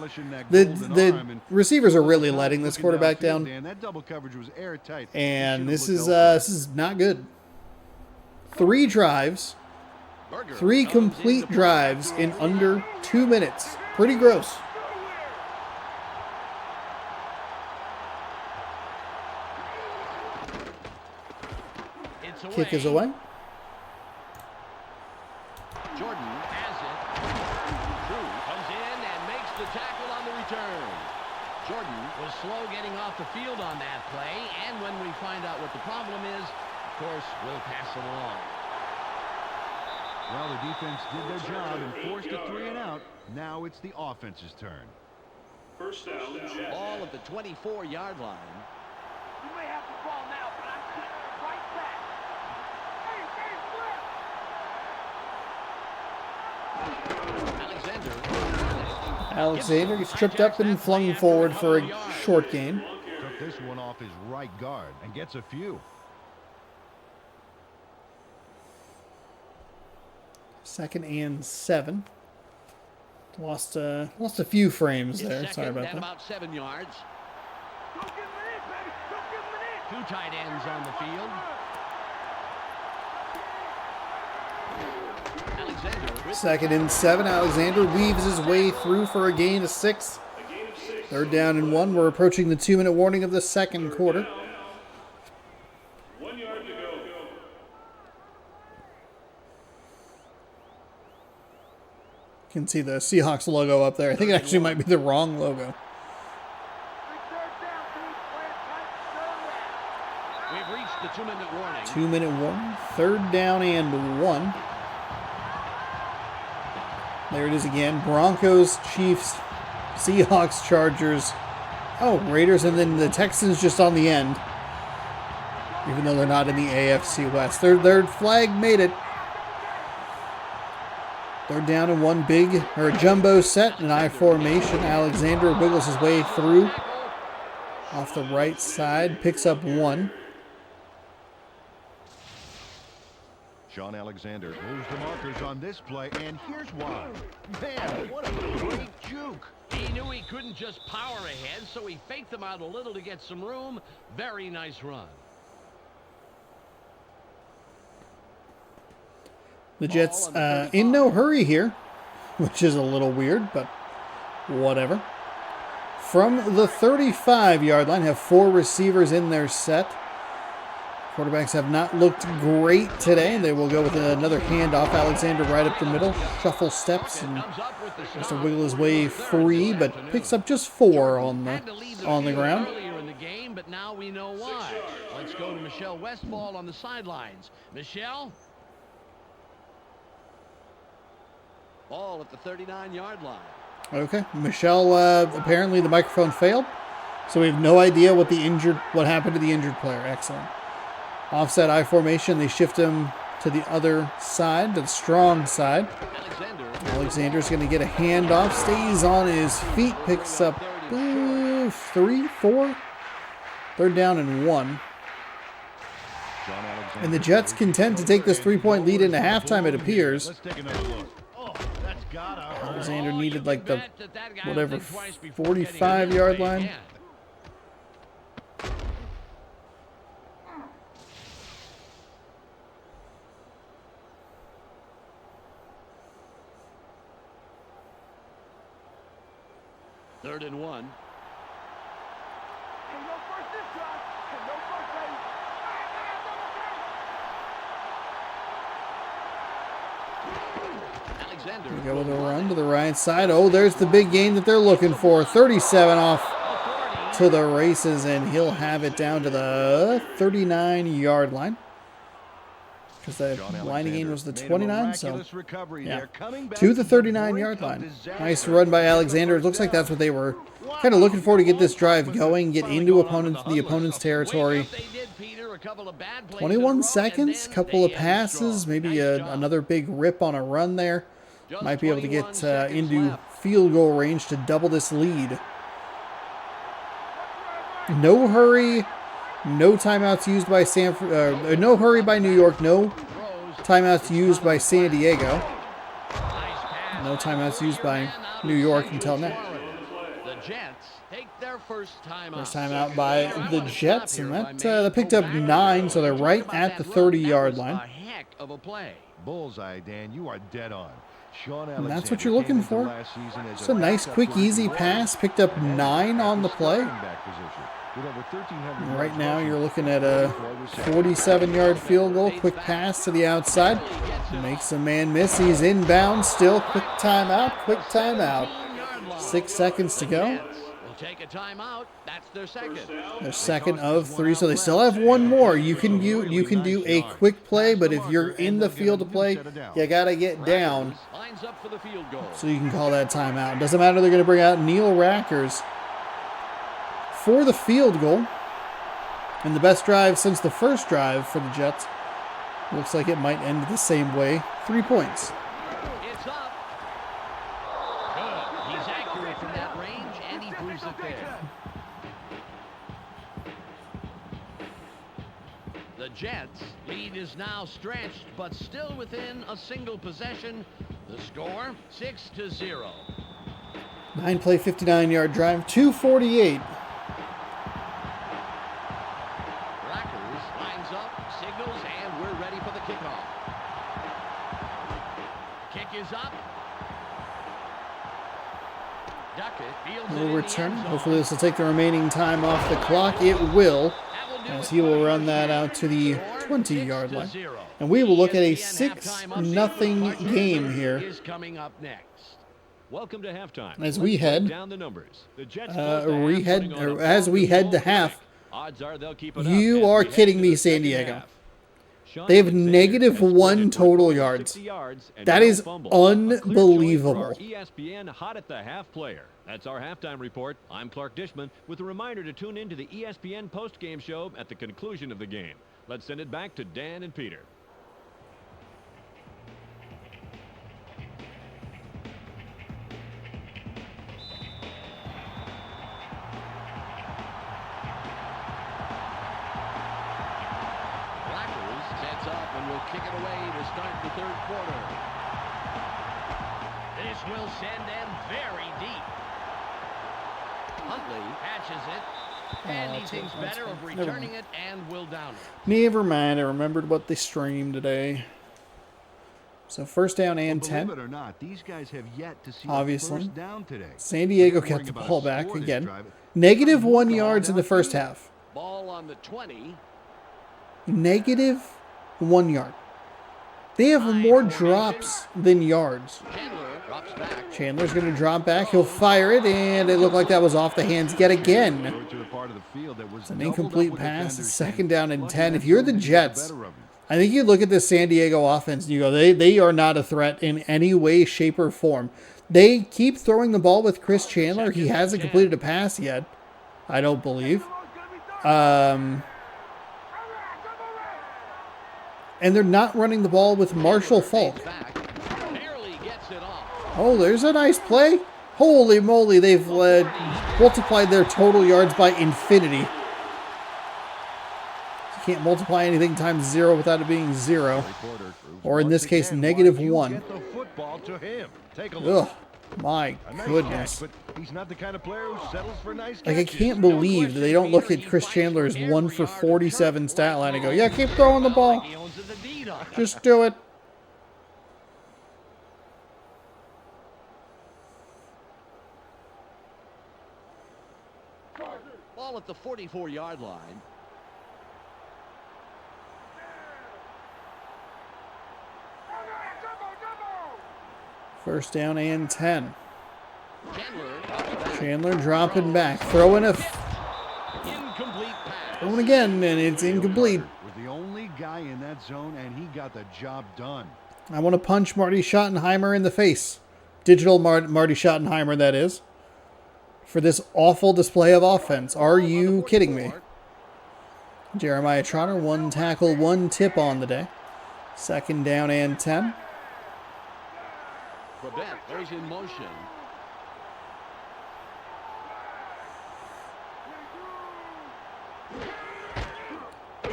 The receivers are really letting this quarterback down. And this is not good. 3 drives. 3 complete drives in under 2 minutes. Pretty gross. Kick is away. Jordan has it. Drew comes in and makes the tackle on the return. Jordan was slow getting off the field on that play, and when we find out what the problem is, of course, we'll pass it along. Well, the defense did their job and forced a 3 and out. Now it's the offense's turn. First down, Jack. Ball at the 24-yard line. You may have the ball now, but I'm kicking right back. Alexander gets tripped up and flung forward for a short gain. Took this one off his right guard and gets a few. 2nd and 7. Lost a few frames there. Sorry about that. About 7 yards. 2 tight ends on the field. Alexander. 2nd and 7. Alexander weaves his way through for a gain of 6. 3rd down and 1. We're approaching the 2-minute warning of the 2nd quarter. 1 yard to go. You can see the Seahawks logo up there. I think it actually might be the wrong logo. We've reached the 2-minute warning. 2-minute warning. 3rd down and 1. There it is again. Broncos, Chiefs, Seahawks, Chargers. Oh, Raiders, and then the Texans just on the end. Even though they're not in the AFC West. Their flag made it. 3rd down and 1, big, or a jumbo set, an I formation. Alexander wiggles his way through. Off the right side, picks up 1. Sean Alexander moves the markers on this play, and here's why. Man, what a great juke. He knew he couldn't just power ahead, so he faked them out a little to get some room. Very nice run. The Jets in no hurry here, which is a little weird, but whatever. From the 35-yard line, have 4 receivers in their set. Quarterbacks have not looked great today. They will go with another handoff. Alexander right up the middle. Shuffle steps and has to wiggle his way free, but picks up just 4 on the ground. Earlier in the game, but now we know why. Let's go to Michelle Westfall on the sidelines. Michelle? Ball at the 39-yard line. Okay. Michelle, apparently the microphone failed, so we have no idea what happened to the injured player. Excellent. Offset I formation. They shift him to the other side, to the strong side. Alexander's going to get a handoff. Stays on his feet. Picks up 3, 4. 3rd down and 1. John And the Jets contend to take this 3-point lead into halftime, it appears. Let's take another look. Oh, that's gotta hurt. Alexander needed like the, whatever, 45-yard line. Third and 1. Can no first this drive. Can no first, baby. Alexander. We go with a run to the right side. Oh, there's the big gain that they're looking for. 37 off to the races, and he'll have it down to the 39-yard line. Because the line gain was the 29, so yeah, to the 39-yard line. Nice run by Alexander. It looks like that's what they were kind of looking for, to get this drive going, get into the opponent's territory. 21 seconds, couple of passes, maybe another big rip on a run there. Might be able to get into field goal range to double this lead. No hurry. No timeouts used by no hurry by New York. No timeouts used by San Diego. No timeouts used by New York until now. The Jets take their first timeout. First timeout by the Jets, and that picked up 9, so they're right at the 30-yard line. A heck of a play. Bullseye, Dan. You are dead on. And that's what you're looking for. Just a nice, quick, easy pass. Picked up 9 on the play. And right now you're looking at a 47-yard field goal. Quick pass to the outside. Makes a man miss. He's inbound still. Quick timeout. Quick timeout. 6 seconds to go. We'll take a timeout. That's their second. Their second of 3, so they still have one more. You can do a quick play, but if you're in the field to play, you gotta get down. So you can call that timeout. Doesn't matter. They're gonna bring out Neil Rackers for the field goal. And the best drive since the first drive for the Jets. Looks like it might end the same way. 3 points. It's up. Good. He's accurate from that range, and he proves it there. The Jets' lead is now stretched, but still within a single possession. The score, 6-0. 9-play, 59-yard drive, 2:48. Lines up, signals, and we're ready for the kickoff. Kick is up. Duckett fields it in Will the return. end zone. Hopefully this will take the remaining time off the clock. It will, as he will run that out to the 20-yard line. And we will look at a 6-0 game here. Is coming up next. Welcome to halftime. As we head, down the numbers. The Jets as we head to half. Odds are they'll keep it You up are as we head kidding to me, the San second Diego. half. Sean They have Alexander negative has 1 sprinted total for yards. 60 yards and That no is fumble. A clear choice for unbelievable. our ESPN hot at the half player. That's our halftime report. I'm Clark Dishman with a reminder to tune in to the ESPN post-game show at the conclusion of the game. Let's send it back to Dan and Peter. Sets up and will kick it away to start the third quarter. This will send them very deep. Huntley catches it, and he thinks better of returning it and will down it. Never mind. I remembered what they streamed today. So first down and Well, 10. believe it or not, these guys have yet to see Obviously. a first down today. San Diego They're kept worrying the about ball a back score this again. drive. Negative 1 yards in the first half. Ball on the 20. Negative 1 yard. They have more drops than yards. Chandler drops back. Chandler's going to drop back. He'll fire it, and it looked like that was off the hands yet again. Go to the part of the field that was It's an doubled up incomplete with pass. defenders. Second down and Lucky 10. If that you're the zone didn't get Jets, better of him. I think you look at this San Diego offense and you go, they are not a threat in any way, shape, or form. They keep throwing the ball with Chris Chandler. He hasn't completed a pass yet, I don't believe. And they're not running the ball with Marshall Falk. Barely gets it off. Oh, there's a nice play. Holy moly, they've multiplied their total yards by infinity. can't multiply anything times 0 without it being 0. Or in this case, -1. Ugh, my goodness. He's not the kind of player who settles for nice Like, I can't believe that they don't look at Chris Chandler's 1 for 47 stat line and go, yeah, keep throwing the ball. Just do it. Ball at the 44-yard line. First down and 10. Chandler. Chandler dropping back. Throwing Incomplete pass. throwing again, and it's incomplete. Was the only guy in that zone, and he got the job done. I want to punch Marty Schottenheimer in the face. Digital Marty Schottenheimer, that is. For this awful display of offense. Are you kidding me? Jeremiah Trotter, 1 tackle, 1 tip on the day. Second down and 10. Babette goes in motion.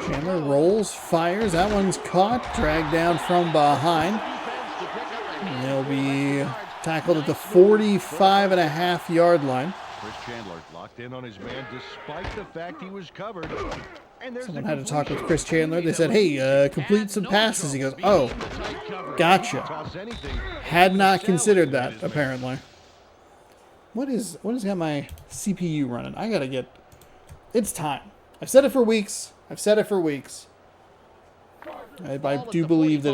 Chandler rolls, fires. That one's caught. Dragged down from behind. And they'll be tackled at the 45.5-yard line. Chris Chandler locked in on his man despite the fact he was covered. And Someone had to talk with Chris Chandler. They said, hey, complete some passes. He goes, oh, gotcha. Had not considered that, apparently. What is got my CPU running? I gotta get... It's time. I've said it for weeks. I do believe that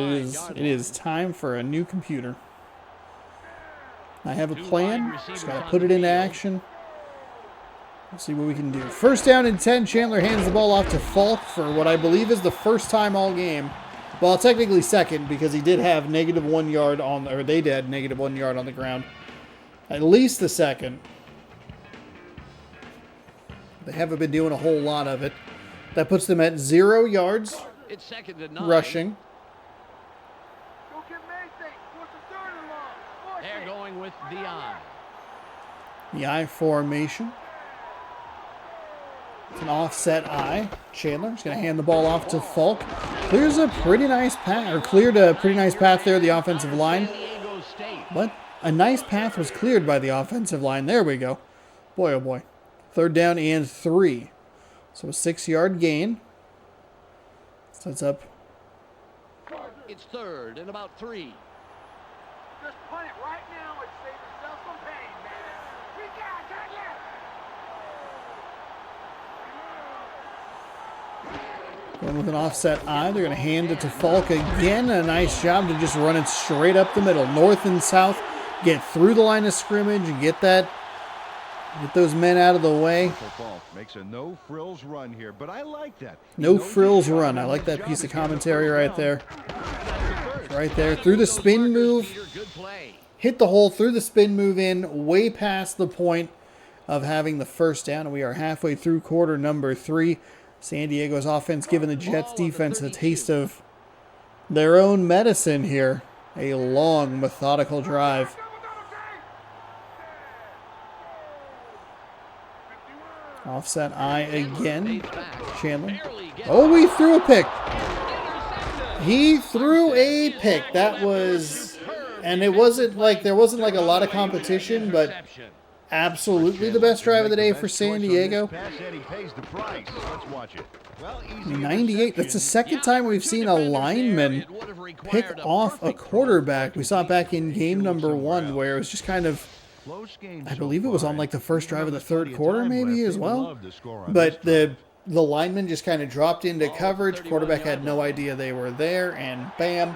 it is time for a new computer. I have a plan. Just gotta put it into action. Let's see what we can do. First down and 10. Chandler hands the ball off to Falk for what I believe is the first time all game. Well, technically second, because he did have -1 yard on, or they did -1 yard on the ground. At least the second. They haven't been doing a whole lot of it. That puts them at 0 yards It's second and 9. rushing. Go get Mason. What's the third and long? They're going with the I. The I formation. It's an offset I. Chandler's going to hand the ball off to Falk. Clears a pretty nice path, or cleared a pretty nice path there, the offensive line. But a nice path was cleared by the offensive line. There we go. Boy, oh boy. Third down and 3. So a 6-yard gain. Sets up. It's third and about 3. Just punt it right now and save yourself some pain, man. We got it. Going with an offset I. They're going to hand it to Falk again. A nice job to just run it straight up the middle. North and south. Get through the line of scrimmage and get those men out of the way. Makes a no frills run here, but I like that. No frills run. I like that piece of commentary right there. Right there. Through the spin move. Hit the hole through the spin move in. Way past the point of having the first down. And we are halfway through quarter number 3. San Diego's offense giving the Jets defense a taste of their own medicine here. A long, methodical drive. Offset I again. Chandler. Oh, he threw a pick. He threw a pick. That was, and it wasn't like, there wasn't like a lot of competition, but absolutely the best drive of the day for San Diego. 98. That's the second time we've seen a lineman pick off a quarterback. We saw it back in game number 1 where it was just kind of, I believe it was on like the first drive of the third quarter maybe as well. But the lineman just kind of dropped into coverage. Quarterback had no idea they were there, and bam,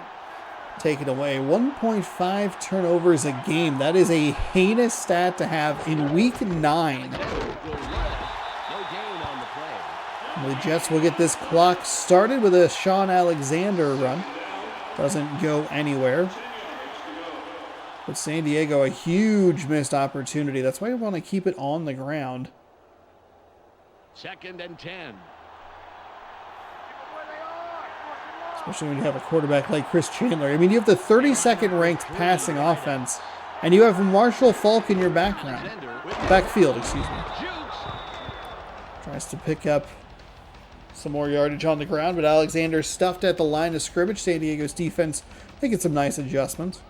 take it away. 1.5 turnovers a game. That is a heinous stat to have in week 9. The Jets will get this clock started with a Sean Alexander run. Doesn't go anywhere. But San Diego, a huge missed opportunity. That's why we want to keep it on the ground. Second and 10. Especially when you have a quarterback like Chris Chandler. I mean, you have the 32nd ranked passing offense, and you have Marshall Falk in your backfield, excuse me. Tries to pick up Some more yardage on the ground, but Alexander stuffed at the line of scrimmage. San Diego's defense making some nice adjustments.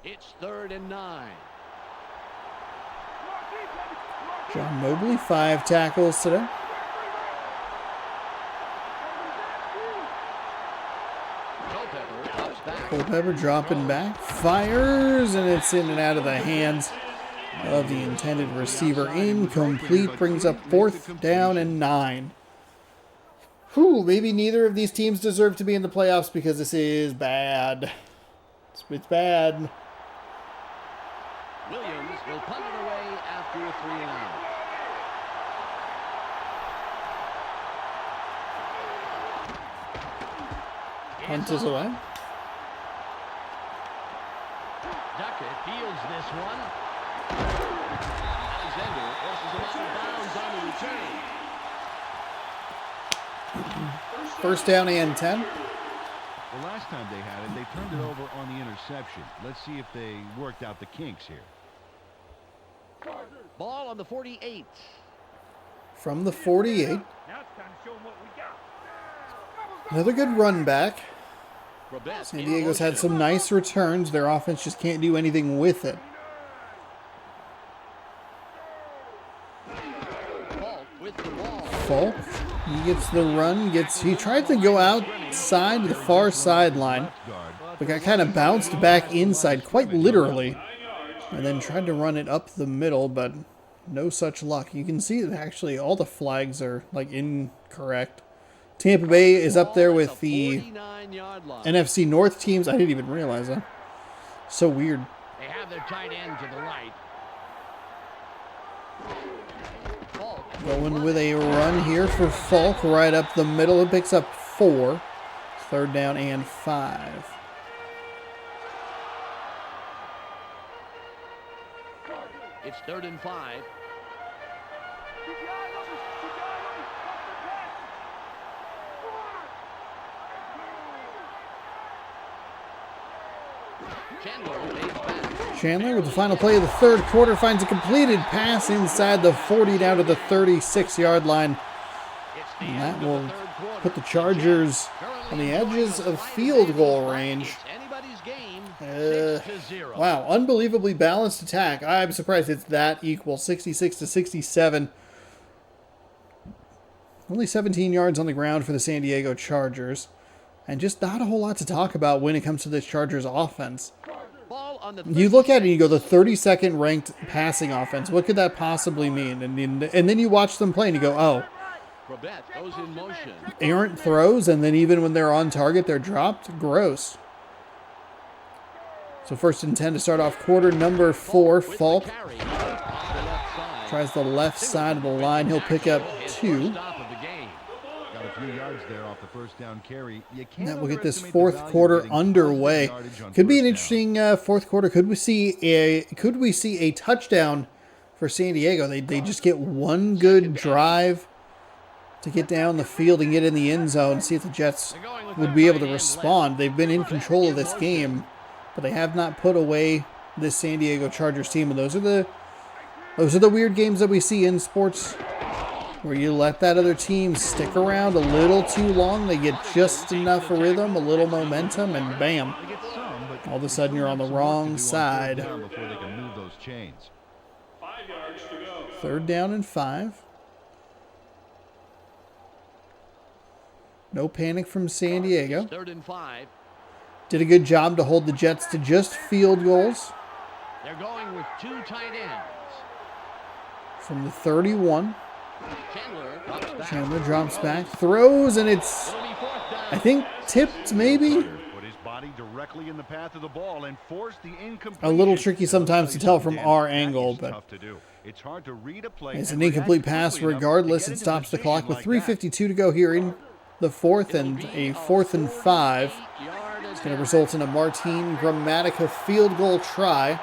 It's 3rd and 9. John Mobley, 5 tackles today. Culpepper dropping back, fires, and it's in and out of the hands of the intended receiver. Incomplete, brings up 4th down and 9. Whew, maybe neither of these teams deserve to be in the playoffs because this is bad. It's bad. Williams will punt it away after a 3-and-out. Punt is away. Duckett fields this one. Alexander forces him out of bounds on the return. First down and 10. The last time they had it, they turned it over on the interception. Let's see if they worked out the kinks here. Ball on the 48. From the 48. Now it's time to show them what we got. Another good run back. Robet San in Diego's had motion. some nice returns. Their offense just can't do anything with it. Falk with the ball. Falk, he gets the run. He tried to go outside to the far sideline, but got kind of bounced back inside, quite literally, and then tried to run it up the middle, but no such luck. You can see that actually all the flags are like incorrect. Tampa Bay is up there with the 49-yard line. NFC North teams. I didn't even realize that. So weird. They have their tight end to the right. Falk Going with a run here for Falk right up the middle. It picks up 4. 3rd down and 5. It's 3rd and 5. Chandler fades back. Chandler with the final play of the 3rd quarter finds a completed pass inside the 40 down to the 36-yard line. It's the And end that of the will 3rd quarter. put the Chargers on the edges of field goal range. It's anybody's game. 6-0. Wow, unbelievably balanced attack. I'm surprised it's that equal, 66-67. Only 17 yards on the ground for the San Diego Chargers. And just not a whole lot to talk about when it comes to this Chargers offense. Ball on the You look at it and you go, the 32nd ranked passing offense. What could that possibly mean? And then you watch them play and you go, oh, Robet goes in motion. errant throws, and then even when they're on target, they're dropped. Gross. So 1st and 10 to start off quarter number 4. With the Falk carry. Off the left side. tries the left side of the line. He'll pick up His 2. first stop of the game. Got a few yards there off the first down carry. You can't That will get this underestimate the 4th value of quarter getting underway. positive yardage on Could be an first down. interesting 4th quarter. Could we see a touchdown for San Diego? They just get one good drive to get down the field and get in the end zone. See if the Jets would be able to respond. They've been in control of this game, but they have not put away this San Diego Chargers team. And those are the weird games that we see in sports, where you let that other team stick around a little too long. They get just enough rhythm, a little momentum, and bam. They get some, but All of a sudden, you're on the some work to wrong do on side. 3rd down before they can move those chains. 5 yards to go. 3rd down and 5. No panic from San Diego. 3rd and 5. Did a good job to hold the Jets to just field goals They're going with 2 tight ends. from the 31. Chandler drops back. Chandler drops back, throws, and it's, It'll be 4th down. I think, tipped maybe. Put his body directly in the path of the ball and force the incompletion. A little tricky sometimes to tell from our That angle, is but tough to do. It's hard to read a play it's and an incomplete react pass quickly enough to regardless. get It into stops the position clock with like that. 3:52 to go here in the 4th and a 4th and 5. It's going to result in a Martin Gramatica field goal try.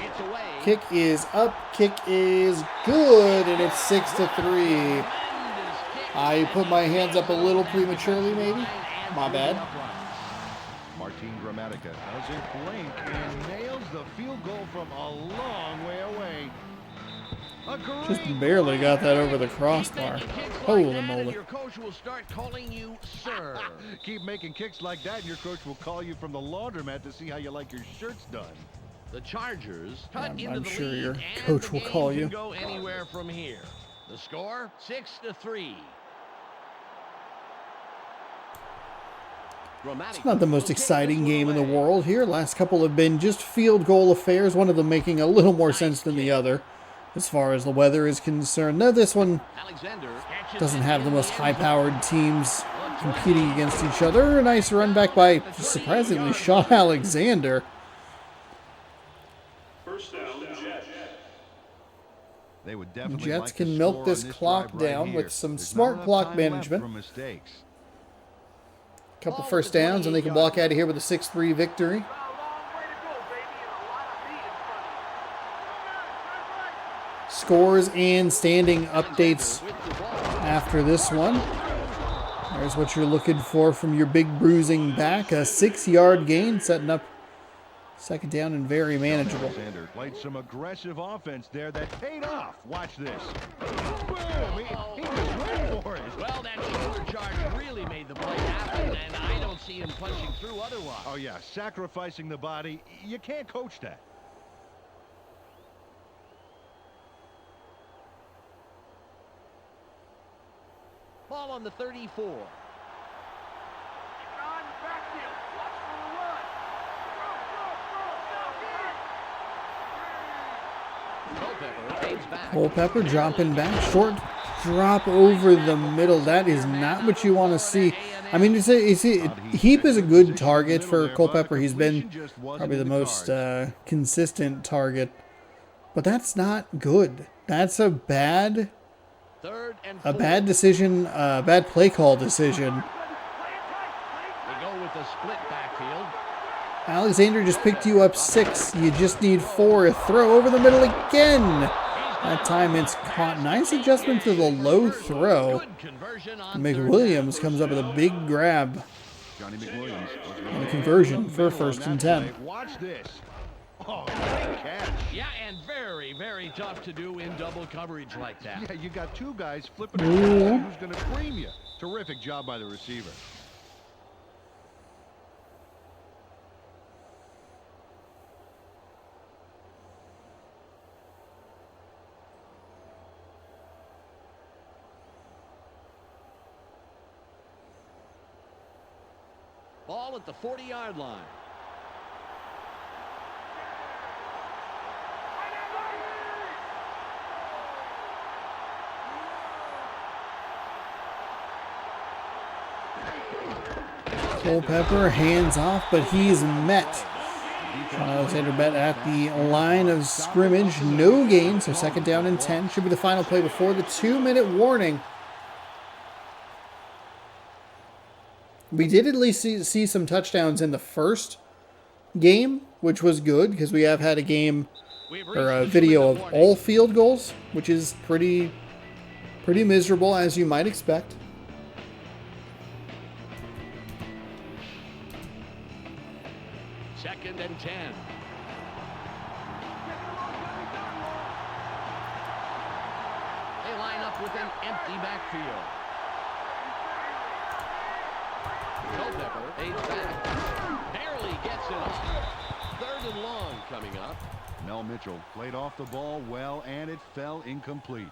It's away. Kick is up, kick is good, and it's 6-3. I put my hands up a little prematurely, maybe. My bad. Martin Gramatica doesn't blink and nails the field goal from a long way away. Just barely got that over the crossbar. Holy moly. Your coach will start calling you sir. Keep making kicks like that and your coach will call you from the laundromat to see how you like your shirts done. The Chargers cut into I'm the sure lead, your and coach the will game call can you. Go anywhere from here. The score 6-3. It's not the most exciting game in the world here. Last couple have been just field goal affairs, one of them making a little more sense than the other as far as the weather is concerned. Now this one doesn't have the most high-powered teams competing against each other. A nice run back by, surprisingly, Sean Alexander. First down, Jets. They would definitely Jets like can to milk score this on this clock drive right down here. with some There's smart not enough clock time left management. for mistakes. Couple first downs, and they can walk out of here with a 6-3 victory. Got a long way to go, baby, and a lot of meat in front of you. Scores and standing updates after this one. There's what you're looking for from your big bruising back. A 6-yard gain, setting up second down and very manageable. Alexander played some aggressive offense there that paid off. Watch this. Boom! He just went for it. Well, that shoulder charge really made the play happen, and I don't see him punching through otherwise. Oh, yeah, sacrificing the body. You can't coach that. Ball on the 34. Keep an eye on the backfield. Watch for the run. Culpepper aids back. Culpepper dropping back, short drop over the middle. That is not what you want to see. I mean, Heap is a good target for Culpepper. He's been probably the most consistent target, but that's not good. That's a bad decision, bad play call decision. They go with the split backfield. Alexander just picked you up 6. You just need 4. Throw over the middle again. That time it's caught. Nice adjustment to the low throw. McWilliams comes up with a big grab. Johnny McWilliams. And a conversion for 1st and 10. Watch this. Oh, great catch. Yeah, and very, very tough to do in double coverage like that. Yeah, you got two guys flipping around. Who's going to cream you? Terrific job by the receiver. Ball at the 40-yard line. Culpepper hands off, but he's met. Sean Alexander met at the line of scrimmage. No gain, so 2nd down and 10. Should be the final play before the 2-minute warning. We did at least see some touchdowns in the first game, which was good because we have had a game or a video of all field goals, which is pretty miserable, as you might expect. Second and 10. They line up with an empty backfield. Culpepper aids back. Barely gets it off. 3rd and long coming up. Mel Mitchell played off the ball well, and it fell incomplete.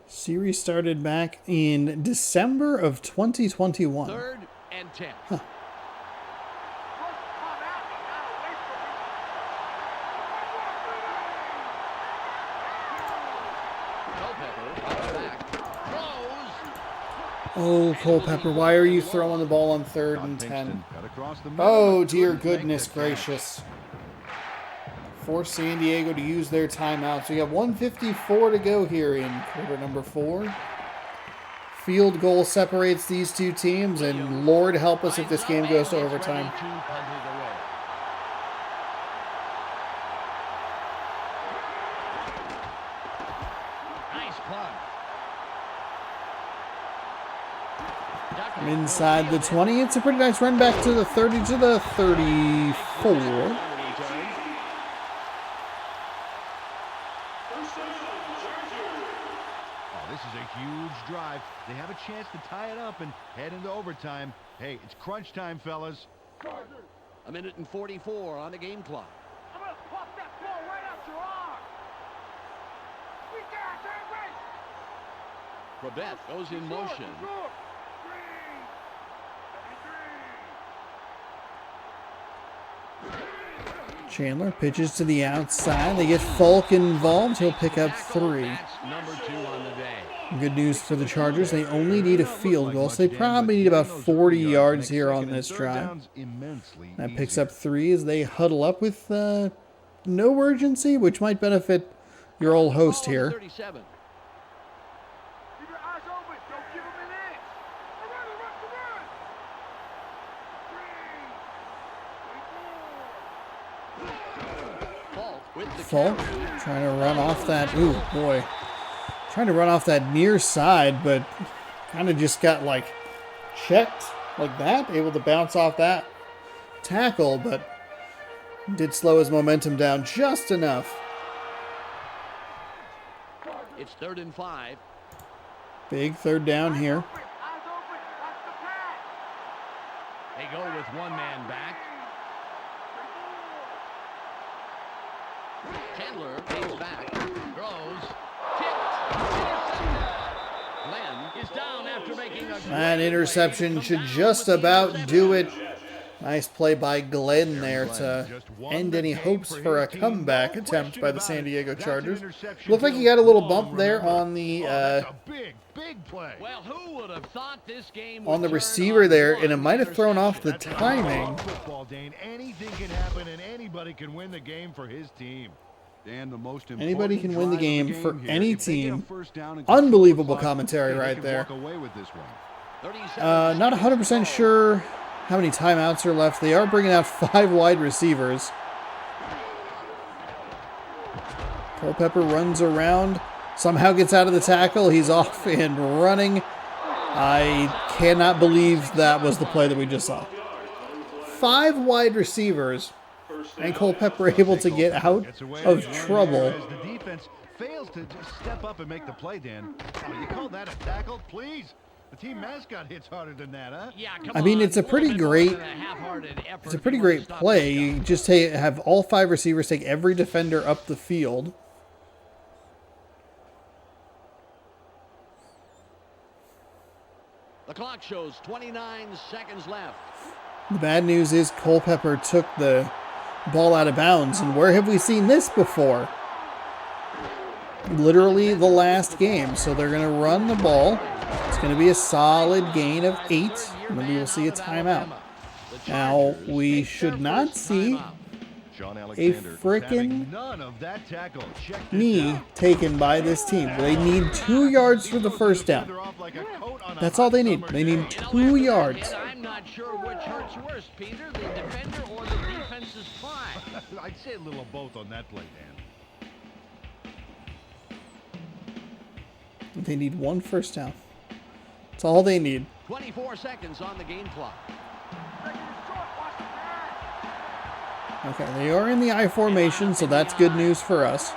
Series started back in December of 2021. 3rd and 10. Huh. Oh, Culpepper, why are you throwing the ball on 3rd and 10? Oh, dear goodness gracious. Force San Diego to use their timeouts. We have 1:54 to go here in quarter number 4. Field goal separates these two teams, and Lord help us if this game goes to overtime. Nice punt. I'm inside the 20. It's a pretty nice run back to the 30 to the 34. This is a huge drive. They have a chance to tie it up and head into overtime. Hey, it's crunch time, fellas. A minute and 44 on the game clock. I'm gonna pop that ball right out your arm. We got it, Babette goes in motion. Chandler pitches to the outside. They get Falk involved. He'll pick up 3. That's number 2 on the day. Good news for the Chargers. They only need a field goal, so they probably need about 40 yards here on this drive. That picks up 3 as they huddle up with no urgency, which might benefit your old host here. 37. Keep your eyes open. Don't give him an inch. Falk with the Falk carry. trying to run off that. Ooh, boy. Trying to run off that near side, but kind of just got like checked like that. Able to bounce off that tackle, but did slow his momentum down just enough. It's 3rd and 5. Big 3rd down here. Eyes open. Watch the pass. They go with one man back. Chandler takes back. Throws. Tipped. Glenn is down after making a That interception should just about do it. Nice play by Glenn there to end any hopes for a comeback attempt by the San Diego Chargers. Looked like he got a little bump there on the big play. Well, who would have thought this game on the would turn receiver on there, one and it might have thrown off the interception? timing. Football, Dane. Anything can happen, and anybody can win the game for his team. Dan, the most important Anybody can win the drive game of the for here. any If they get a team. first down and control Unbelievable the clock, commentary they right can there. walk away with this one. 37 Not seconds 100% to sure how many timeouts are left. They are bringing out 5 wide receivers. Culpepper runs around, somehow gets out of the tackle. He's off and running. I cannot believe that was the play that we just saw. 5 wide receivers, and Culpepper able to get out of trouble. As the defense fails to just step up and make the play, Dan. Oh, you call that a tackle? Please. The team mascot hits harder than that, huh? Yeah, come I mean, on. it's a pretty little bit more great- than a half-hearted effort It's a if pretty you want to great stop play. this guy. You just have all 5 receivers take every defender up the field. The clock shows 29 seconds left. The bad news is Culpepper took the ball out of bounds, and where have we seen this before? Literally the last game. So they're going to run the ball. It's going to be a solid gain of 8, and then we will see a timeout. Now, we should not see Sean a Alexander frickin' having none of that tackle. Check this knee out. taken by this team. They need 2 yards for the first down. Defender off like a coat on a That's hot all they need. summer They day. need 2 yards. I'm not sure which hurts worse, Peter, the defender or the defense's pride. I'd say a little of both on that play, Dan. They need 1 first down. That's all they need. 24 seconds on the game clock. Okay, they are in the I formation, so that's good news for us.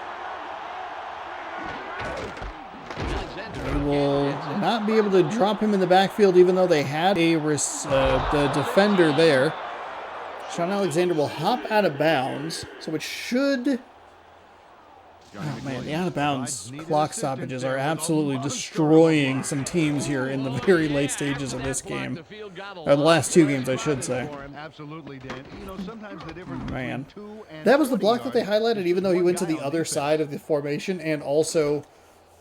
They will not be able to drop him in the backfield, even though they had a the defender there. Sean Alexander will hop out of bounds, so it should... Oh man, the out-of-bounds clock stoppages are absolutely destroying some teams here in the very late stages of this game. Or the last 2 games, I should say. Absolutely, Dan. You know, sometimes the difference Man. between 2 and That was the 40 block that they yards highlighted, is even though he one went to guy the on other defense. side of the formation and also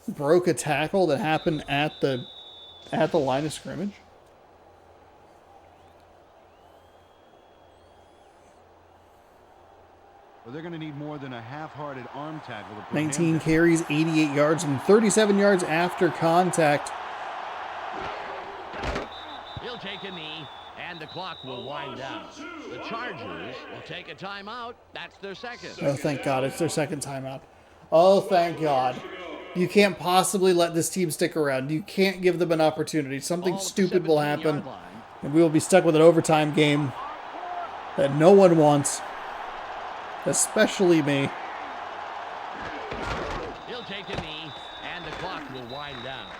broke a tackle that happened at the line of scrimmage. Well, they're going to need more than a half-hearted arm tackle to put 19 him down. carries, 88 yards, and 37 yards after contact. He'll take a knee, and the clock will wind down. The Chargers will take a timeout. That's their second. Oh, thank God, it's their second timeout. Oh, thank God. You can't possibly let this team stick around. You can't give them an opportunity. Something stupid will happen, and we will be stuck with an overtime game that no one wants, especially me. He'll take a knee, and the clock will wind down.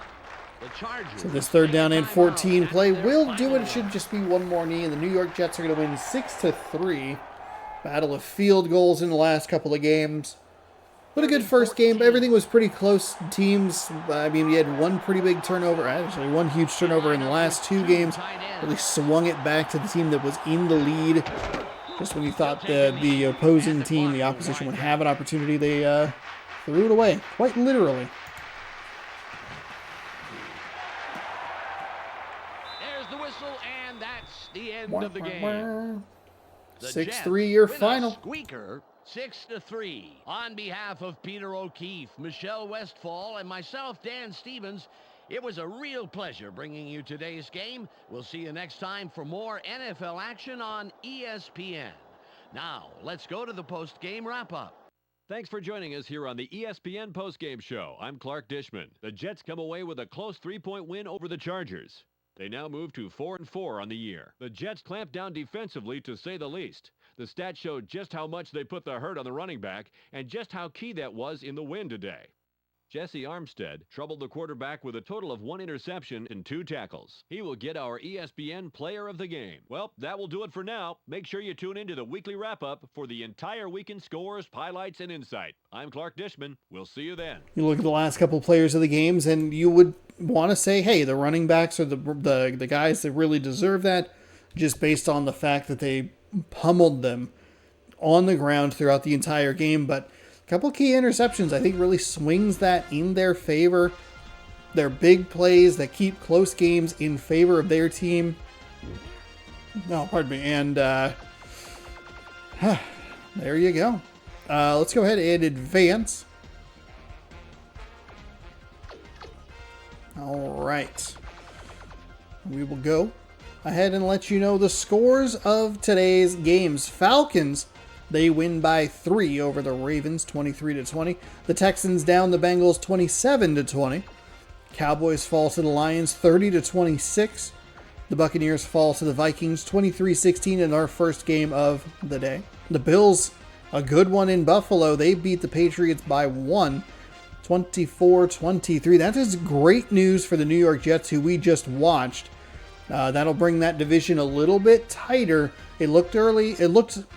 The Chargers. So this 3rd down and 14 play will do it. It should just be one more knee, and the New York Jets are going to win 6-3. Battle of field goals in the last couple of games. But a good first game. Everything was pretty close. Teams, I mean, we had one pretty big turnover. Actually, one huge turnover in the last 2 games. Really swung it back to the team that was in the lead. Just when you thought the opposing team, the opposition, would have an opportunity, they threw it away. Quite literally. There's the whistle, and that's the end of the game. 6-3 your final. Squeaker. 6-3. On behalf of Peter O'Keefe, Michelle Westfall, and myself, Dan Stevens, it was a real pleasure bringing you today's game. We'll see you next time for more NFL action on ESPN. Now, let's go to the post-game wrap-up. Thanks for joining us here on the ESPN postgame show. I'm Clark Dishman. The Jets come away with a close 3-point win over the Chargers. They now move to 4-4 on the year. The Jets clamped down defensively, to say the least. The stats showed just how much they put the hurt on the running back and just how key that was in the win today. Jesse Armstead troubled the quarterback with a total of 1 interception and 2 tackles. He will get our ESPN Player of the Game. Well, that will do it for now. Make sure you tune into the weekly wrap-up for the entire weekend scores, highlights, and insight. I'm Clark Dishman. We'll see you then. You look at the last couple players of the games, and you would want to say, hey, the running backs are the guys that really deserve that, just based on the fact that they pummeled them on the ground throughout the entire game. But a couple key interceptions, I think, really swings that in their favor. They're big plays that keep close games in favor of their team. No, pardon me. And there you go. Let's go ahead and advance. All right. We will go ahead and let you know the scores of today's games. Falcons, they win by 3 over the Ravens, 23-20. The Texans down the Bengals, 27-20. Cowboys fall to the Lions, 30-26. The Buccaneers fall to the Vikings, 23-16 in our first game of the day. The Bills, a good one in Buffalo. They beat the Patriots by 1, 24-23. That is great news for the New York Jets, who we just watched. That'll bring that division a little bit tighter. It looked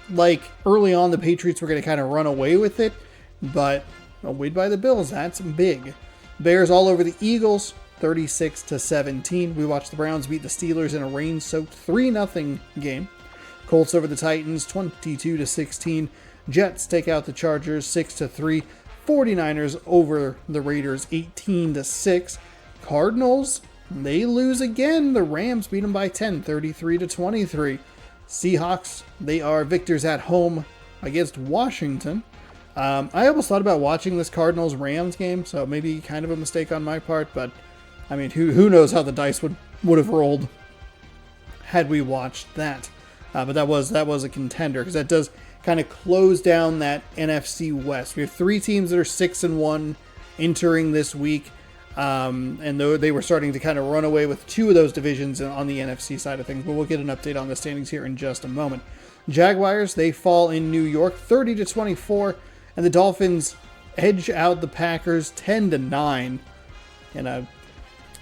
like early on the Patriots were going to kind of run away with it, but away by the Bills, that's big. Bears all over the Eagles, 36-17. We watched the Browns beat the Steelers in a rain-soaked 3-0 game. Colts over the Titans, 22-16. Jets take out the Chargers, 6-3. 49ers over the Raiders, 18-6. Cardinals, they lose again. The Rams beat them by 10, 33-23. Seahawks, they are victors at home against Washington. I almost thought about watching this Cardinals-Rams game, so maybe kind of a mistake on my part, but I mean, who knows how the dice would have rolled had we watched that. But that was a contender, because that does kind of close down that NFC West. We have 3 teams that are 6-1 entering this week. And though they were starting to kind of run away with 2 of those divisions on the NFC side of things, but we'll get an update on the standings here in just a moment. Jaguars, they fall in New York, 30-24, and the Dolphins edge out the Packers 10-9 in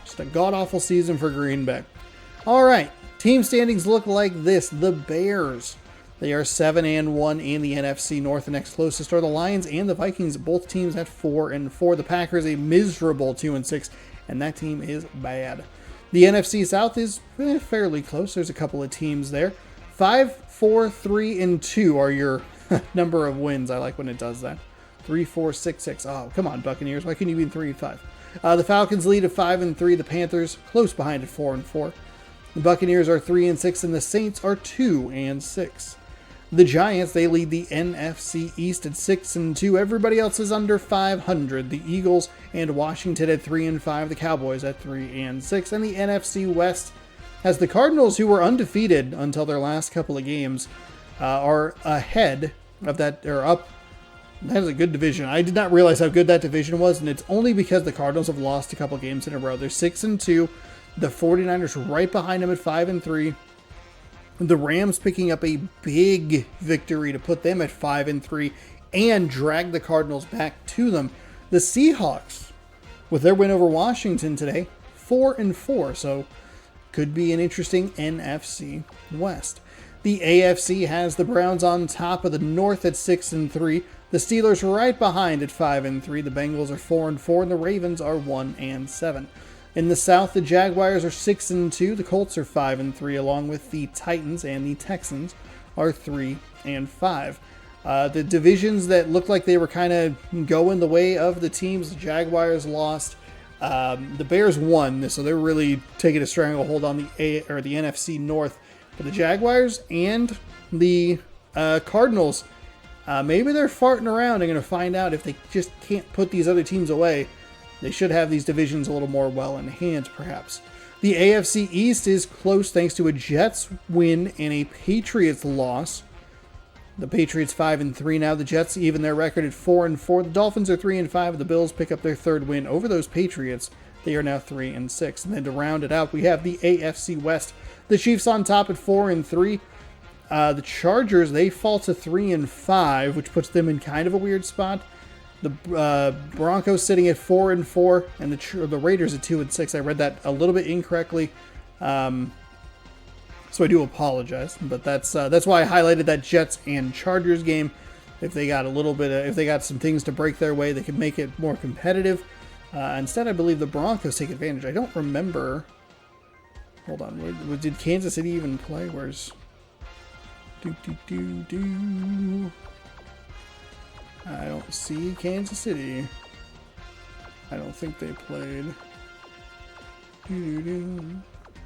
just a god-awful season for Green Bay. All right, team standings look like this. The Bears, they are 7-1 in the NFC North. The next closest are the Lions and the Vikings, both teams at 4-4. The Packers, a miserable 2-6, and that team is bad. The NFC South is fairly close. There's a couple of teams there. 5-4-3-2 are your number of wins. I like when it does that. 3-4-6-6. Oh, come on, Buccaneers. Why couldn't you be 3-5? The Falcons lead at 5-3. The Panthers close behind at 4-4. The Buccaneers are 3-6, and the Saints are 2-6. The Giants, they lead the NFC East at 6-2. Everybody else is under 500. The Eagles and Washington at 3-5. The Cowboys at 3-6. And the NFC West has the Cardinals, who were undefeated until their last couple of games, are ahead of that, or up That is a good division. I did not realize how good that division was, and it's only because the Cardinals have lost a couple games in a row. They're 6-2. The 49ers right behind them at 5-3. The Rams picking up a big victory to put them at 5-3 and drag the Cardinals back to them. The Seahawks, with their win over Washington today, 4-4, so could be an interesting NFC West. The AFC has the Browns on top of the North at 6-3. The Steelers right behind at 5-3. The Bengals are 4-4, and the Ravens are 1-7. In the South, the Jaguars are 6-2. The Colts are 5-3, along with the Titans, and the Texans are 3-5. The divisions that looked like they were kind of going the way of the teams, the Jaguars lost. The Bears won, so they're really taking a stranglehold on the NFC North. But the Jaguars and the Cardinals, maybe they're farting around and going to find out if they just can't put these other teams away. They should have these divisions a little more well in hand, perhaps. The AFC East is close thanks to a Jets win and a Patriots loss. The Patriots 5-3 now. The Jets even their record at 4-4. The Dolphins are 3-5. The Bills pick up their third win over those Patriots. They are now 3-6. And then to round it out, we have the AFC West. The Chiefs on top at 4-3. The Chargers, they fall to 3-5, which puts them in kind of a weird spot. The Broncos sitting at 4-4, and the Raiders at 2-6. I read that a little bit incorrectly, so I do apologize. But that's why I highlighted that Jets and Chargers game. If they got if they got some things to break their way, they could make it more competitive. Instead, I believe the Broncos take advantage. I don't remember. Hold on, did Kansas City even play? Where's I don't see Kansas City. I don't think they played.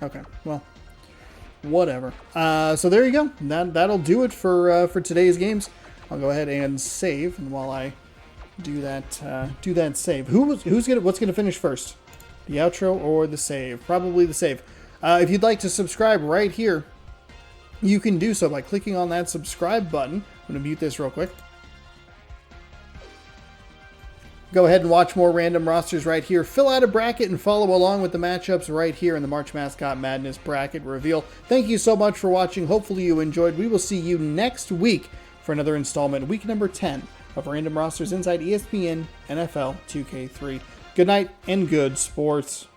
Okay, well, whatever. So there you go. That'll do it for today's games. I'll go ahead and save, and while I do that save, what's gonna finish first? The outro or the save? Probably the save. If you'd like to subscribe right here, you can do so by clicking on that subscribe button. I'm gonna mute this real quick. Go ahead and watch more random rosters right here. Fill out a bracket and follow along with the matchups right here in the March Mascot Madness bracket reveal. Thank you so much for watching. Hopefully you enjoyed. We will see you next week for another installment, week number 10 of Random Rosters inside ESPN NFL 2K3. Good night and good sports.